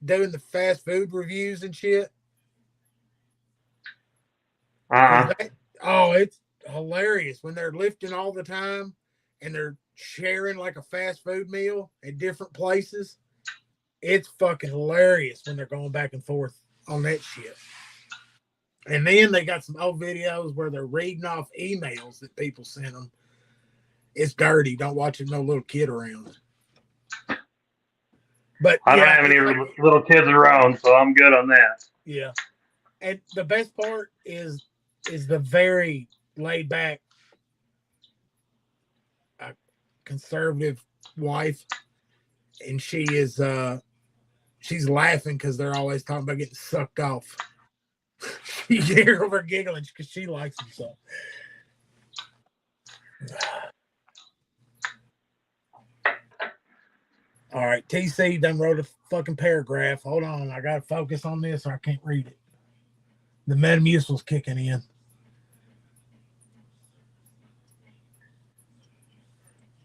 [SPEAKER 1] doing the fast food reviews and shit? It's hilarious when they're lifting all the time and they're sharing like a fast food meal at different places. It's fucking hilarious when they're going back and forth on that shit. And then they got some old videos where they're reading off emails that people sent them. It's dirty. Don't watch it, no little kid around. But
[SPEAKER 2] I don't have any little kids around, so I'm good on that.
[SPEAKER 1] Yeah. And the best part is is the very laid back, conservative wife, and she's laughing because they're always talking about getting sucked off. You hear her giggling because she likes him so. All right, TC done wrote a fucking paragraph. Hold on, I gotta focus on this or I can't read it. The Metamucil's kicking in.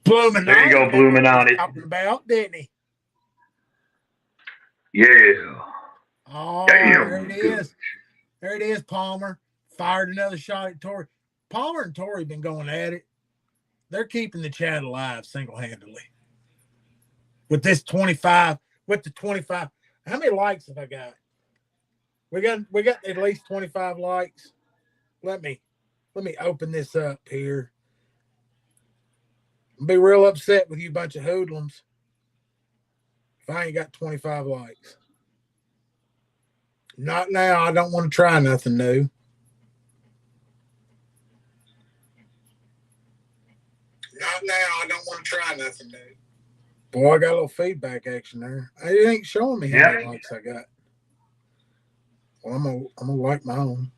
[SPEAKER 1] Bloomin'
[SPEAKER 2] there you go, Bluminati.
[SPEAKER 1] Talking about, didn't he?
[SPEAKER 2] Yeah.
[SPEAKER 1] Oh,
[SPEAKER 2] Damn.
[SPEAKER 1] there it is. There it is, Palmer. Fired another shot at Tory. Palmer and Tory been going at it. They're keeping the chat alive single-handedly. With this 25, with the 25. How many likes have I got? We got at least 25 likes. Let me open this up here. I'll be real upset with you bunch of hoodlums if I ain't got 25 likes. Not now. I don't want to try nothing new. Not now. I don't want to try nothing new. Boy, I got a little feedback action there. It ain't showing me how many likes I got. Well, I'm gonna like my own.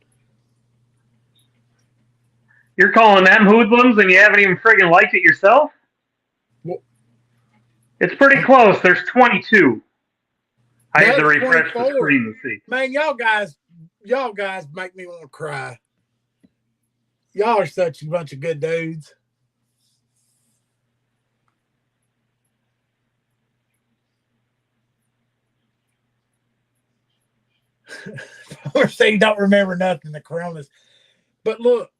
[SPEAKER 2] You're calling them hoodlums and you haven't even friggin' liked it yourself?
[SPEAKER 1] Well,
[SPEAKER 2] it's pretty close. There's 22. I had to refresh
[SPEAKER 1] 24.
[SPEAKER 2] the screen and see.
[SPEAKER 1] Man, y'all guys make me want to cry. Y'all are such a bunch of good dudes. Or say you don't remember nothing, the Coronas. But look,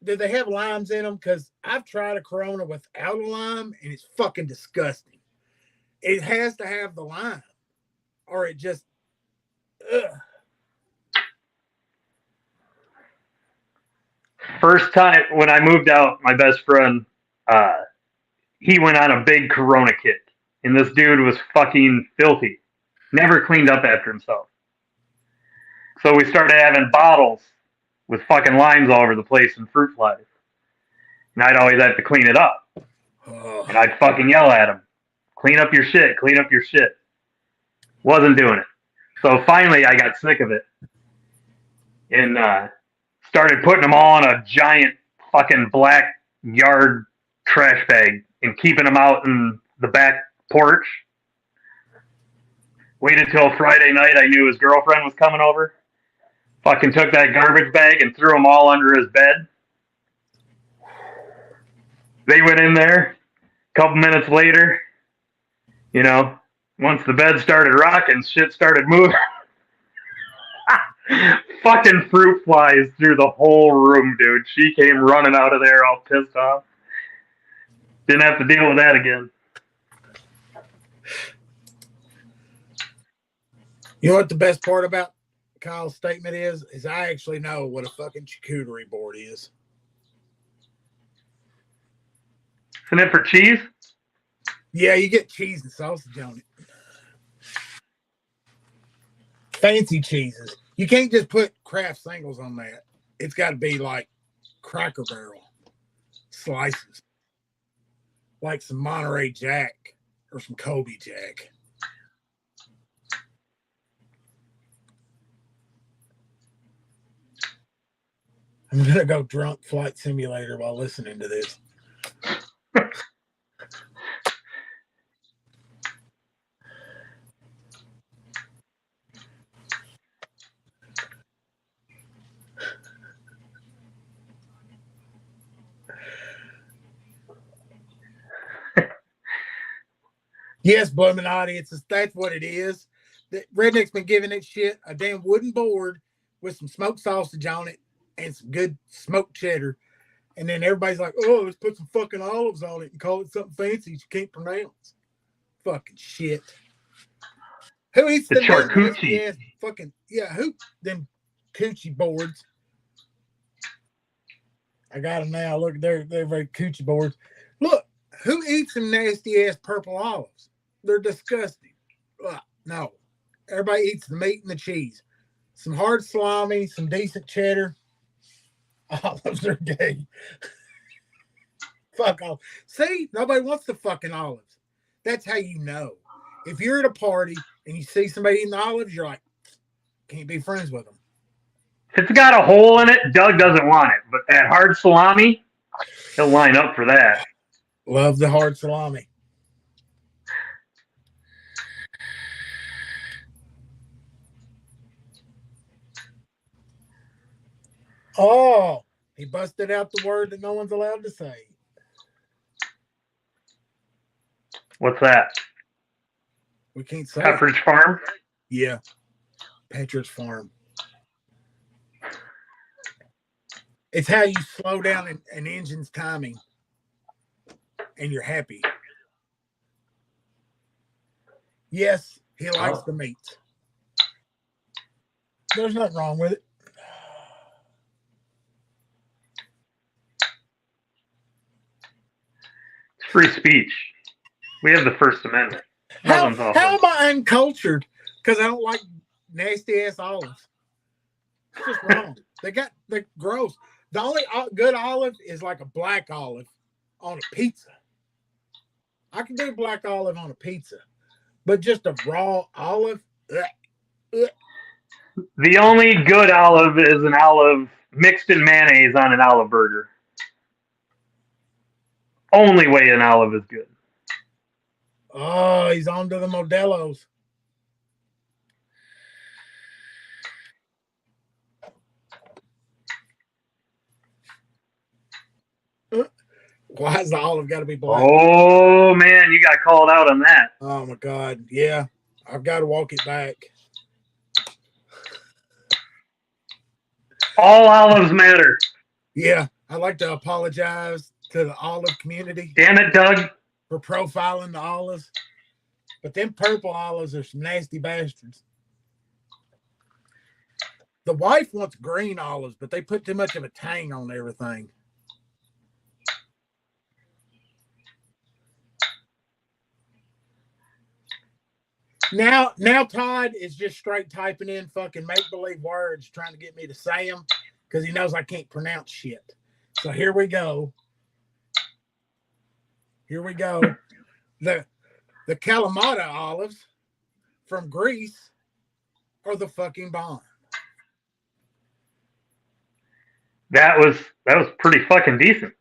[SPEAKER 1] do they have limes in them? Because I've tried a Corona without a lime, and it's fucking disgusting. It has to have the lime, or it just, ugh.
[SPEAKER 2] First time when I moved out, my best friend, he went on a big Corona kick, and this dude was fucking filthy. Never cleaned up after himself. So we started having bottles with fucking limes all over the place and fruit flies. And I'd always have to clean it up. And I'd fucking yell at him, clean up your shit, clean up your shit. Wasn't doing it. So finally I got sick of it. And started putting them all in a giant fucking black yard trash bag and keeping them out in the back porch. Waited till Friday night. I knew his girlfriend was coming over. Fucking took that garbage bag and threw them all under his bed. They went in there. A couple minutes later, you know, once the bed started rocking, shit started moving. Fucking fruit flies through the whole room, dude. She came running out of there all pissed off. Didn't have to deal with that again.
[SPEAKER 1] You know what the best part about Kyle's statement is I actually know what a fucking charcuterie board is.
[SPEAKER 2] Isn't it for cheese?
[SPEAKER 1] Yeah, you get cheese and sausage on it. Fancy cheeses. You can't just put Kraft singles on that. It's got to be like Cracker Barrel slices. Like some Monterey Jack or some Kobe Jack. I'm going to go drunk Flight Simulator while listening to this. Yes, Bluminati, that's what it is. The Redneck's been giving it shit a damn wooden board with some smoked sausage on it and some good smoked cheddar. And then everybody's like, oh, let's put some fucking olives on it and call it something fancy you can't pronounce. Fucking shit. Who eats
[SPEAKER 2] the
[SPEAKER 1] charcuterie? Fucking, yeah, who? Them coochie boards. I got them now. Look, they're very coochie boards. Look, who eats some nasty ass purple olives? They're disgusting. Ugh, no. Everybody eats the meat and the cheese. some hard salami, some decent cheddar. Olives are gay. Fuck off. See, nobody wants the fucking olives. That's how you know. If you're at a party and you see somebody eating the olives, you're like, can't be friends with them.
[SPEAKER 2] If it's got a hole in it, Doug doesn't want it. But that hard salami, he'll line up for that.
[SPEAKER 1] Love the hard salami. Oh, he busted out the word that no one's allowed to say.
[SPEAKER 2] What's that?
[SPEAKER 1] We can't say
[SPEAKER 2] Pepperidge Farm?
[SPEAKER 1] Yeah. Pepperidge Farm. It's how you slow down an engine's timing and you're happy. Yes, he likes the meat. There's nothing wrong with it.
[SPEAKER 2] It's free speech. We have the First Amendment.
[SPEAKER 1] How am I uncultured? Because I don't like nasty ass olives. It's just wrong. They're gross. The only good olive is like a black olive on a pizza. I can do black olive on a pizza, but just a raw olive.
[SPEAKER 2] The only good olive is an olive mixed in mayonnaise on an olive burger. Only way an olive is good.
[SPEAKER 1] Oh, he's on to the Modelo's. Why has the olive got to be black?
[SPEAKER 2] Oh, man, you got called out on that.
[SPEAKER 1] Oh, my God. Yeah, I've got to walk it back.
[SPEAKER 2] All olives matter.
[SPEAKER 1] Yeah, I'd like to apologize to the olive community.
[SPEAKER 2] Damn it, Doug.
[SPEAKER 1] For profiling the olives. But them purple olives are some nasty bastards. The wife wants green olives, but they put too much of a tang on everything. Now Todd is just straight typing in fucking make-believe words trying to get me to say them because he knows I can't pronounce shit. So here we go. The Kalamata olives from Greece are the fucking bomb.
[SPEAKER 2] That was pretty fucking decent.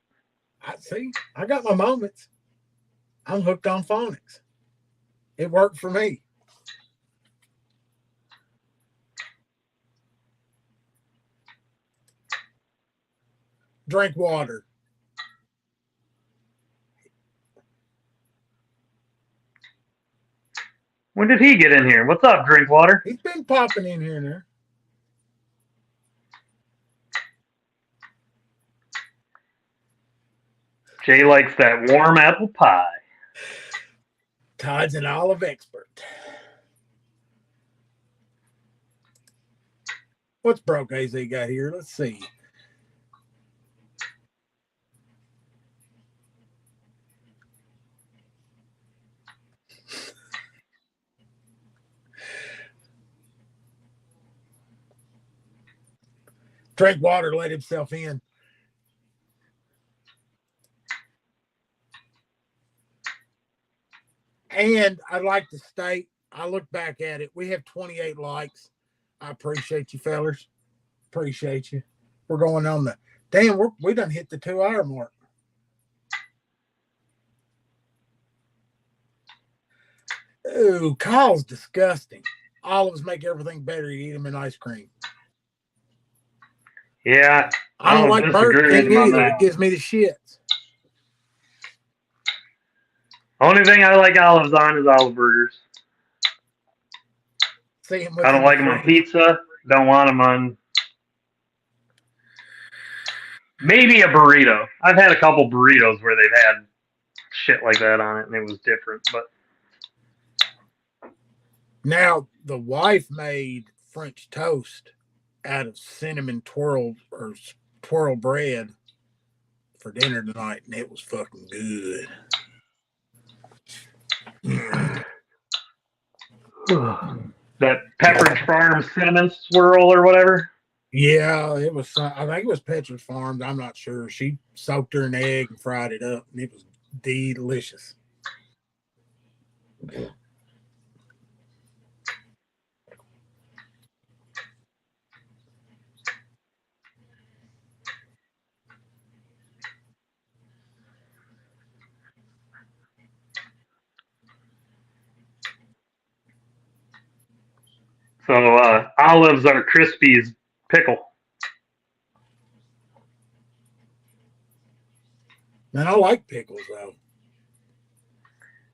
[SPEAKER 1] I got my moments. I'm hooked on phonics. It worked for me. Drink water.
[SPEAKER 2] When did he get in here? What's up, Drinkwater?
[SPEAKER 1] He's been popping in here and there.
[SPEAKER 2] Jay likes that warm apple pie.
[SPEAKER 1] Todd's an olive expert. What's broke AZ got here? Let's see. Drink water, let himself in. And I'd like to state, I look back at it, we have 28 likes. I appreciate you, fellers. Appreciate you. We're going on the, damn, we done hit the 2 hour mark. Ooh, Kyle's disgusting. Olives make everything better. You eat them in ice cream.
[SPEAKER 2] Yeah.
[SPEAKER 1] I don't like Burger King either. It gives me the shits.
[SPEAKER 2] Only thing I like olives on is olive burgers. I don't like them on pizza. Don't want them on maybe a burrito. I've had a couple burritos where they've had shit like that on it, and it was different. But
[SPEAKER 1] now the wife made French toast out of cinnamon twirl bread for dinner tonight, and it was fucking good.
[SPEAKER 2] That Pepperidge Farm cinnamon swirl or whatever.
[SPEAKER 1] Yeah, it was. I think it was Petra's Farms. I'm not sure. She soaked her in egg and fried it up, and it was delicious.
[SPEAKER 2] So olives are Crispy's pickle.
[SPEAKER 1] Man, I like pickles though.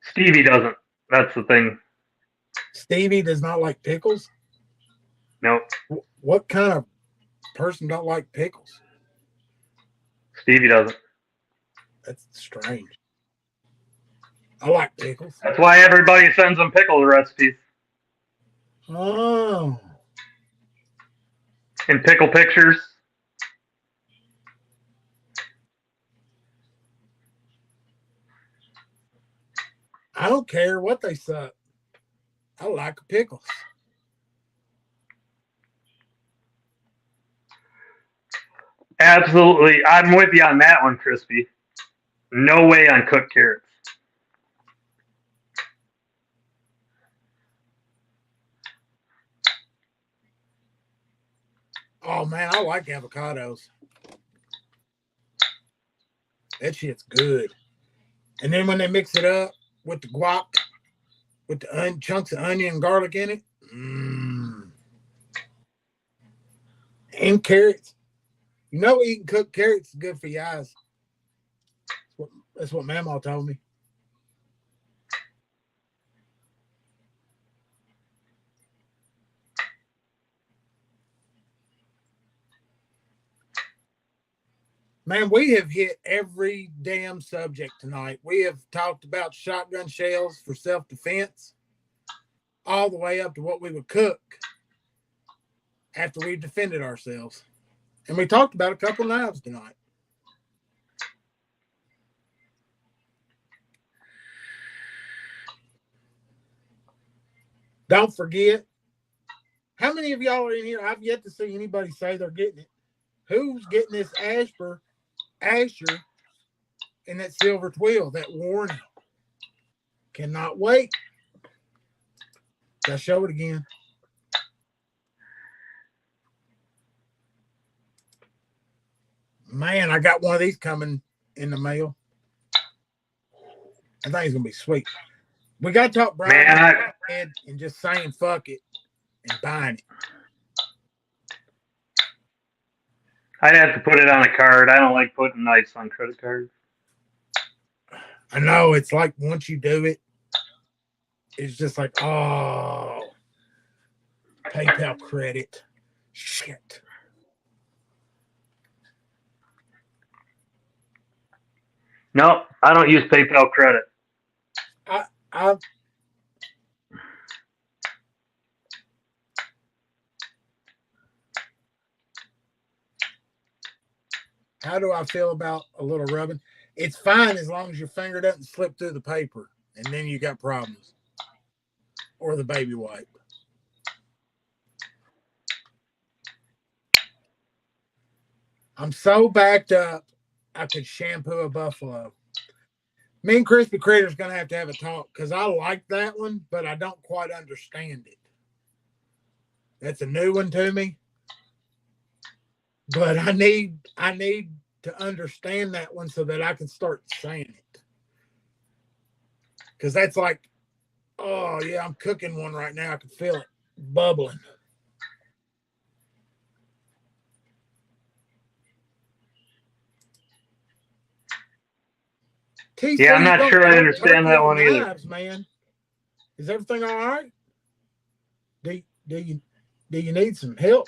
[SPEAKER 2] Stevie doesn't. That's the thing.
[SPEAKER 1] Stevie does not like pickles.
[SPEAKER 2] Nope.
[SPEAKER 1] What kind of person don't like pickles?
[SPEAKER 2] Stevie doesn't.
[SPEAKER 1] That's strange. I like pickles.
[SPEAKER 2] That's why everybody sends them pickle recipes
[SPEAKER 1] Oh,
[SPEAKER 2] and pickle pictures.
[SPEAKER 1] I don't care what they suck. I like pickles.
[SPEAKER 2] Absolutely. I'm with you on that one, Crispy. No way on cooked carrots.
[SPEAKER 1] Oh man, I like avocados. That shit's good. And then when they mix it up with the guac, with the chunks of onion and garlic in it, and carrots. You know, eating cooked carrots is good for your eyes. That's what Mama told me. Man, we have hit every damn subject tonight. We have talked about shotgun shells for self-defense, all the way up to what we would cook after we defended ourselves. And we talked about a couple knives tonight. Don't forget, how many of y'all are in here? I've yet to see anybody say they're getting it. Who's getting this Asher and that silver twill, that warning? Cannot wait. Gotta show it again. Man, I got one of these coming in the mail. I think it's gonna be sweet. We got to talk Brian and just saying fuck it and buying it.
[SPEAKER 2] I'd have to put it on a card. I don't like putting knives on credit cards.
[SPEAKER 1] I know, it's like once you do it, it's just like, oh, PayPal credit. Shit.
[SPEAKER 2] No, I don't use PayPal credit.
[SPEAKER 1] I How do I feel about a little rubbing? It's fine as long as your finger doesn't slip through the paper, and then you got problems. Or the baby wipe. I'm so backed up, I could shampoo a buffalo. Me and Crispy Critter's going to have a talk because I like that one, but I don't quite understand it. That's a new one to me. But I need to understand that one so that I can start saying it. Because that's like, oh, yeah, I'm cooking one right now. I can feel it bubbling. TC,
[SPEAKER 2] yeah, I'm not sure I understand that one either.
[SPEAKER 1] Man. Is everything all right? Do you need some help?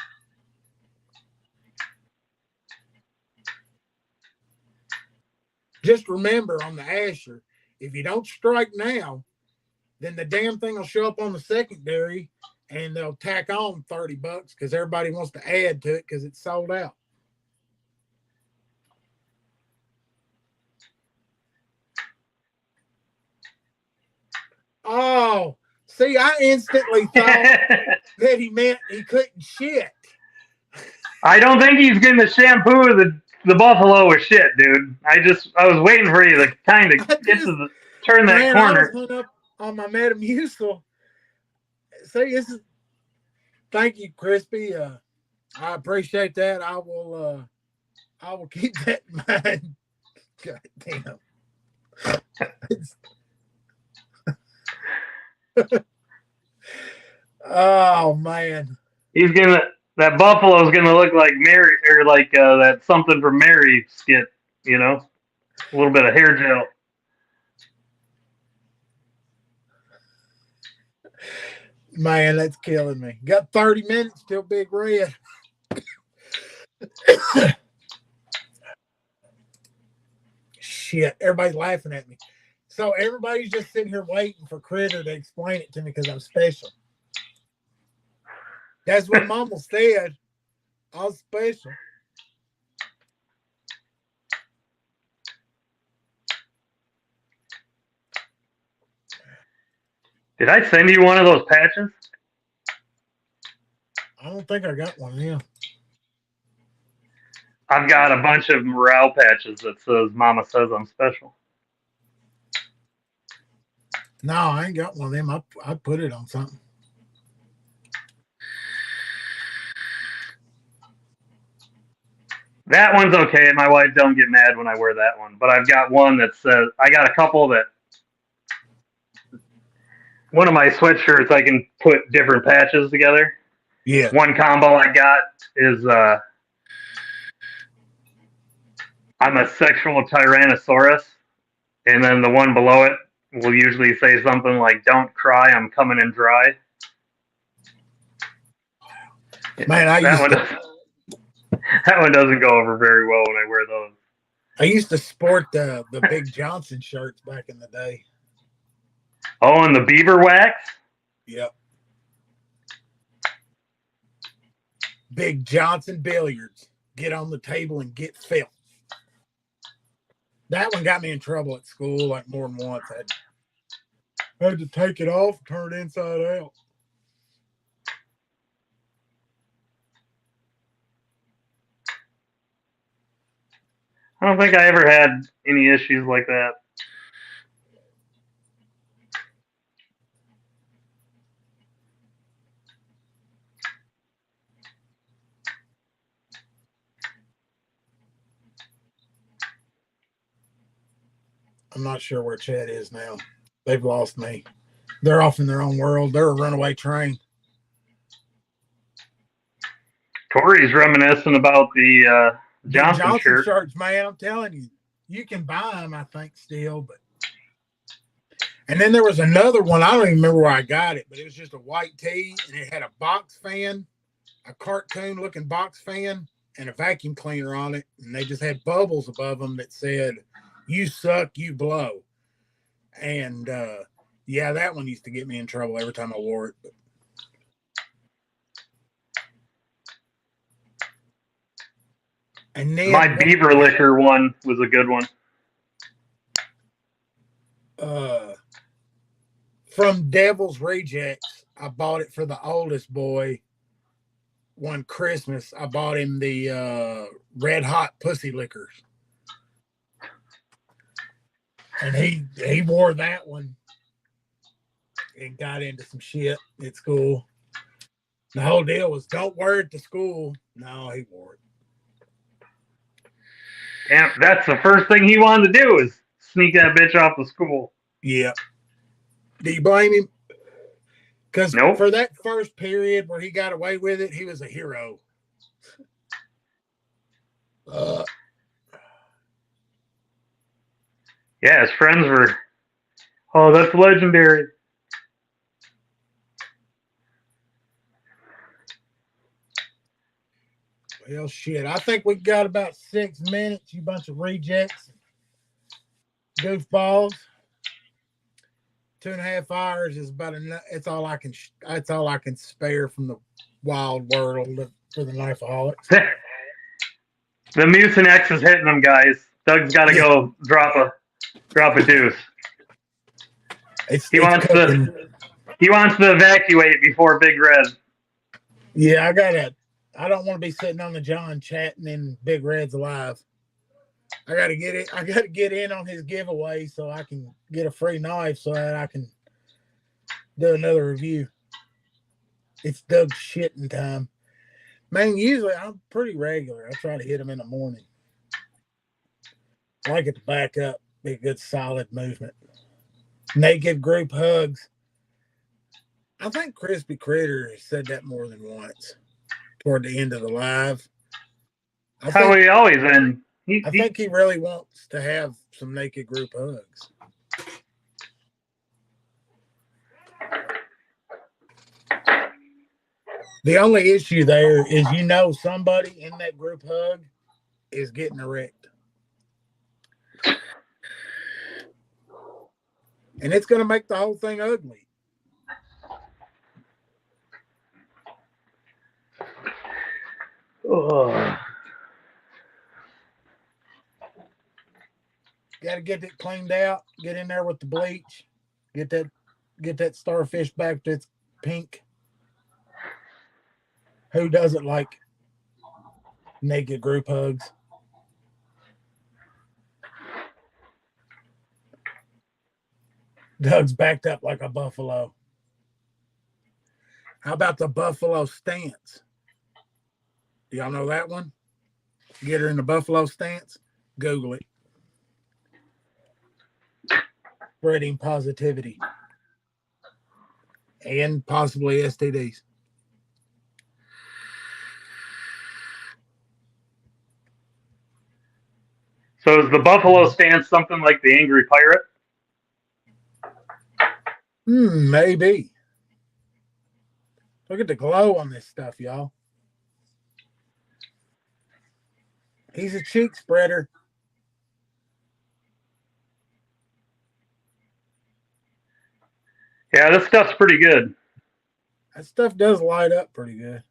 [SPEAKER 1] Just remember on the Asher, if you don't strike now, then the damn thing will show up on the secondary and they'll tack on $30 because everybody wants to add to it because it's sold out. Oh, See, I instantly thought that he meant he couldn't shit.
[SPEAKER 2] I don't think he's getting the shampoo of the buffalo with shit, dude. I was waiting for you to kind of
[SPEAKER 1] I
[SPEAKER 2] get to
[SPEAKER 1] just,
[SPEAKER 2] turn that
[SPEAKER 1] man, I was
[SPEAKER 2] corner.
[SPEAKER 1] hung up on my Metamucil. See, this is, thank you, Crispy. I appreciate that. I will keep that in mind. God damn. Oh man.
[SPEAKER 2] He's gonna that buffalo's gonna look like Mary or like that something from Mary skit, you know, a little bit of hair gel.
[SPEAKER 1] Man, that's killing me. Got 30 minutes till Big Red. Shit, everybody's laughing at me. So everybody's just sitting here waiting for Critter to explain it to me because I'm special. That's what Mama said. I was special.
[SPEAKER 2] Did I send you one of those patches?
[SPEAKER 1] I don't think I got one now.
[SPEAKER 2] I've got a bunch of morale patches that says "Mama says I'm special."
[SPEAKER 1] No, I ain't got one of them. I put it on something.
[SPEAKER 2] That one's okay. My wife don't get mad when I wear that one, but I've got one that says I got a couple that one of my sweatshirts I can put different patches together.
[SPEAKER 1] Yeah.
[SPEAKER 2] One combo I got is I'm a sexual tyrannosaurus, and then the one below it will usually say something like "Don't cry, I'm coming in dry."
[SPEAKER 1] Man,
[SPEAKER 2] that one doesn't go over very well when I wear those.
[SPEAKER 1] I used to sport the Big Johnson shirts back in the day.
[SPEAKER 2] Oh, and the beaver wax?
[SPEAKER 1] Yep. Big Johnson billiards. Get on the table and get filth. That one got me in trouble at school like more than once. I had to take it off, turn it inside out.
[SPEAKER 2] I don't think I ever had any issues like that.
[SPEAKER 1] I'm not sure where Chad is now. They've lost me. They're off in their own world. They're a runaway train.
[SPEAKER 2] Corey's reminiscing about the Johnson shirt.
[SPEAKER 1] Shirts, man. I'm telling you, you can buy them, I think, still. But and then there was another one. I don't even remember where I got it, but it was just a white tee, and it had a box fan, a cartoon-looking box fan, and a vacuum cleaner on it, and they just had bubbles above them that said, "You suck, you blow." And yeah, that one used to get me in trouble every time I wore it. But and then
[SPEAKER 2] my beaver liquor one was a good one.
[SPEAKER 1] From Devil's Rejects, I bought it for the oldest boy. One Christmas, I bought him the Red Hot Pussy Lickers, and he wore that one and got into some shit at school. The whole deal was don't wear it to school. No, he wore it.
[SPEAKER 2] And that's the first thing he wanted to do is sneak that bitch off the school.
[SPEAKER 1] Yeah. Do you blame him? Because
[SPEAKER 2] nope.
[SPEAKER 1] For that first period where he got away with it, he was a hero.
[SPEAKER 2] Yeah, his friends were, oh, that's legendary.
[SPEAKER 1] Well, shit. I think we got about 6 minutes, you bunch of rejects. Goofballs. 2.5 hours is about enough. It's all I can spare from the wild world for the Knafaholics.
[SPEAKER 2] The Mucinex is hitting them, guys. Doug's got to go drop a deuce.
[SPEAKER 1] He wants cooking.
[SPEAKER 2] He wants to evacuate before Big Red.
[SPEAKER 1] Yeah, I don't want to be sitting on the John chatting and Big Red's alive. I got to get it. I got to get in on his giveaway so I can get a free knife so that I can do another review. It's Doug's shitting time. Man, usually I'm pretty regular. I try to hit him in the morning. I like it to back up, be a good solid movement. Naked group hugs. I think Crispy Critter said that more than once toward the end of the live.
[SPEAKER 2] How he always end.
[SPEAKER 1] I think he really wants to have some naked group hugs. The only issue there is somebody in that group hug is getting erect. And it's going to make the whole thing ugly.
[SPEAKER 2] Oh.
[SPEAKER 1] Got to get it cleaned out, get in there with the bleach, get that starfish back to its pink. Who doesn't like naked group hugs? Doug's backed up like a buffalo. How about the buffalo stance? Do y'all know that one? Get her in the buffalo stance? Google it. Spreading positivity. And possibly STDs.
[SPEAKER 2] So is the buffalo stance something like the angry pirate?
[SPEAKER 1] Maybe. Look at the glow on this stuff, y'all. He's a cheek spreader.
[SPEAKER 2] Yeah, this stuff's pretty good.
[SPEAKER 1] That stuff does light up pretty good.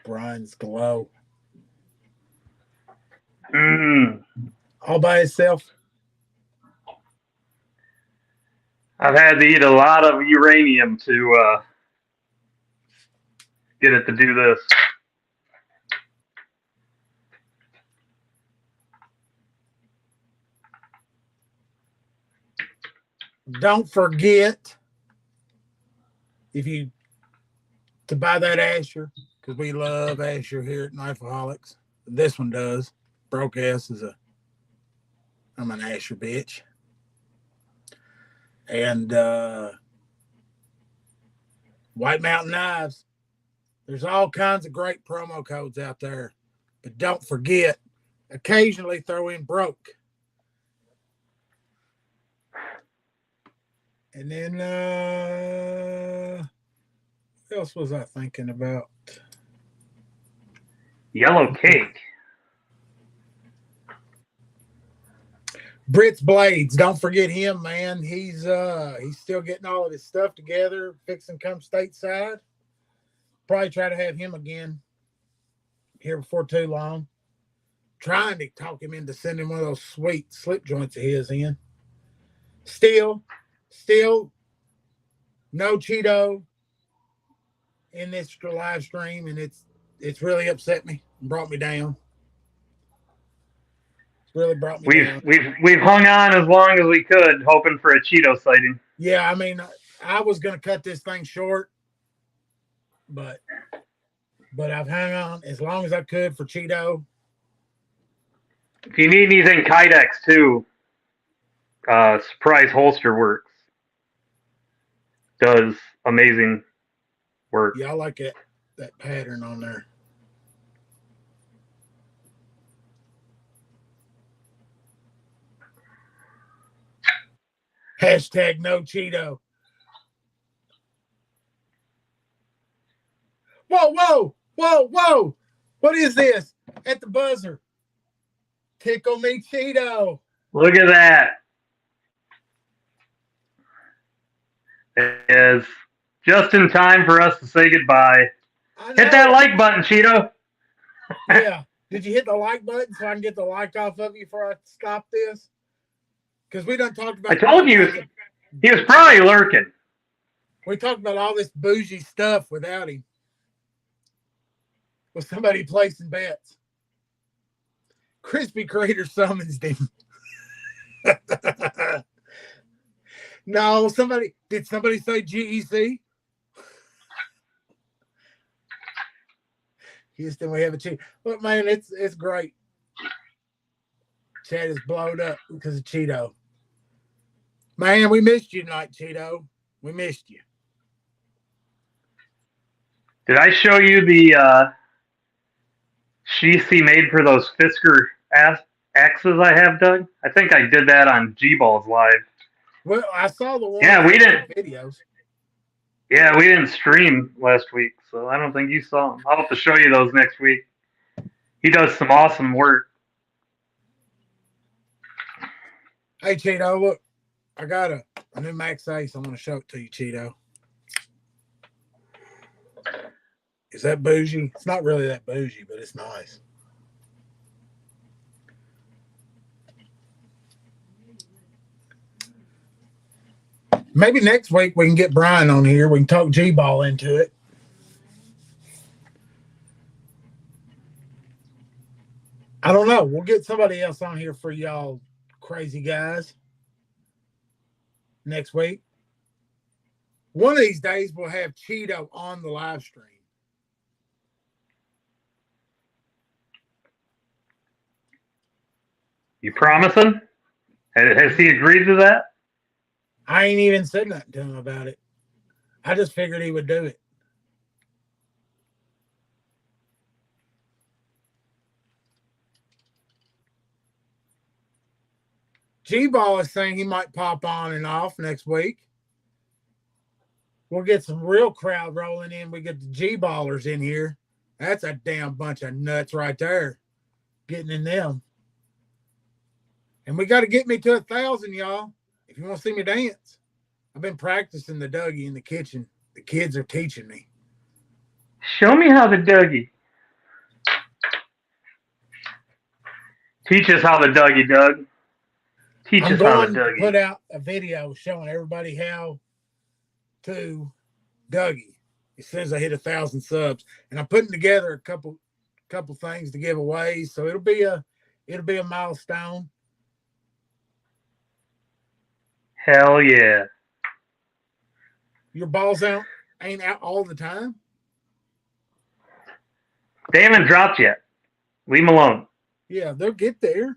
[SPEAKER 1] Brian's glow. All by itself.
[SPEAKER 2] I've had to eat a lot of uranium to get it to do this.
[SPEAKER 1] Don't forget to buy that Asher, because we love Asher here at Halcs. This one does. Broke ass I'm an Asher bitch. And White Mountain Knives. There's all kinds of great promo codes out there. But don't forget, occasionally throw in broke. And then what else was I thinking about?
[SPEAKER 2] Yellow cake.
[SPEAKER 1] Britt's Blades, don't forget him, man. He's still getting all of his stuff together, fixing to come stateside. Probably try to have him again here before too long. Trying to talk him into sending one of those sweet slip joints of his in. Still no Cheeto in this live stream, and it's really upset me and brought me down. Really brought me down.
[SPEAKER 2] We've hung on as long as we could, hoping for a Cheeto sighting.
[SPEAKER 1] Yeah, I mean, I was gonna cut this thing short, but I've hung on as long as I could for Cheeto.
[SPEAKER 2] If you need anything Kydex too, Surprise Holster Works does amazing work.
[SPEAKER 1] Yeah, I like that pattern on there. Hashtag no Cheeto. Whoa. What is this? At the buzzer. Tickle me Cheeto.
[SPEAKER 2] Look at that. is just in time for us to say goodbye.
[SPEAKER 1] I
[SPEAKER 2] Hit that
[SPEAKER 1] know.
[SPEAKER 2] like button, Cheeto.
[SPEAKER 1] Yeah. Did you hit the like button so I can get the like off of you before I stop this? Because we done talked
[SPEAKER 2] I
[SPEAKER 1] about
[SPEAKER 2] told you he was probably lurking.
[SPEAKER 1] we talked about all this bougie stuff without him. With somebody placing bets. Crispy Creator summons him. No, did somebody say GEC? Houston, we have a Cheeto. But man, it's great. Chad is blowed up because of Cheeto. Man, we missed you tonight, Cheeto. We missed you.
[SPEAKER 2] Did I show you the sheaths he made for those Fisker axes I have, Doug? I think I did that on G-Balls Live.
[SPEAKER 1] Well, I saw the one.
[SPEAKER 2] Yeah, we didn't.
[SPEAKER 1] Videos.
[SPEAKER 2] Yeah, we didn't stream last week, so I don't think you saw them. I'll have to show you those next week. He does some awesome work.
[SPEAKER 1] Hey, Cheeto, look. I got a new Max Ace. I'm going to show it to you, Cheeto. Is that bougie? It's not really that bougie, but it's nice. Maybe next week we can get Brian on here. We can talk G-Ball into it. I don't know. We'll get somebody else on here for y'all crazy guys next week. One of these days we'll have Cheeto on the live stream.
[SPEAKER 2] You promising? Has he agreed to that?
[SPEAKER 1] I ain't even said nothing to him about it. I just figured he would do it. G-Ball is saying he might pop on and off next week. We'll get some real crowd rolling in. We get the G-Ballers in here. That's a damn bunch of nuts right there. Getting in them. And we got to get me to 1,000, y'all. If you want to see me dance. I've been practicing the Dougie in the kitchen. The kids are teaching me.
[SPEAKER 2] Show me how the Dougie. Teach us how the Dougie, Doug. Teach us how the
[SPEAKER 1] I'm going to put out a video showing everybody how to Dougie as soon as I hit 1,000 subs. And I'm putting together a couple things to give away. So it'll be a milestone.
[SPEAKER 2] Hell yeah.
[SPEAKER 1] Your balls ain't out all the time?
[SPEAKER 2] They haven't dropped yet. Leave them alone.
[SPEAKER 1] Yeah, they'll get there.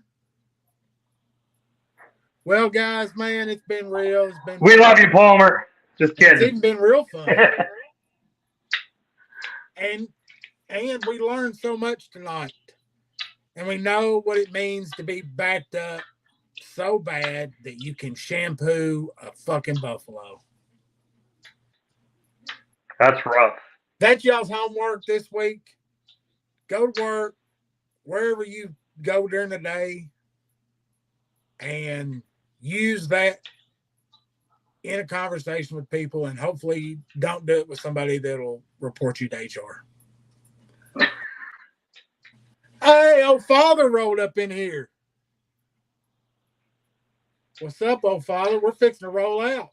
[SPEAKER 1] Well, guys, man, it's been real.
[SPEAKER 2] We love you, Palmer. Just kidding.
[SPEAKER 1] It's even been real fun. and we learned so much tonight. And we know what it means to be backed up so bad that you can shampoo a fucking buffalo.
[SPEAKER 2] That's rough.
[SPEAKER 1] That's y'all's homework this week. Go to work, wherever you go during the day, and use that in a conversation with people, and hopefully don't do it with somebody that'll report you to HR. Hey, old father rolled up in here. What's up, old father? We're fixing to roll out.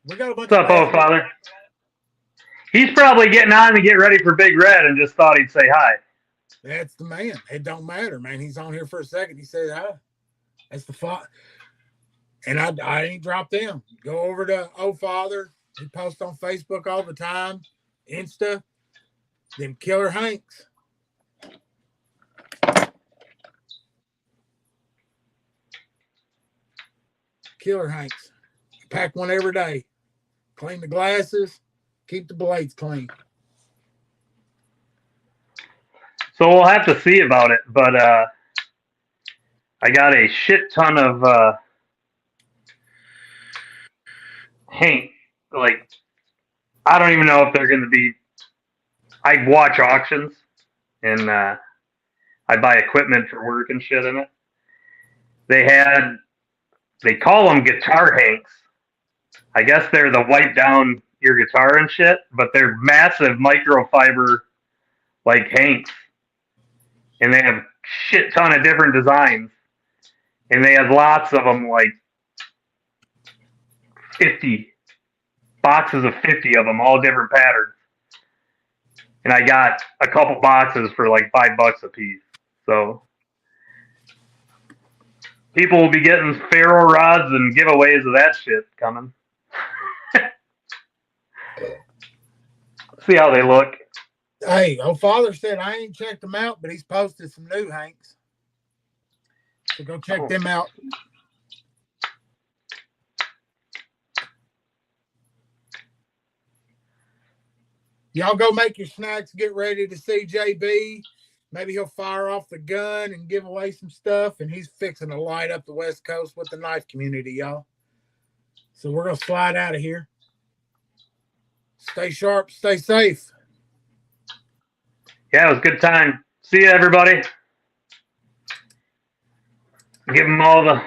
[SPEAKER 1] We got a bunch.
[SPEAKER 2] What's up, old father? He's probably getting on to get ready for Big Red and just thought he'd say hi.
[SPEAKER 1] That's the man. It don't matter, man. He's on here for a second. He said hi. That's the father. And I ain't dropped him. Go over to old father. He posts on Facebook all the time. Insta. Them killer Hanks. Killer Hanks. Pack one every day. Clean the glasses. Keep the blades clean.
[SPEAKER 2] So we'll have to see about it, but I got a shit ton of Hank. Like, I don't even know if they're going to be. I watch auctions, and I buy equipment for work and shit in it. They call them guitar Hanks, I guess they're the wipe down your guitar and shit, but they're massive microfiber like Hanks, and they have shit ton of different designs, and they have lots of them, like 50 boxes of 50 of them, all different patterns. And I got a couple boxes for like $5 a piece. So people will be getting ferro rods and giveaways of that shit coming. See how they look.
[SPEAKER 1] Hey, old father said I ain't checked them out, but he's posted some new Hanks. So go check them out. Y'all go make your snacks, get ready to see JB. Maybe he'll fire off the gun and give away some stuff. And he's fixing to light up the West Coast with the knife community, y'all. So we're going to slide out of here. Stay sharp, stay safe.
[SPEAKER 2] Yeah, it was a good time. See you, everybody. Give them all the